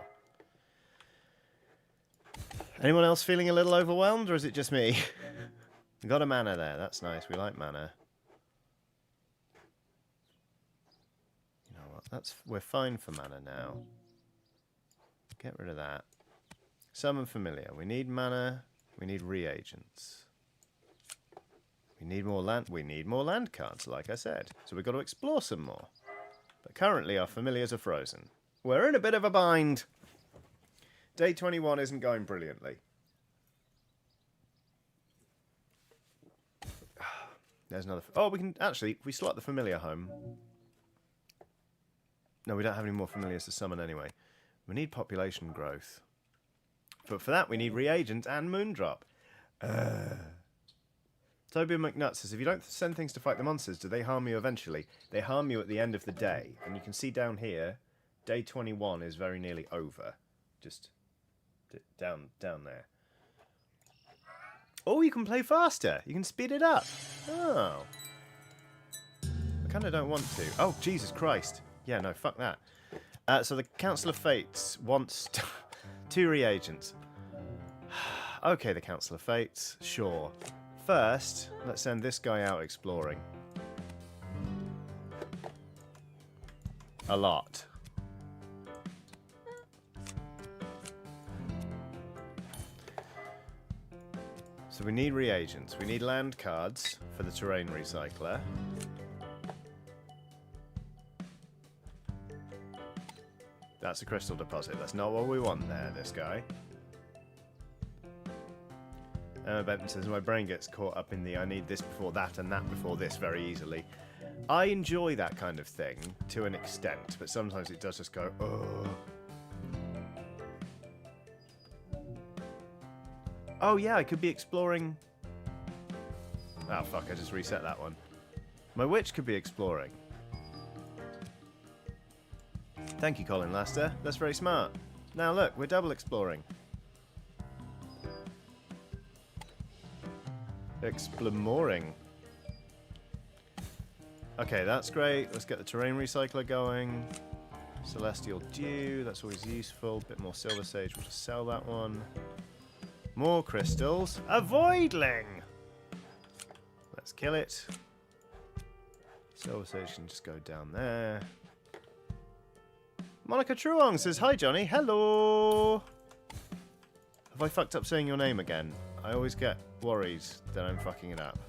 Anyone else feeling a little overwhelmed, or is it just me? We got a mana there. That's nice. We like mana. You know what? We're fine for mana now. Get rid of that. Summon familiar. We need mana. We need reagents. We need more land. We need more land cards, like I said. So we've got to explore some more. But currently our familiars are frozen. We're in a bit of a bind. Day 21 isn't going brilliantly. There's another... Oh, we can... Actually, if we slot the familiar home... No, we don't have any more familiars to summon anyway. We need population growth. But for that, we need reagent and Moondrop. Toby McNutt says, if you don't send things to fight the monsters, do they harm you eventually? They harm you at the end of the day. And you can see down here, day 21 is very nearly over. Just... down there. Oh, you can play faster. You can speed it up. Oh. I kind of don't want to. Oh, Jesus Christ. Yeah, no, fuck that. So the Council of Fates wants 2 reagents. Okay, the Council of Fates. Sure. First, let's send this guy out exploring. A lot. So we need reagents. We need land cards for the terrain recycler. That's a crystal deposit. That's not what we want there, this guy. Emma Benton says, my brain gets caught up in the I need this before that and that before this very easily. I enjoy that kind of thing to an extent, but sometimes it does just go, ugh. Oh yeah, I could be exploring... Oh fuck, I just reset that one. My witch could be exploring. Thank you, Colin Laster. That's very smart. Now look, we're double exploring. Exploring. Okay, that's great. Let's get the terrain recycler going. Celestial Dew, that's always useful. Bit more Silver Sage, we'll just sell that one. More crystals. A Voidling! Let's kill it. Silver Sage can just go down there. Monica Truong says, hi Johnny, hello! Have I fucked up saying your name again? I always get worried that I'm fucking it up.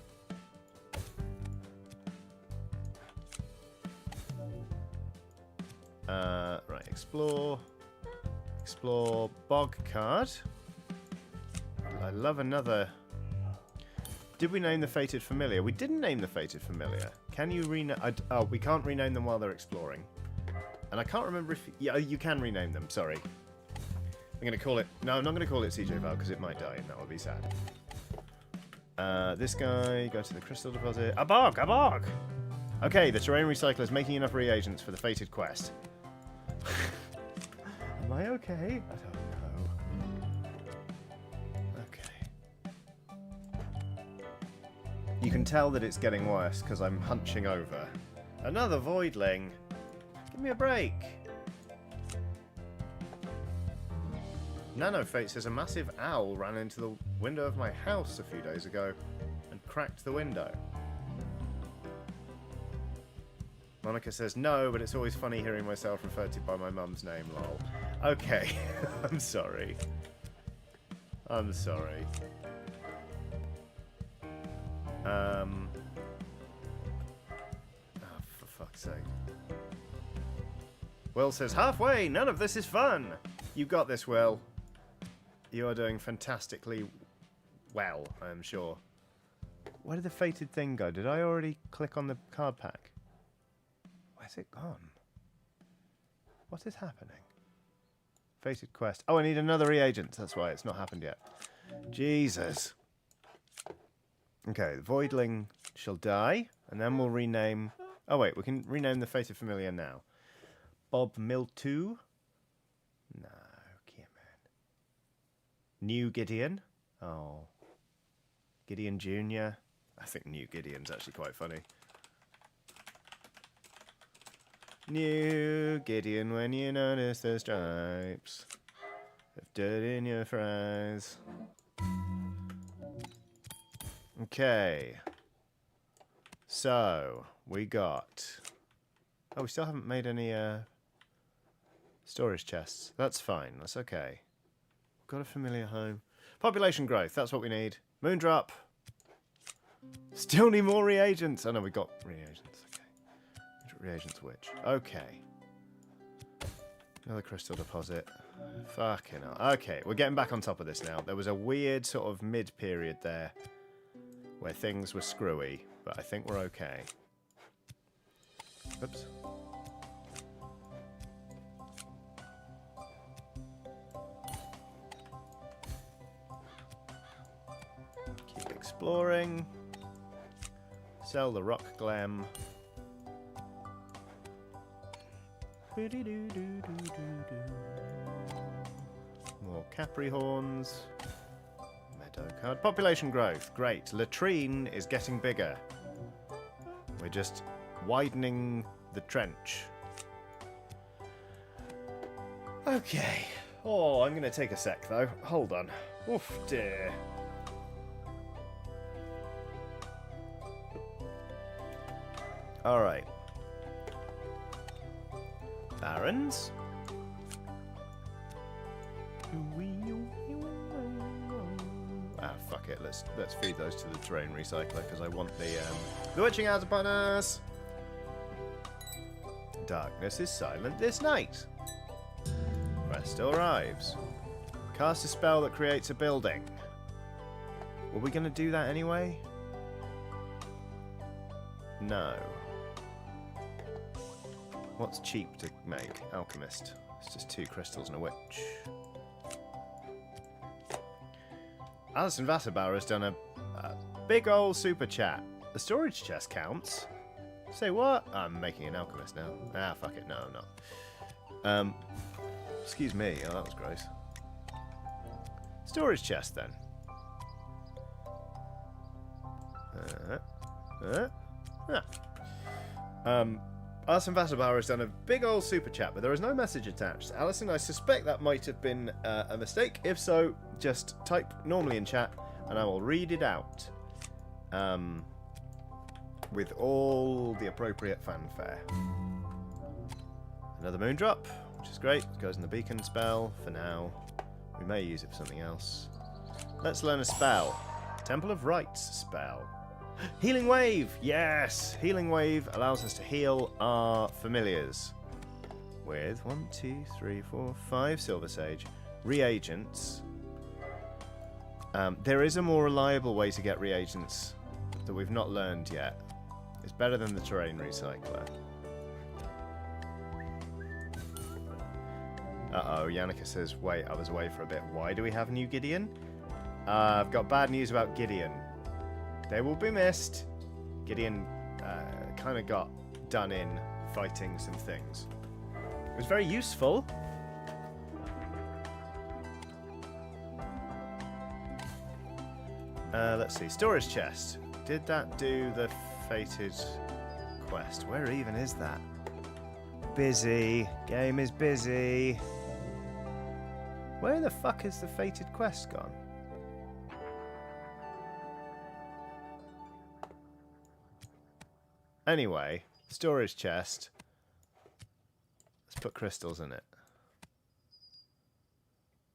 Right, explore. Explore bog card. I love another... Did we name the Fated Familiar? We didn't name the Fated Familiar. Can you rename... Oh, we can't rename them while they're exploring. And I can't remember if... Yeah, you can rename them, sorry. I'm going to call it... No, I'm not going to call it CJ Val because it might die and that would be sad. This guy, go to the crystal deposit. A bog! A bog! Okay, the terrain recycler is making enough reagents for the Fated quest. Am I okay? I don't know. Okay. You can tell that it's getting worse because I'm hunching over. Another Voidling! Give me a break! Nanofate says a massive owl ran into the window of my house a few days ago and cracked the window. Monica says no, but it's always funny hearing myself referred to by my mum's name, lol. Okay, I'm sorry. I'm sorry. Oh, for fuck's sake. Will says, halfway, none of this is fun. You got this, Will. You are doing fantastically well, I am sure. Where did the fated thing go? Did I already click on the card pack? Where's it gone? What is happening? Fated quest. Oh, I need another reagent. That's why it's not happened yet. Jesus. Okay, the Voidling shall die, and then we'll rename... Oh, wait, we can rename the Fated Familiar now. Bob Miltu. No, come on. New Gideon. Oh. Gideon Jr. I think New Gideon's actually quite funny. New Gideon, when you notice the stripes of dirt in your fries. Okay. So, we got... Oh, we still haven't made any storage chests. That's fine. That's okay. Got a familiar home. Population growth. That's what we need. Moondrop. Still need more reagents. Oh, no, we got reagents. Okay. Reagents which? Okay. Another crystal deposit. Fucking hell. Okay, we're getting back on top of this now. There was a weird sort of mid-period there where things were screwy, but I think we're okay. Oops. Keep exploring. Sell the rock glam. More Capri horns. Meadow card. Population growth. Great. Latrine is getting bigger. We're just widening the trench. Okay. Oh, I'm going to take a sec, though. Hold on. Oof, dear. All right. Barons. Ah, fuck it. Let's feed those to the terrain recycler because I want the witching hours upon us. Darkness is silent this night. Quest arrives. Cast a spell that creates a building. Were we going to do that anyway? No. What's cheap to make? Alchemist. It's just 2 crystals and a witch. Alison Vassabauer has done a big old super chat. The storage chest counts. Say what? I'm making an alchemist now. Ah, fuck it. No, I'm not. Excuse me. Oh, that was gross. Storage chest, then. Arsene Vasselbauer has done a big old super chat, but there is no message attached. Alison, I suspect that might have been a mistake. If so, just type normally in chat, and I will read it out with all the appropriate fanfare. Another moon drop, which is great. It goes in the beacon spell for now. We may use it for something else. Let's learn a spell. Temple of Rites spell. Healing Wave! Yes! Healing Wave allows us to heal our familiars with 1, 2, 3, 4, 5 Silver Sage reagents. There is a more reliable way to get reagents that we've not learned yet. It's better than the terrain recycler. Uh-oh, Yannicka says, wait, I was away for a bit. Why do we have a new Gideon? I've got bad news about Gideon. They will be missed. Gideon kind of got done in fighting some things. It was very useful. Let's see. Storage chest. Did that do the fated quest? Where even is that? Busy. Game is busy. Where the fuck is the fated quest gone? Anyway, storage chest. Let's put crystals in it.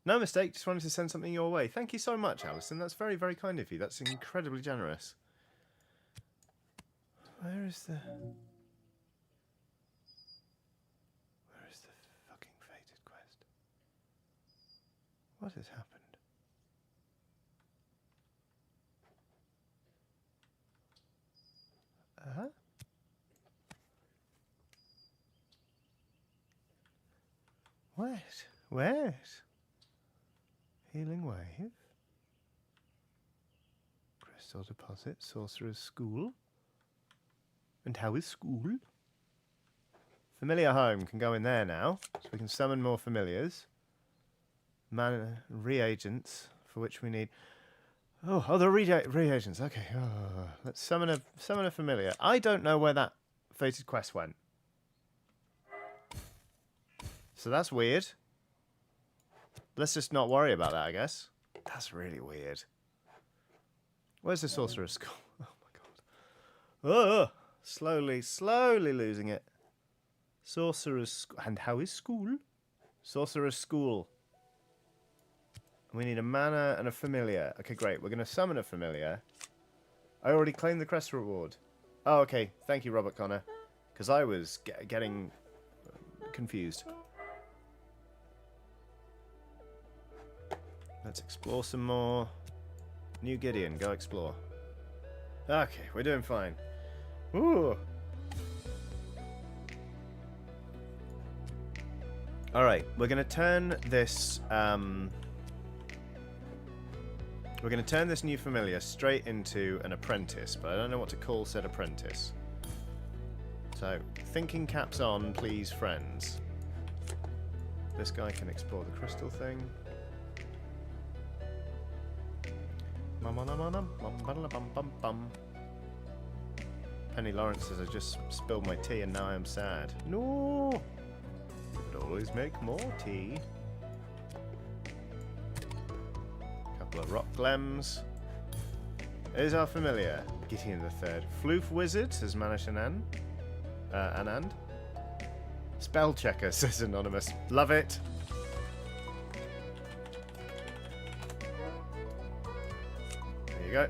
No mistake, just wanted to send something your way. Thank you so much, Alison. That's very, very kind of you. That's incredibly generous. Where is the fucking fated quest? What has happened? Uh-huh. Wait. Healing Wave. Crystal Deposit. Sorcerer's School. And how is school? Familiar Home can go in there now. So we can summon more familiars. Mana reagents, for which we need... Oh, the reagents. Okay. Oh, let's summon a familiar. I don't know where that fated quest went. So that's weird. Let's just not worry about that, I guess. That's really weird. Where's the Sorcerer's School? Oh my god. Oh, slowly losing it. Sorcerer's School. And how is school? Sorcerer's School. We need a mana and a familiar. Okay, great. We're going to summon a familiar. I already claimed the crest reward. Oh, okay. Thank you, Robert Connor. Because I was getting confused. Let's explore some more. New Gideon, go explore. Okay, we're doing fine. Ooh. Alright, we're going to turn this... We're going to turn this new familiar straight into an apprentice, but I don't know what to call said apprentice. So, thinking caps on, please, friends. This guy can explore the crystal thing. Penny Lawrence says, I just spilled my tea and now I am sad. No! You could always make more tea. Couple of rock glems. Here's our familiar. Gideon the Third. Floof Wizard, says Manish Anand. Spell Checker, says Anonymous. Love it. There you go.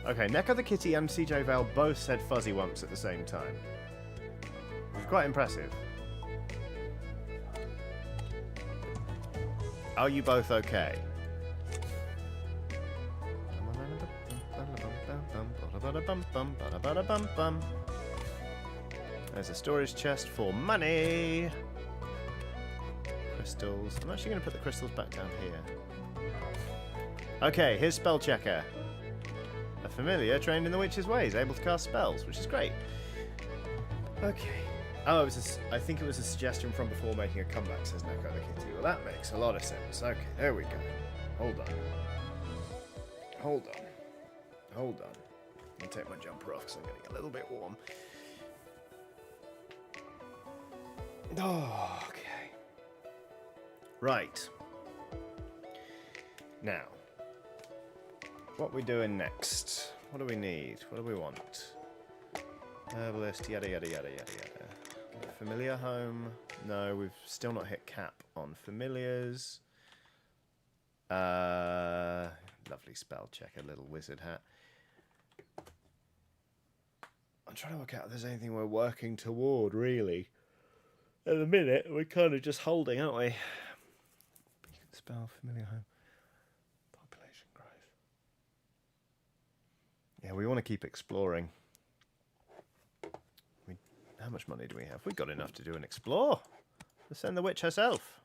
Okay, Neko the Kitty and CJ Vale both said fuzzy wumps at the same time. It's quite impressive. Are you both okay? There's a storage chest for money. Crystals. I'm actually going to put the crystals back down here. Okay, here's Spell Checker. A familiar trained in the witch's ways, able to cast spells, which is great. Okay. Oh, I think it was a suggestion from before making a comeback, says Neko the Kitty. Well, that makes a lot of sense. Okay, there we go. Hold on. I'll take my jumper off because I'm getting a little bit warm. Oh, okay. Right. Now, what are we doing next? What do we need? What do we want? Herbalist, yada yada yada yada yada. Familiar home. No, we've still not hit cap on familiars. Lovely spell checker, little wizard hat. I'm trying to work out if there's anything we're working toward, really. At the minute, we're kind of just holding, aren't we? Beacon spell, familiar home. Population growth. Yeah, we want to keep exploring. How much money do we have? We've got enough to do and explore. Let's send the witch herself.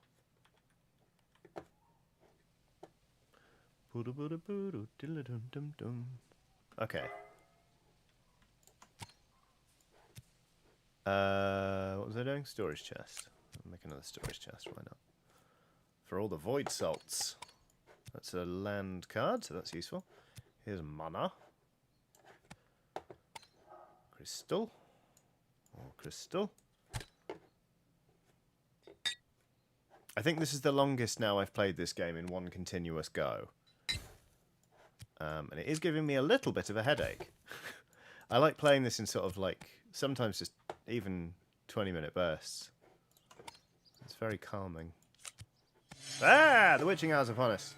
Okay. What was I doing? Storage chest. I'll make another storage chest, why not? For all the void salts. That's a land card, so that's useful. Here's mana. Crystal. More crystal. I think this is the longest now I've played this game in one continuous go. And it is giving me a little bit of a headache. I like playing this in sort of like, sometimes just even 20-minute bursts. It's very calming. Ah! The witching hour's upon us.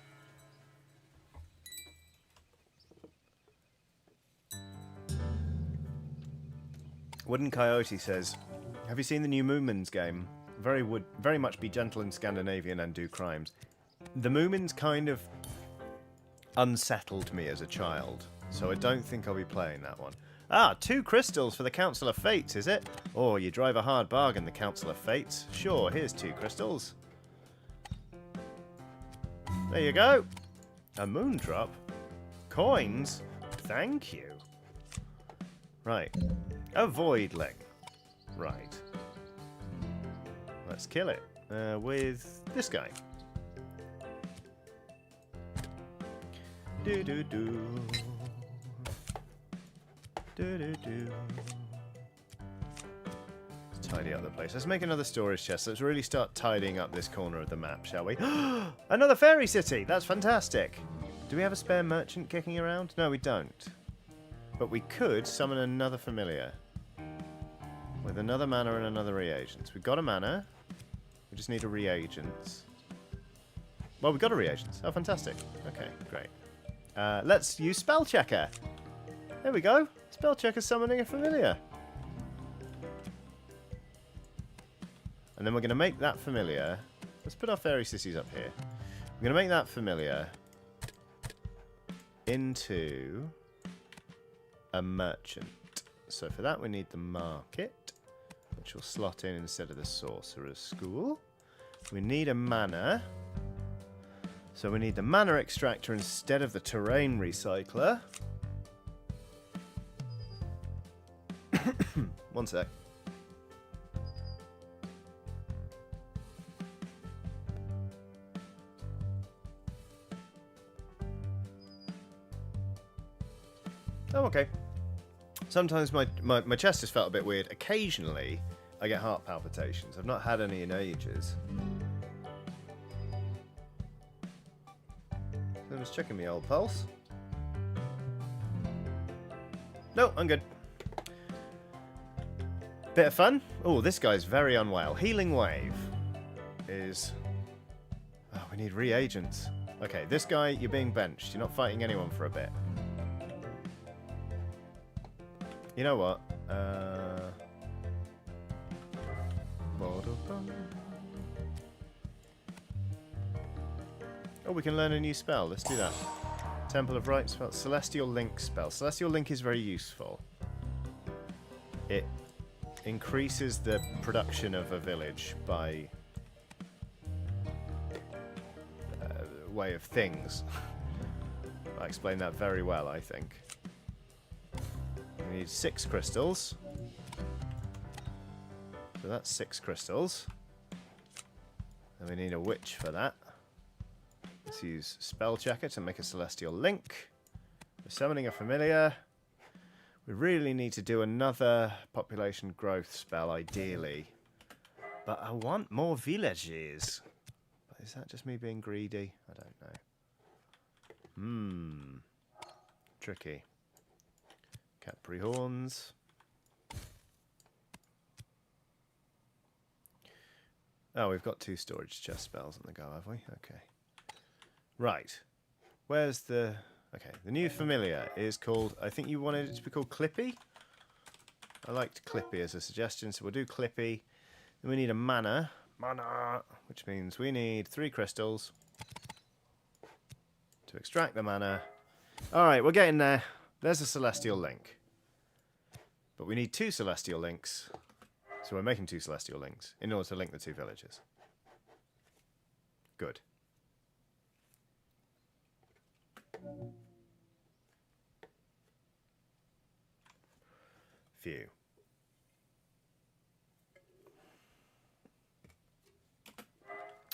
Wooden Coyote says, have you seen the new Moomins game? Would very much be gentle and Scandinavian and do crimes. The Moomins kind of unsettled me as a child, so I don't think I'll be playing that one. Ah, 2 crystals for the Council of Fates, is it? Oh, you drive a hard bargain, the Council of Fates. Sure, here's 2 crystals. There you go. A moon drop. Coins? Thank you. Right. A voidling. Right. Let's kill it with this guy. Do do do. Do do do. Let's tidy up the place. Let's make another storage chest. Let's really start tidying up this corner of the map, shall we? Another fairy city! That's fantastic! Do we have a spare merchant kicking around? No, we don't. But we could summon another familiar. With another mana and another reagents. We've got a mana. We just need a reagents. Well, we've got a reagents. Oh, fantastic. Okay, great. Let's use spell checker. There we go. Spell checker summoning a familiar. And then we're going to make that familiar. Let's put our fairy cities up here. We're going to make that familiar into a merchant. So for that we need the market, which will slot in instead of the sorcerer's school. We need a mana. So we need the mana extractor instead of the terrain recycler. One sec. Oh, okay. Sometimes my chest has felt a bit weird. Occasionally, I get heart palpitations. I've not had any in ages. So I'm just checking my old pulse. No, I'm good. Bit of fun. Oh, this guy's very unwell. Healing Wave is... Oh, we need reagents. Okay, this guy, you're being benched. You're not fighting anyone for a bit. You know what? Oh, we can learn a new spell. Let's do that. Temple of Right spell. Celestial Link spell. Celestial Link is very useful. It increases the production of a village by way of things. I explained that very well, I think. We need 6 crystals. So that's 6 crystals. And we need a witch for that. Let's use spell checker to make a celestial link. We're summoning a familiar. We really need to do another population growth spell, ideally. But I want more villages. But is that just me being greedy? I don't know. Tricky. Capri horns. Oh, we've got 2 storage chest spells on the go, have we? Okay. Right. Where's the... Okay, the new familiar is called... I think you wanted it to be called Clippy? I liked Clippy as a suggestion, so we'll do Clippy. Then we need a mana. Mana! Which means we need 3 crystals to extract the mana. Alright, we're getting there. There's a Celestial Link. But we need 2 Celestial Links. So we're making 2 Celestial Links in order to link the 2 villages. Good. Phew.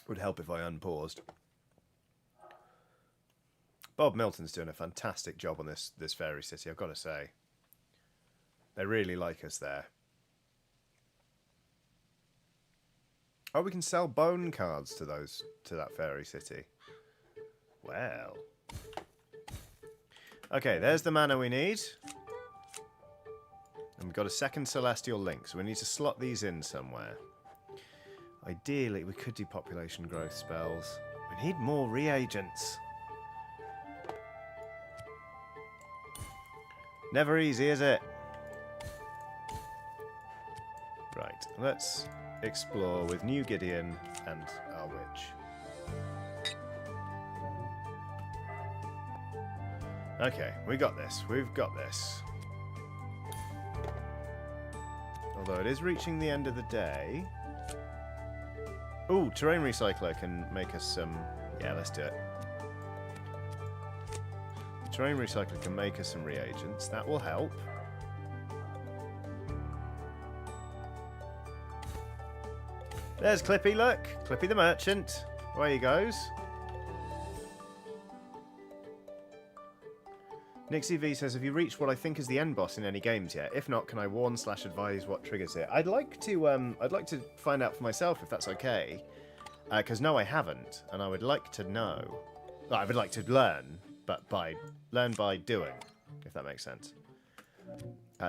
Would help if I unpaused. Bob Milton's doing a fantastic job on this fairy city, I've got to say. They really like us there. Oh, we can sell bone cards to that fairy city. Well. Okay, there's the mana we need. And we've got a second Celestial Link, so we need to slot these in somewhere. Ideally, we could do population growth spells. We need more reagents. Never easy, is it? Right, let's explore with New Gideon and our witch. Okay, we got this. We've got this. Although it is reaching the end of the day. Ooh, terrain recycler can make us some... Yeah, let's do it. The terrain recycler can make us some reagents. That will help. There's Clippy, look. Clippy the merchant. Away he goes. Nixie V says, have you reached what I think is the end boss in any games yet? If not, can I warn/advise what triggers it? I'd like to find out for myself if that's okay. Because no, I haven't, and I would like to know. Well, I would like to learn, but learn by doing, if that makes sense.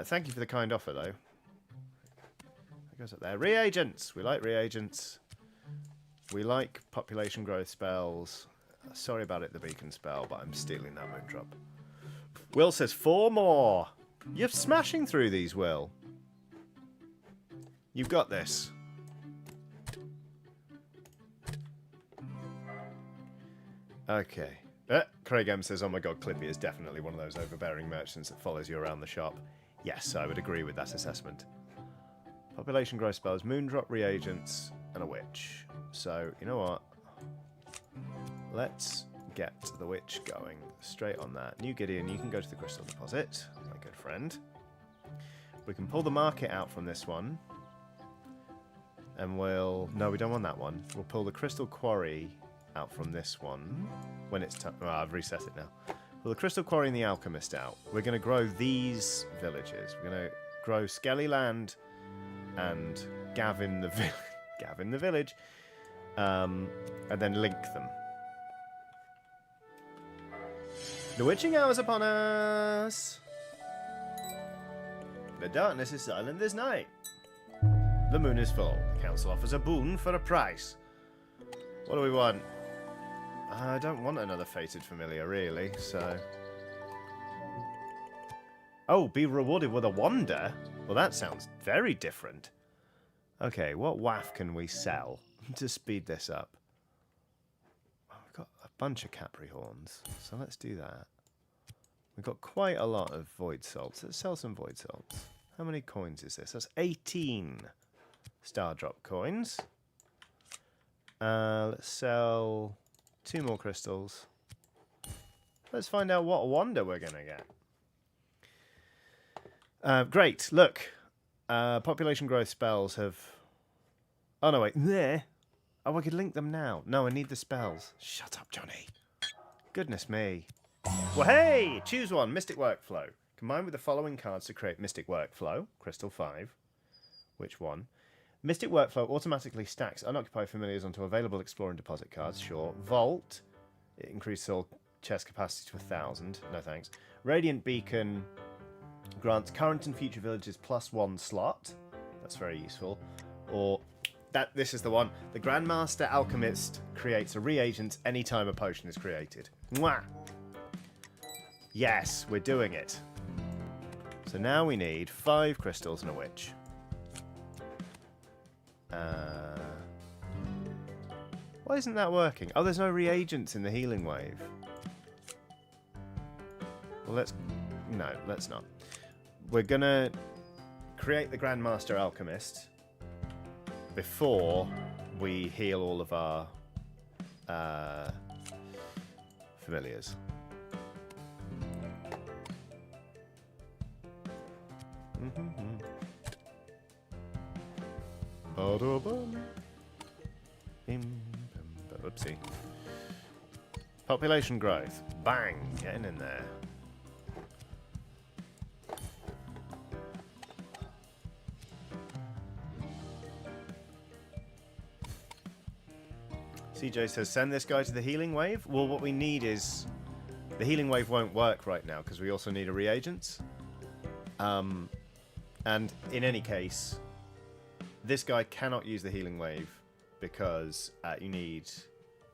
Thank you for the kind offer, though. What goes up there? Reagents! We like reagents. We like population growth spells. Sorry about it, the beacon spell, but I'm stealing that moondrop. Will says 4 more. You're smashing through these, Will. You've got this. Okay. Craig M says, oh my god, Clippy is definitely one of those overbearing merchants that follows you around the shop. Yes, I would agree with that assessment. Population growth spells, moondrop reagents, and a witch. So, you know what? Let's get the witch going straight on that. New Gideon, you can go to the crystal deposit, my good friend. We can pull the market out from this one. And we'll... No, we don't want that one. We'll pull the crystal quarry out from this one when it's time. Oh, I've reset it now. Pull the crystal quarry and the alchemist out. We're going to grow these villages. We're going to grow Skellyland and Gavin the village, and then link them. The witching hour is upon us. The darkness is silent this night. The moon is full. The council offers a boon for a price. What do we want? I don't want another fated familiar, really, so... Oh, be rewarded with a wonder? Well, that sounds very different. Okay, what waff can we sell to speed this up? We've got a bunch of Capri horns, so let's do that. We've got quite a lot of void salts. Let's sell some void salts. How many coins is this? That's 18 star drop coins. Let's sell 2 more crystals. Let's find out what wonder we're going to get. Great, look. Population growth spells have... Oh, no, wait. There. Oh, I could link them now. No, I need the spells. Shut up, Johnny. Goodness me. Well, hey! Choose one. Mystic Workflow. Combine with the following cards to create Mystic Workflow. Crystal 5. Which one? Mystic Workflow automatically stacks unoccupied familiars onto available Explore and Deposit cards. Sure. Vault. It increases all chest capacity to 1,000. No thanks. Radiant Beacon grants current and future villages +1 slot. That's very useful. Or this is the one. The Grandmaster Alchemist creates a reagent anytime a potion is created. Mwah! Yes, we're doing it. So now we need 5 crystals and a witch. Why isn't that working? Oh, there's no reagents in the healing wave. Well, let's not. We're gonna create the Grandmaster Alchemist before we heal all of our familiars. Oopsie. Population growth. Bang! Getting in there. CJ says, send this guy to the healing wave. Well, what we need is... The healing wave won't work right now because we also need a reagents. And in any case, this guy cannot use the healing wave because you need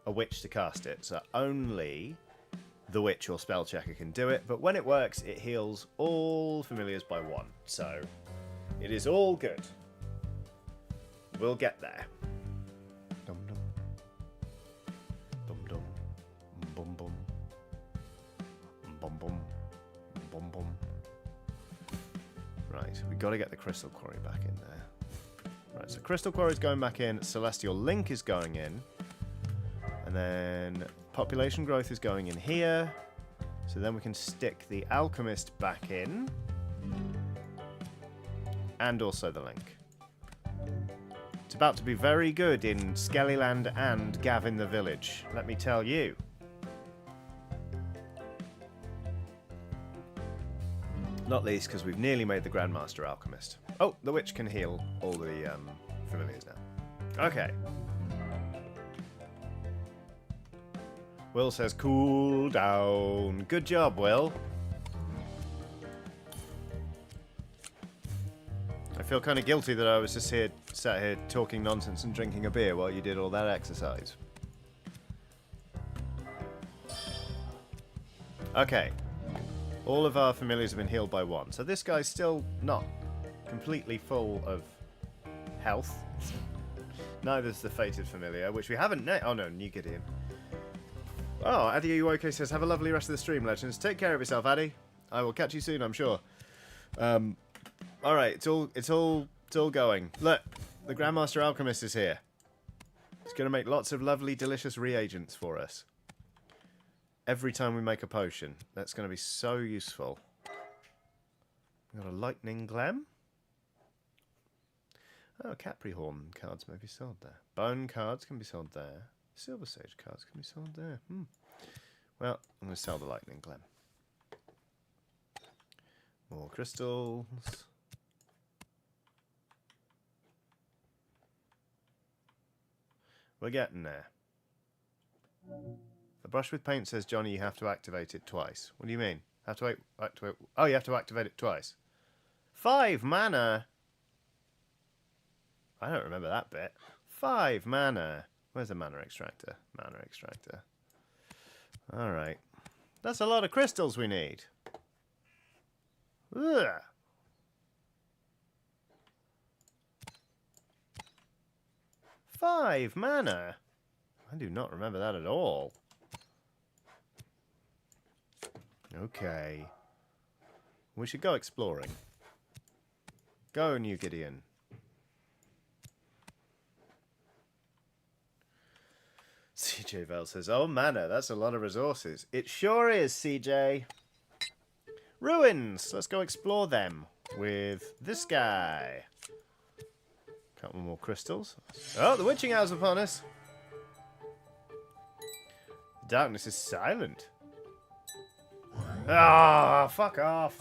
a witch to cast it. So only the witch or spell checker can do it. But when it works, it heals all familiars by 1. So it is all good. We'll get there. Dum dum. Dum dum. Bum bum. Bum bum. Bum bum. Right, we've got to get the Crystal Quarry back in there. Right, so Crystal Quarry is going back in, Celestial Link is going in, and then Population Growth is going in here, so then we can stick the Alchemist back in, and also the Link. It's about to be very good in Skellyland and Gavin the Village, let me tell you. Not least because we've nearly made the Grandmaster Alchemist. Oh, the witch can heal all the familiars now. Okay. Will says, cool down. Good job, Will. I feel kind of guilty that I was just sat here talking nonsense and drinking a beer while you did all that exercise. Okay. All of our familiars have been healed by 1. So this guy's still not completely full of health. Neither's the Fated Familiar, which we haven't... Oh no, New Gideon. Oh, Addy UK says, have a lovely rest of the stream, legends. Take care of yourself, Addy. I will catch you soon, I'm sure. Alright, it's all going. Look, the Grandmaster Alchemist is here. He's going to make lots of lovely, delicious reagents for us. Every time we make a potion. That's going to be so useful. We've got a Lightning Gem. Oh, Caprihorn cards may be sold there. Bone cards can be sold there. Silver Sage cards can be sold there. Well, I'm going to sell the Lightning Gem. More crystals. We're getting there. The brush with paint says, Johnny, you have to activate it twice. What do you mean? Have to activate... Oh, you have to activate it twice. 5 mana! I don't remember that bit. 5 mana. Where's the mana extractor? Mana extractor. Alright. That's a lot of crystals we need. Ugh. Five mana? I do not remember that at all. Okay. We should go exploring. Go, New Gideon. CJ Vel says, oh, mana, that's a lot of resources. It sure is, CJ. Ruins! Let's go explore them with this guy. Couple more crystals. Oh, the witching hour's upon us. The darkness is silent. Ah, oh, fuck off.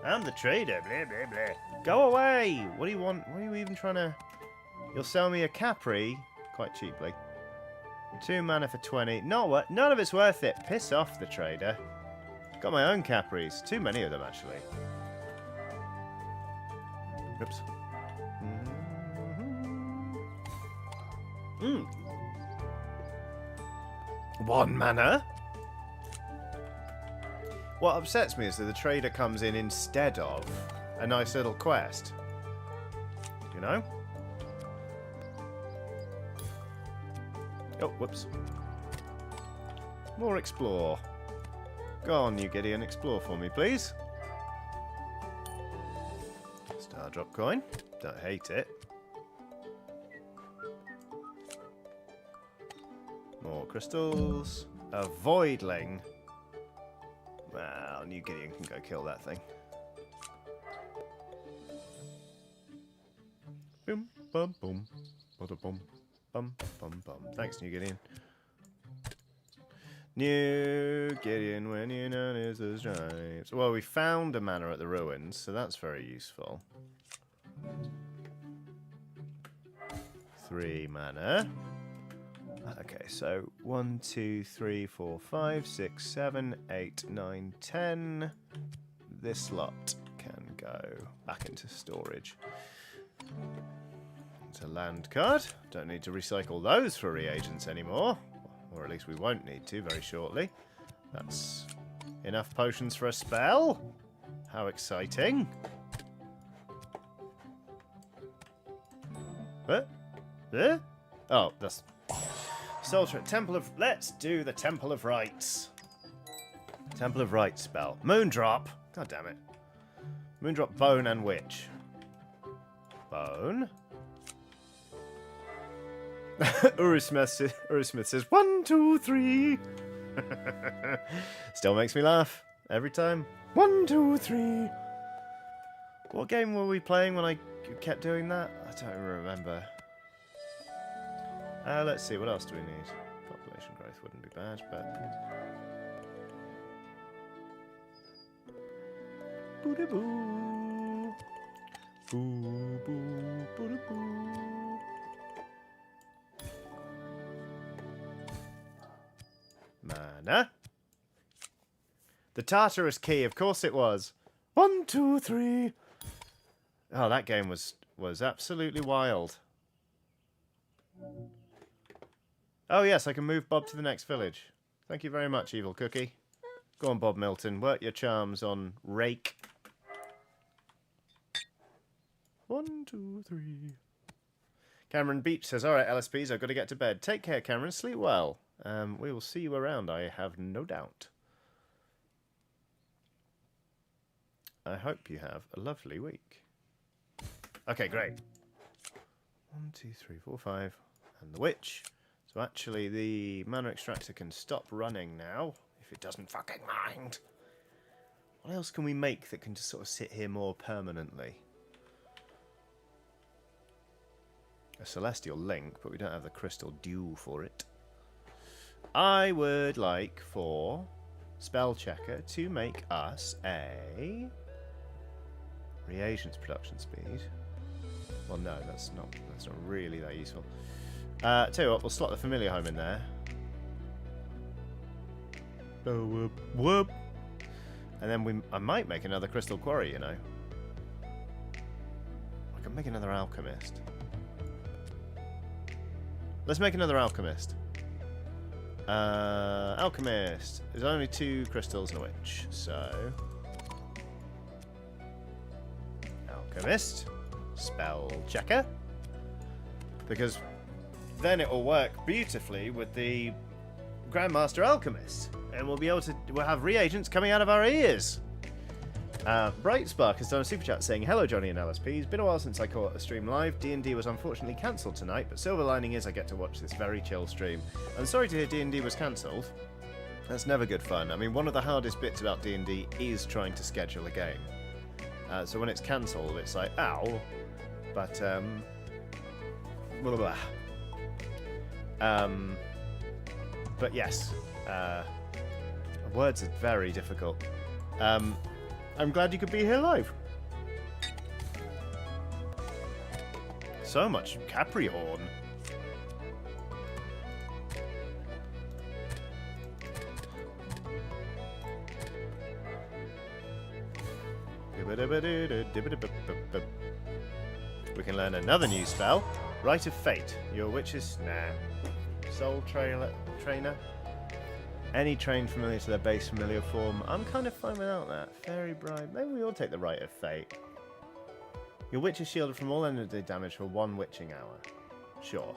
I'm the trader, blah, blah, blah. Go away. What do you want? What are you even trying to... You'll sell me a Capri quite cheaply. 2 mana for 20. None of it's worth it. Piss off, the trader. Got my own Capris. Too many of them, actually. Oops. Mm. 1 mana? What upsets me is that the trader comes in instead of a nice little quest. You know? Oh, whoops. More explore. Go on, you Gideon, explore for me, please. Star drop coin. Don't hate it. More crystals. A voidling. Well, New Gideon can go kill that thing. Boom, bum, boom, bada, boom, bum, bum, bum. Thanks, New Gideon. New Gideon, when you notice the stripes. Well, we found a mana at the ruins, so that's very useful. 3 mana. Okay, so 1, 2, 3, 4, 5, 6, 7, 8, 9, 10. This lot can go back into storage. It's a land card. Don't need to recycle those for reagents anymore. Or at least we won't need to very shortly. That's enough potions for a spell. How exciting. What? Oh, that's... Soldier, Temple of... Let's do the Temple of Rites. Temple of Rites spell. Moondrop. God damn it. Moondrop, Bone, and Witch. Bone. Urusmith says 1, 2, 3. Still makes me laugh every time. 1, 2, 3. What game were we playing when I kept doing that? I don't remember. Let's see, what else do we need? Population growth wouldn't be bad, but... Boo-da-boo. Boo-boo. Boo-da-boo. Mana. The Tartarus key, of course it was. 1, 2, 3. Oh, that game was absolutely wild. Oh yes, I can move Bob to the next village. Thank you very much, Evil Cookie. Go on, Bob Milton. Work your charms on Rake. 1, 2, 3. Cameron Beach says, alright, LSPs, I've got to get to bed. Take care, Cameron. Sleep well. We will see you around, I have no doubt. I hope you have a lovely week. Okay, great. 1, 2, 3, 4, 5. And the witch. So actually the mana extractor can stop running now, if it doesn't fucking mind. What else can we make that can just sort of sit here more permanently? A celestial link, but we don't have the crystal dew for it. I would like for Spell Checker to make us a reagents production speed. Well, no, that's not really that useful. Tell you what, we'll slot the familiar home in there. Oh, whoop, whoop. And then I might make another crystal quarry, you know. I can make another alchemist. Let's make another alchemist. Alchemist. There's only 2 crystals and a witch, so... Alchemist. Spell Checker. Because then it will work beautifully with the Grandmaster Alchemist. And we'll have reagents coming out of our ears. Brightspark has done a super chat saying, hello Johnny and LSP. It's been a while since I caught a stream live. D&D was unfortunately cancelled tonight, but silver lining is I get to watch this very chill stream. I'm sorry to hear D&D was cancelled. That's never good fun. I mean, one of the hardest bits about D&D is trying to schedule a game. So when it's cancelled, it's like, ow. But, blah, blah, blah. But yes, words are very difficult. I'm glad you could be here live. so much Capri horn. We can learn another new spell. Rite of Fate. Your witches... Nah. Soul Trainer. Any trained familiar to their base familiar form. I'm kind of fine without that. Fairy Bride. Maybe we all take the Rite of Fate. Your witch is shielded from all energy damage for 1 witching hour. Sure.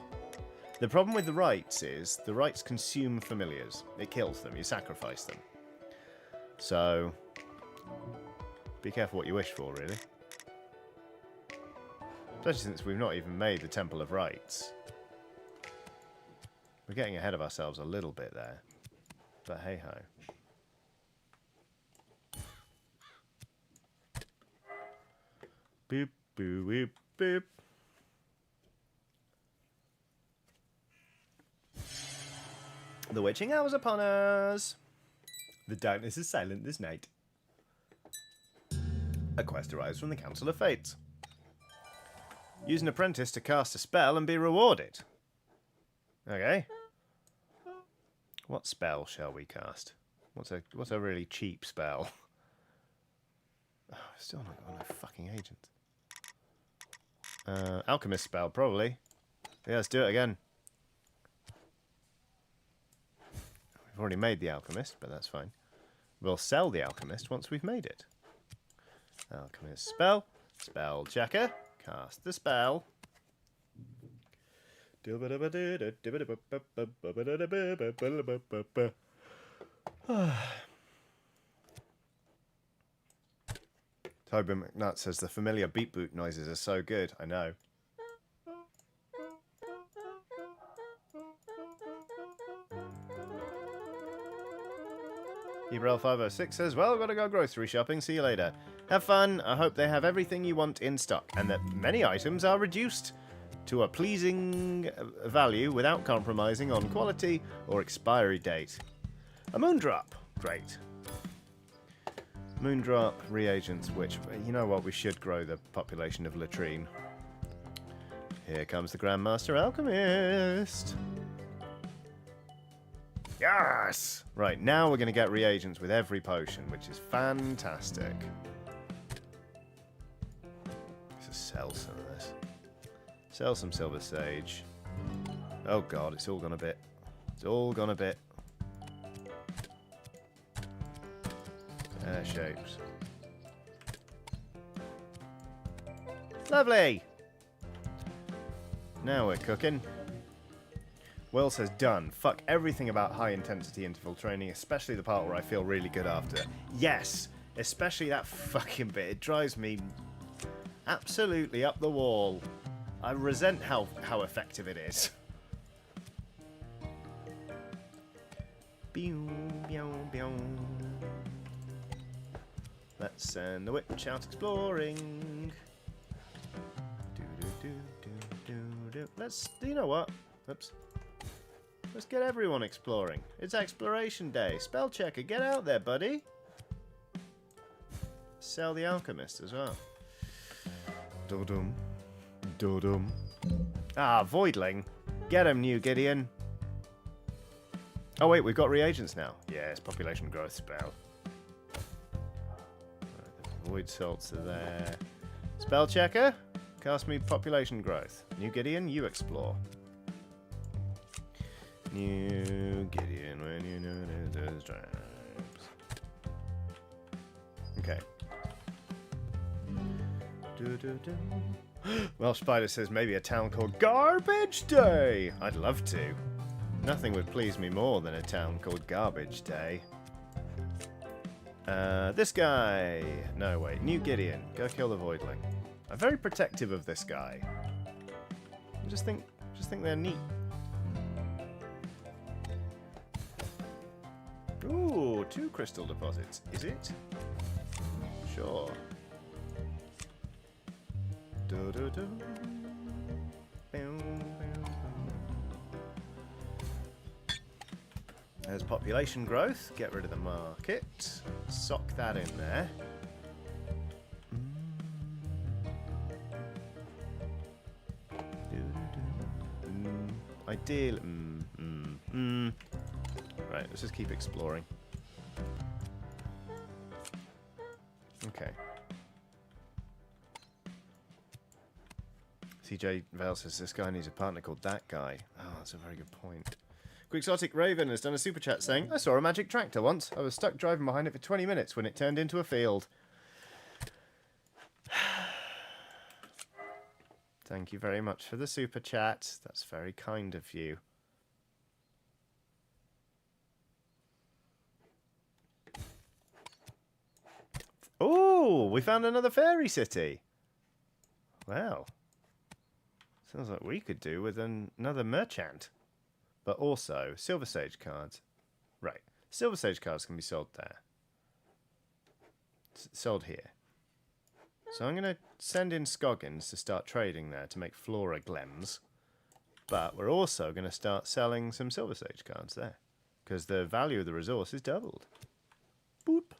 The problem with the rites is the rites consume familiars. It kills them. You sacrifice them. So... be careful what you wish for, really. Especially since we've not even made the Temple of Rites. We're getting ahead of ourselves a little bit there. But hey-ho. Boop, boop, boop, boop. The witching hour's upon us. The darkness is silent this night. A quest arrives from the Council of Fates. Use an apprentice to cast a spell and be rewarded. Okay. What spell shall we cast? What's a really cheap spell? Oh, still not got no fucking agent. Alchemist spell, probably. Yeah, let's do it again. We've already made the alchemist, but that's fine. We'll sell the alchemist once we've made it. Alchemist spell. Spell checker. Cast the spell. Toby McNutt says the familiar beat boot noises are so good. I know. Ebrel506 says, well, I've got to go grocery shopping. See you later. Have fun. I hope they have everything you want in stock and that many items are reduced to a pleasing value without compromising on quality or expiry date. A moondrop. Great. Moondrop reagents, which, you know what, we should grow the population of latrine. Here comes the Grandmaster Alchemist. Yes! Right, now we're going to get reagents with every potion, which is fantastic. Let's just sell some of this. Sell some Silver Sage. Oh god, it's all gone a bit. It's all gone a bit. Shapes. Lovely! Now we're cooking. Will says, done. Fuck everything about high-intensity interval training, especially the part where I feel really good after. Yes! Especially that fucking bit. It drives me absolutely up the wall. I resent how effective it is. Let's send the witch out exploring. Let's, you know what? Oops. Let's get everyone exploring. It's exploration day. Spell checker, get out there, buddy. Sell the alchemist as well. Dodum. Dodum. Ah, Voidling. Get him, New Gideon. Oh wait, we've got reagents now. Yes, population growth spell. Right, the void salts are there. Spell checker, cast me population growth. New Gideon, you explore. New Gideon, when you know those stripes. Okay. Well, Spider says maybe a town called Garbage Day. I'd love to. Nothing would please me more than a town called Garbage Day. This guy. No, wait. New Gideon. Go kill the Voidling. I'm very protective of this guy. I just think they're neat. Ooh, 2 crystal deposits. Is it? Sure. There's population growth. Get rid of the market. Sock that in there. Ideal. Right, let's just keep exploring. Okay. CJ Vale says this guy needs a partner called that guy. Oh, that's a very good point. Quixotic Raven has done a super chat saying, I saw a magic tractor once. I was stuck driving behind it for 20 minutes when it turned into a field. Thank you very much for the super chat. That's very kind of you. Oh, we found another fairy city. Wow. Sounds like we could do with another merchant. But also, Silver Sage cards. Right. Silver Sage cards can be sold there. Sold here. So I'm going to send in Scoggins to start trading there to make Flora Glems. But we're also going to start selling some Silver Sage cards there. Because the value of the resource is doubled. Boop.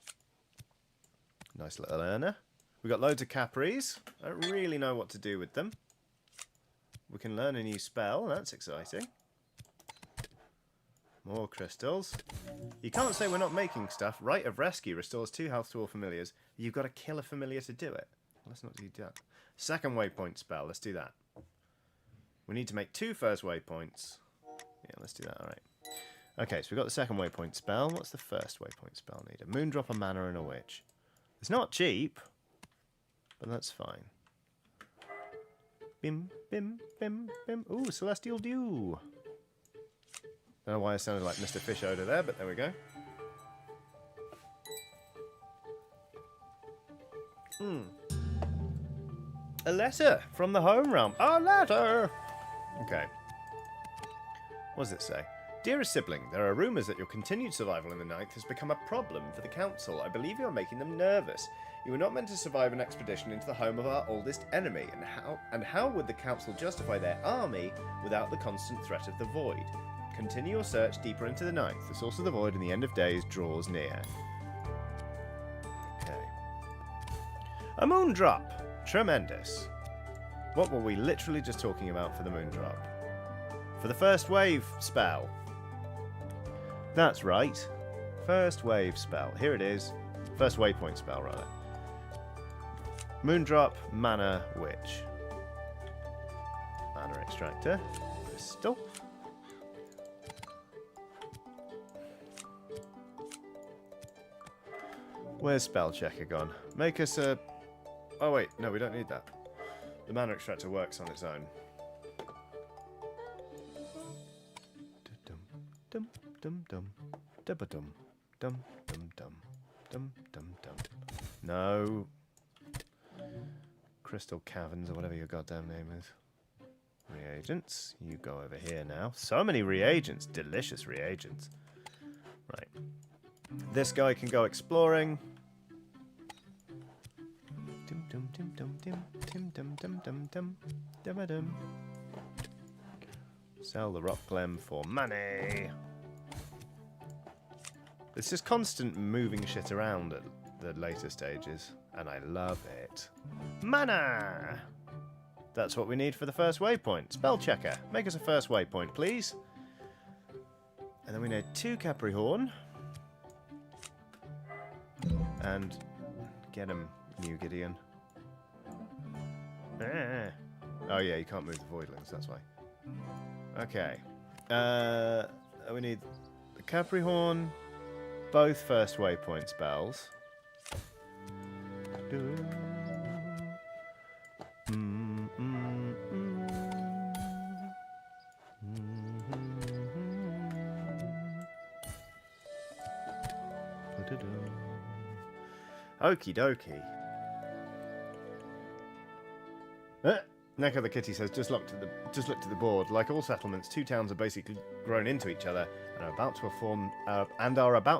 Nice little earner. We've got loads of Capris. I don't really know what to do with them. We can learn a new spell. That's exciting. More crystals. You can't say we're not making stuff. Rite of Rescue restores 2 health to all familiars. You've got to kill a familiar to do it. Let's not do that. Second waypoint spell. Let's do that. We need to make 2 first waypoints. Yeah, let's do that. All right. Okay, so we've got the second waypoint spell. What's the first waypoint spell need? A Moondrop, a Mana, and a Witch. It's not cheap, but that's fine. Bim, bim, bim, bim. Ooh, Celestial Dew. Don't know why I sounded like Mr. Fish Odor there, but there we go. A letter from the home realm. A letter! Okay. What does it say? Dearest sibling, there are rumours that your continued survival in the Ninth has become a problem for the Council. I believe you are making them nervous. You were not meant to survive an expedition into the home of our oldest enemy, and how would the Council justify their army without the constant threat of the Void? Continue your search deeper into the Ninth. The source of the Void and the end of days draws near. Okay. A Moondrop! Tremendous. What were we literally just talking about for the Moondrop? For the first wave spell. That's right. First wave spell. Here it is. First waypoint spell, rather. Moondrop, Mana, Witch. Mana Extractor. Crystal. Where's Spell Checker gone? Make us a... Oh wait, no, we don't need that. The Mana Extractor works on its own. Dum dum dum dum dum dum dum dum dum dum dum. No. Crystal Caverns or whatever your goddamn name is. Reagents. You go over here now. So many reagents. Delicious reagents. Right. This guy can go exploring. Dum dum dum dum dum dum dum dum dum dum dum dum. Sell the rock gem for money. It's just constant moving shit around at the later stages, and I love it. Mana! That's what we need for the first waypoint. Spell checker. Make us a first waypoint, please. And then we need 2 Capricorn. And get him, New Gideon. Ah. Oh yeah, you can't move the voidlings, that's why. Okay. We need the Capricorn, both first waypoint spells. Okie dokie. Neko the Kitty says, just looked at the board. Like all settlements, 2 towns are basically grown into each other and are about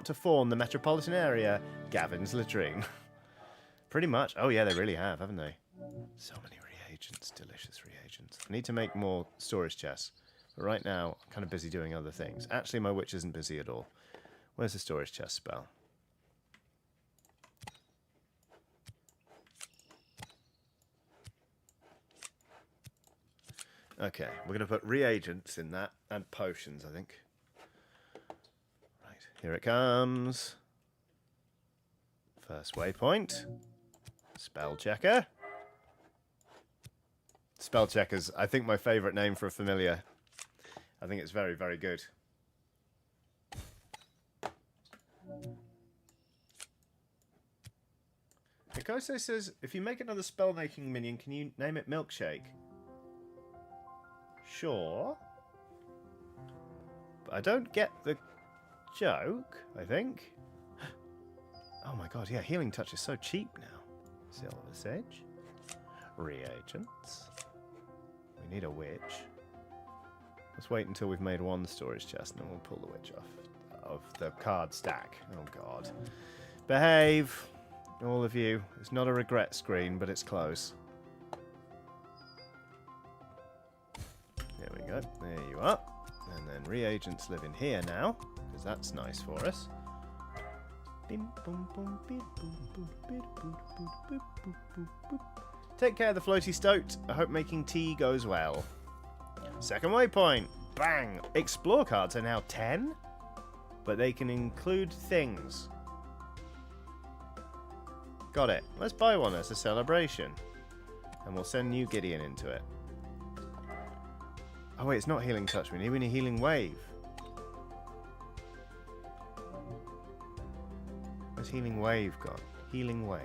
to form the metropolitan area, Gavin's Latrine. Pretty much. Oh yeah, they really have, haven't they? So many reagents, delicious reagents. I need to make more storage chests. But right now, I'm kind of busy doing other things. Actually, my witch isn't busy at all. Where's the storage chest spell? Okay, we're going to put reagents in that. And potions, I think. Right, here it comes. First waypoint. Spell checker. Spell checkers, I think my favourite name for a familiar. I think it's very, very good. Hikose says, if you make another spell-making minion, can you name it Milkshake? Sure. But I don't get the joke, I think. Oh my god, yeah, Healing Touch is so cheap now. Silver Sage. Reagents. We need a witch. Let's wait until we've made one storage chest and then we'll pull the witch off of the card stack. Oh god. Behave, all of you. It's not a regret screen, but it's close. There we go. There you are. And then reagents live in here now, because that's nice for us. Take care of the floaty stoat. I hope making tea goes well. Second waypoint. Bang! Explore cards are now 10, but they can include things. Got it. Let's buy one as a celebration. And we'll send New Gideon into it. Oh wait, it's not Healing Touch. We need a Healing Wave. Where's Healing Wave gone? Healing Wave.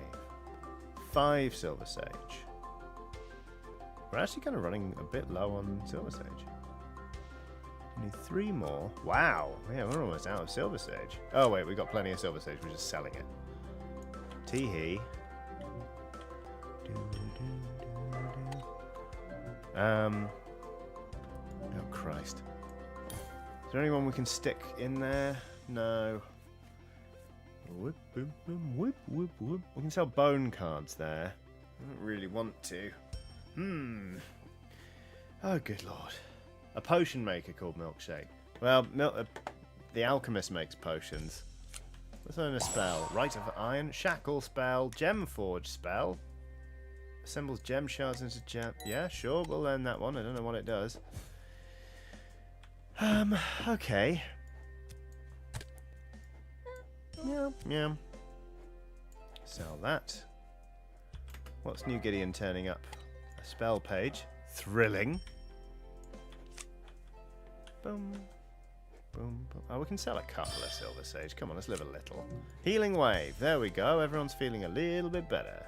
5 Silver Sage. We're actually kind of running a bit low on Silver Sage. We need 3 more. Wow. Yeah, we're almost out of Silver Sage. Oh wait, we've got plenty of Silver Sage. We're just selling it. Teehee. Oh Christ. Is there anyone we can stick in there? No. Whip, whip, whip, whip, whip. We can sell bone cards there. I don't really want to. Oh, good lord. A potion maker called Milkshake. Well, the alchemist makes potions. Let's learn a spell. Rite of Iron, Shackle spell, Gem Forge spell. Assembles gem shards into gem. Yeah, sure, we'll learn that one. I don't know what it does. Okay. Yeah. Sell that. What's New Gideon turning up? A spell page. Thrilling. Boom. Boom, boom. Oh, we can sell a couple of Silver Sage. Come on, let's live a little. Healing Wave. There we go. Everyone's feeling a little bit better.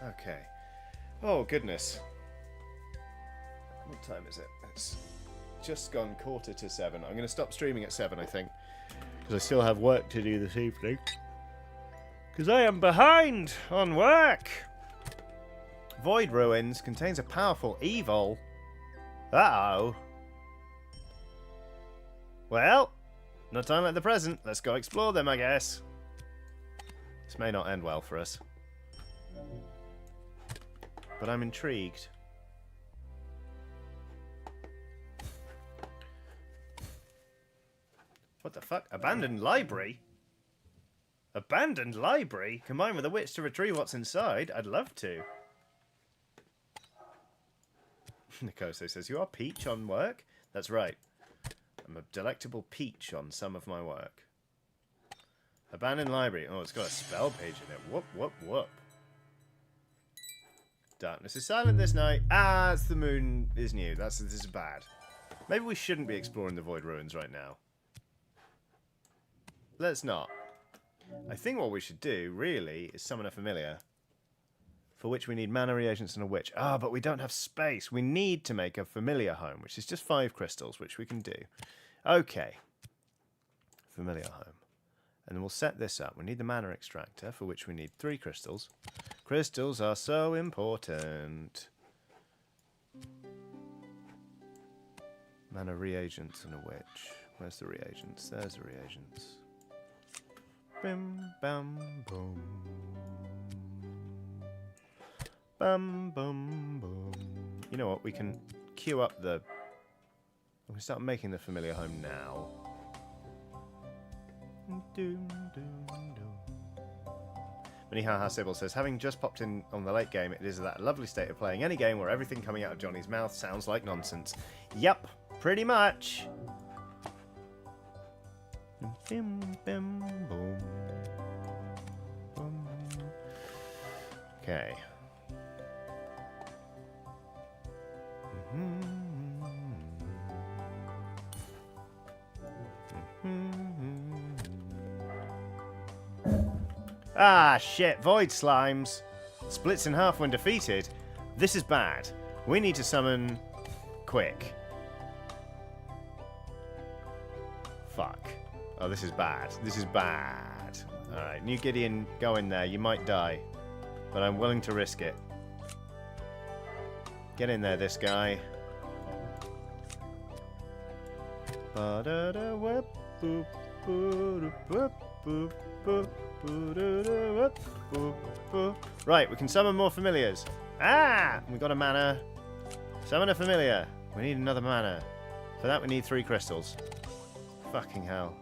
Okay. Oh, goodness. What time is it? It's just gone 7:15. I'm going to stop streaming at 7, I think. Because I still have work to do this evening. Because I am behind on work. Void Ruins contains a powerful evil. Uh-oh. Well, no time like the present. Let's go explore them, I guess. This may not end well for us. But I'm intrigued. What the fuck? Abandoned library? Abandoned library? Combined with a witch to retrieve what's inside? I'd love to. Nikoso says, you are Peach on work? That's right. I'm a delectable peach on some of my work. Abandoned library. Oh, it's got a spell page in it. Whoop, whoop, whoop. Darkness is silent this night. Ah, it's the moon is new. This is bad. Maybe we shouldn't be exploring the Void Ruins right now. Let's not. I think what we should do, really, is summon a familiar. For which we need mana, reagents, and a witch. Ah, but we don't have space. We need to make a familiar home, which is just 5 crystals, which we can do. Okay. Familiar home. And then we'll set this up. We need the mana extractor, for which we need 3 crystals. Crystals are so important. Mana, reagents, and a witch. Where's the reagents? There's the reagents. Bim, bam, boom. Bum, bum, boom. You know what? We can queue up the... We can start making the familiar home now. Minihaha Sybil says, having just popped in on the late game, it is that lovely state of playing any game where everything coming out of Johnny's mouth sounds like nonsense. Yep, pretty much. Bim, bim, boom. Boom. Okay. Ah, shit. Void slimes. Splits in half when defeated. This is bad. We need to summon quick. Fuck. Oh, this is bad. This is bad. Alright, New Gideon, go in there. You might die. But I'm willing to risk it. Get in there, this guy. Right, we can summon more familiars. Ah! We got a mana. Summon a familiar. We need another mana. For that we need 3 crystals. Fucking hell.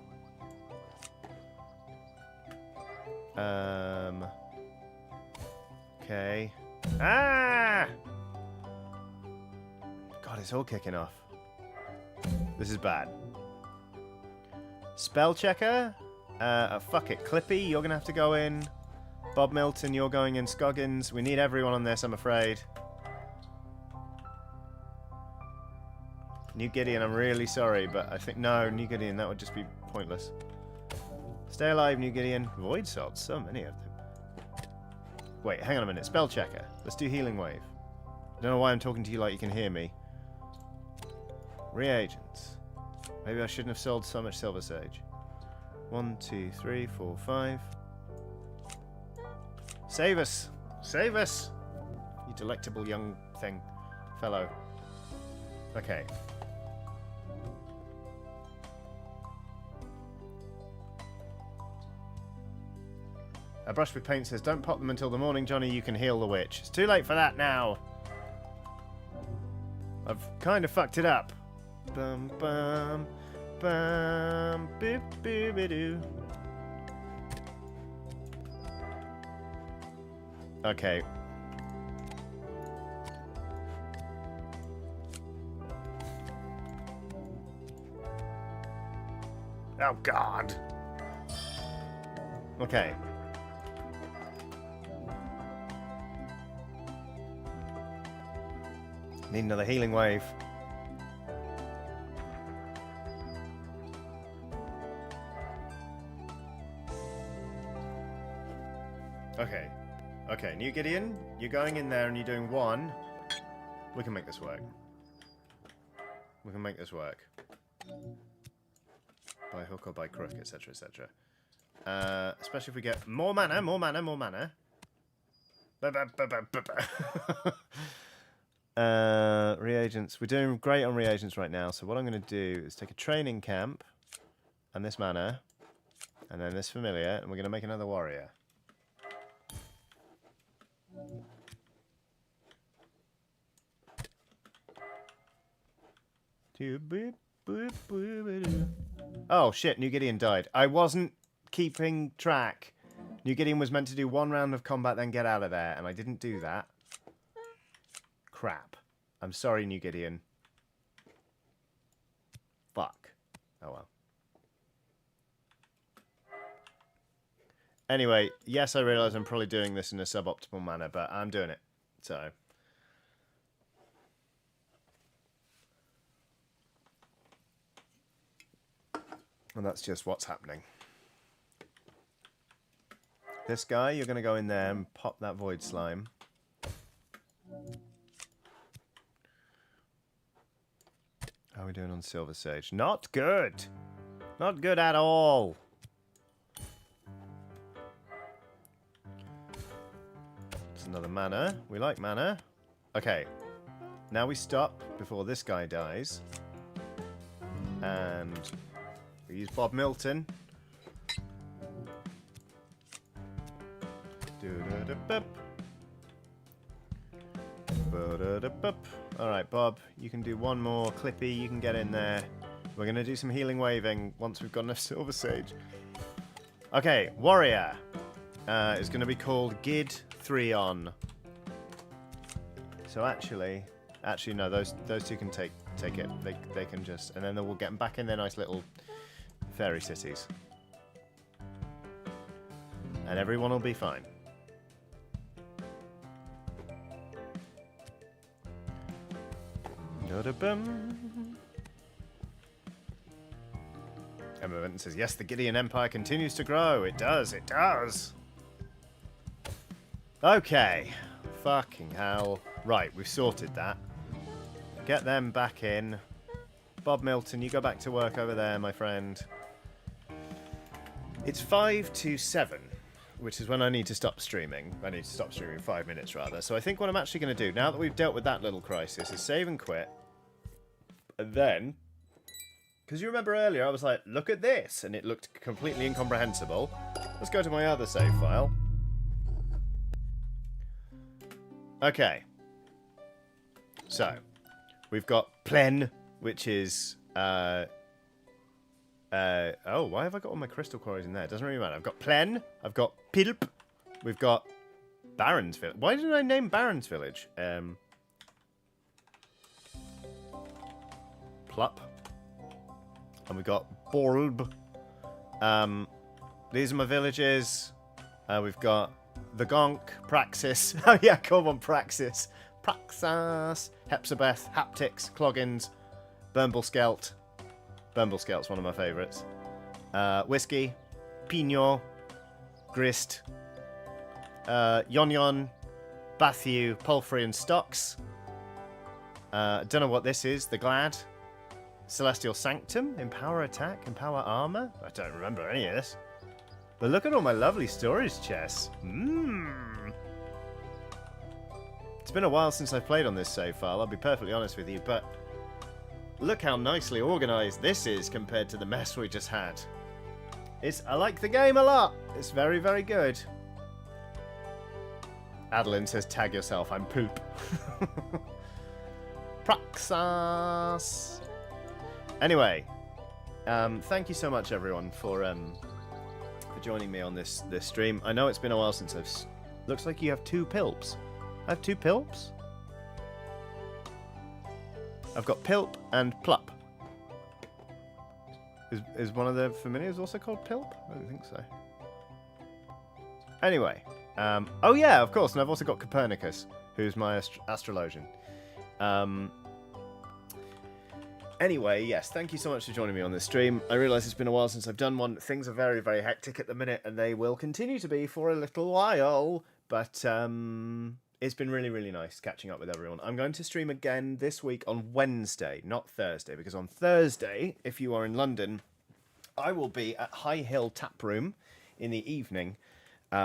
Okay. Ah! God, it's all kicking off. This is bad. Spell checker? Fuck it. Clippy, you're gonna have to go in. Bob Milton, you're going in. Scoggins. We need everyone on this, I'm afraid. New Gideon, I'm really sorry, but I think... No, New Gideon, that would just be pointless. Stay alive, New Gideon. Void Salts, so many of them. Wait, hang on a minute. Spell checker. Let's do Healing Wave. I don't know why I'm talking to you like you can hear me. Reagents. Maybe I shouldn't have sold so much Silver Sage. 1, 2, 3, 4, 5. Save us! Save us! You delectable young thing. Fellow. Okay. A Brush with Paint says, don't pop them until the morning, Johnny. You can heal the witch. It's too late for that now. I've kind of fucked it up. Bum, bum, bum, boop, boop, doo. Okay. Oh, God. Okay. Need another healing wave. Okay. Okay, New Gideon, you're going in there and you're doing 1. We can make this work. We can make this work. By hook or by crook, etc., etc. Especially if we get more mana, more mana, more mana. Reagents. We're doing great on reagents right now, so what I'm going to do is take a training camp and this mana and then this familiar, and we're going to make another warrior. Oh shit, New Gideon died. I wasn't keeping track. New Gideon was meant to do 1 round of combat then get out of there, and I didn't do that. Crap. I'm sorry, New Gideon. Fuck. Oh well. Anyway, yes, I realise I'm probably doing this in a suboptimal manner, but I'm doing it. So. And that's just what's happening. This guy, you're going to go in there and pop that void slime. How are we doing on Silver Sage? Not good! Not good at all! It's another mana. We like mana. Okay. Now we stop before this guy dies. And we use Bob Milton. Alright, Bob, you can do 1 more. Clippy, you can get in there. We're going to do some healing waving once we've got enough Silver Sage. Okay, Warrior. is going to be called Gid 3 on. So actually no, those two can take it. They can just, and then we'll get them back in their nice little fairy cities, and everyone will be fine. Emma Vinton says, yes, the Gideon Empire continues to grow. It does, it does. Okay. Fucking hell. Right, we've sorted that. Get them back in. Bob Milton, you go back to work over there, my friend. It's 5 to 7, which is when I need to stop streaming. I need to stop streaming in 5 minutes, rather. So I think what I'm actually going to do, now that we've dealt with that little crisis, is save and quit. And then, because you remember earlier, I was like, look at this, and it looked completely incomprehensible. Let's go to my other save file. Okay. So, we've got Plen, which is, oh, why have I got all my crystal quarries in there? It doesn't really matter. I've got Plen, I've got Pilp, we've got Baron's Village. Why didn't I name Baron's Village? Plup. And we've got Borb. These are my villages. We've got the Gonk, Praxis. Oh yeah, come on, Praxis. Praxas, Hepzibeth, Haptics, Cloggins, Burnbleskelt. Burnbleskelt's one of my favourites. Whiskey, Pinot, Grist, Yon, Bathu, Palfrey and Stocks. Don't know what this is. The Glad. Celestial Sanctum, Empower Attack, Empower Armor. I don't remember any of this. But look at all my lovely storage chests. It's been a while since I've played on this save file, I'll be perfectly honest with you, but look how nicely organised this is compared to the mess we just had. I like the game a lot. It's very, very good. Adeline says, tag yourself, I'm poop. Praxas. Anyway, thank you so much, everyone, for joining me on this stream. I know it's been a while since I've... Looks like you have 2 Pilps. I have 2 Pilps? I've got Pilp and Plup. Is one of the familiars also called Pilp? I don't think so. Anyway. Oh yeah, of course. And I've also got Copernicus, who's my astrologian. Anyway, yes, thank you so much for joining me on this stream. I realise it's been a while since I've done one. Things are very, very hectic at the minute, and they will continue to be for a little while. But it's been really, really nice catching up with everyone. I'm going to stream again this week on Wednesday, not Thursday, because on Thursday, if you are in London, I will be at High Hill Tap Room in the evening,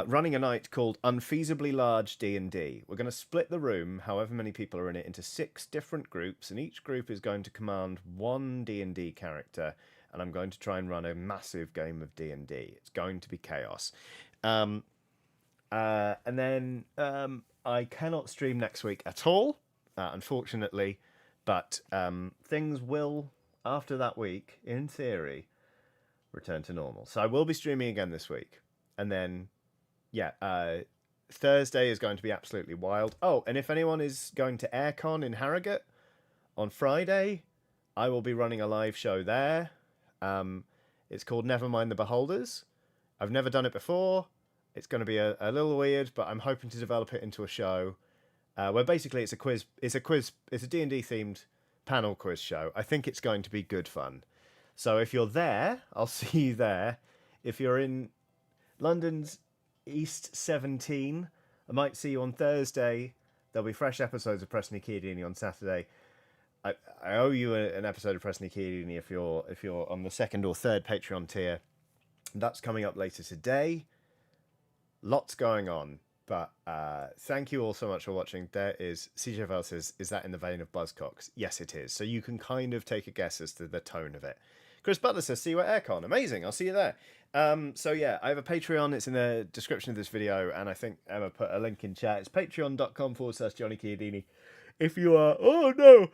running a night called Unfeasibly Large D&D. We're going to split the room, however many people are in it, into 6 different groups, and each group is going to command 1 D&D character, and I'm going to try and run a massive game of D&D. It's going to be chaos. And then I cannot stream next week at all, unfortunately, but things will, after that week, in theory, return to normal. So I will be streaming again this week, and then... yeah, Thursday is going to be absolutely wild. Oh, and if anyone is going to Aircon in Harrogate on Friday, I will be running a live show there. It's called Nevermind the Beholders. I've never done it before. It's going to be a little weird, but I'm hoping to develop it into a show where basically it's a quiz. It's a D&D themed panel quiz show. I think it's going to be good fun. So if you're there, I'll see you there. If you're in London's East 17, I might see you on Thursday. There'll be fresh episodes of Preston Chiodini on Saturday. I owe you an episode of Preston Chiodini if you're on the 2nd or 3rd Patreon tier. That's coming up later today. Lots going on, but thank you all so much for watching. There is CJFL says, is that in the vein of Buzzcocks? Yes, it is. So you can kind of take a guess as to the tone of it. Chris Butler says, see you at Aircon. Amazing. I'll see you there. So yeah, I have a Patreon. It's in the description of this video, and I think Emma put a link in chat. It's patreon.com/Johnny Chiodini. If you are... oh no!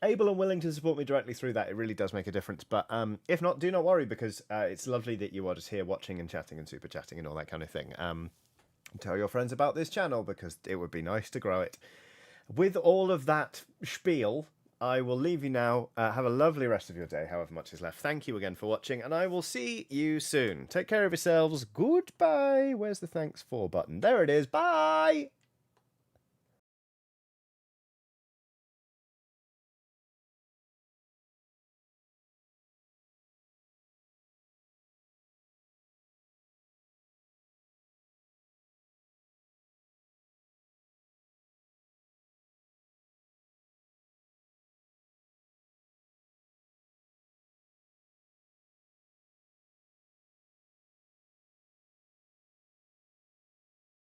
able and willing to support me directly through that, it really does make a difference. But if not, do not worry, because it's lovely that you are just here watching and chatting and super chatting and all that kind of thing. Tell your friends about this channel, because it would be nice to grow it. With all of that spiel, I will leave you now. Have a lovely rest of your day, however much is left. Thank you again for watching, and I will see you soon. Take care of yourselves. Goodbye. Where's the thanks for button? There it is. Bye.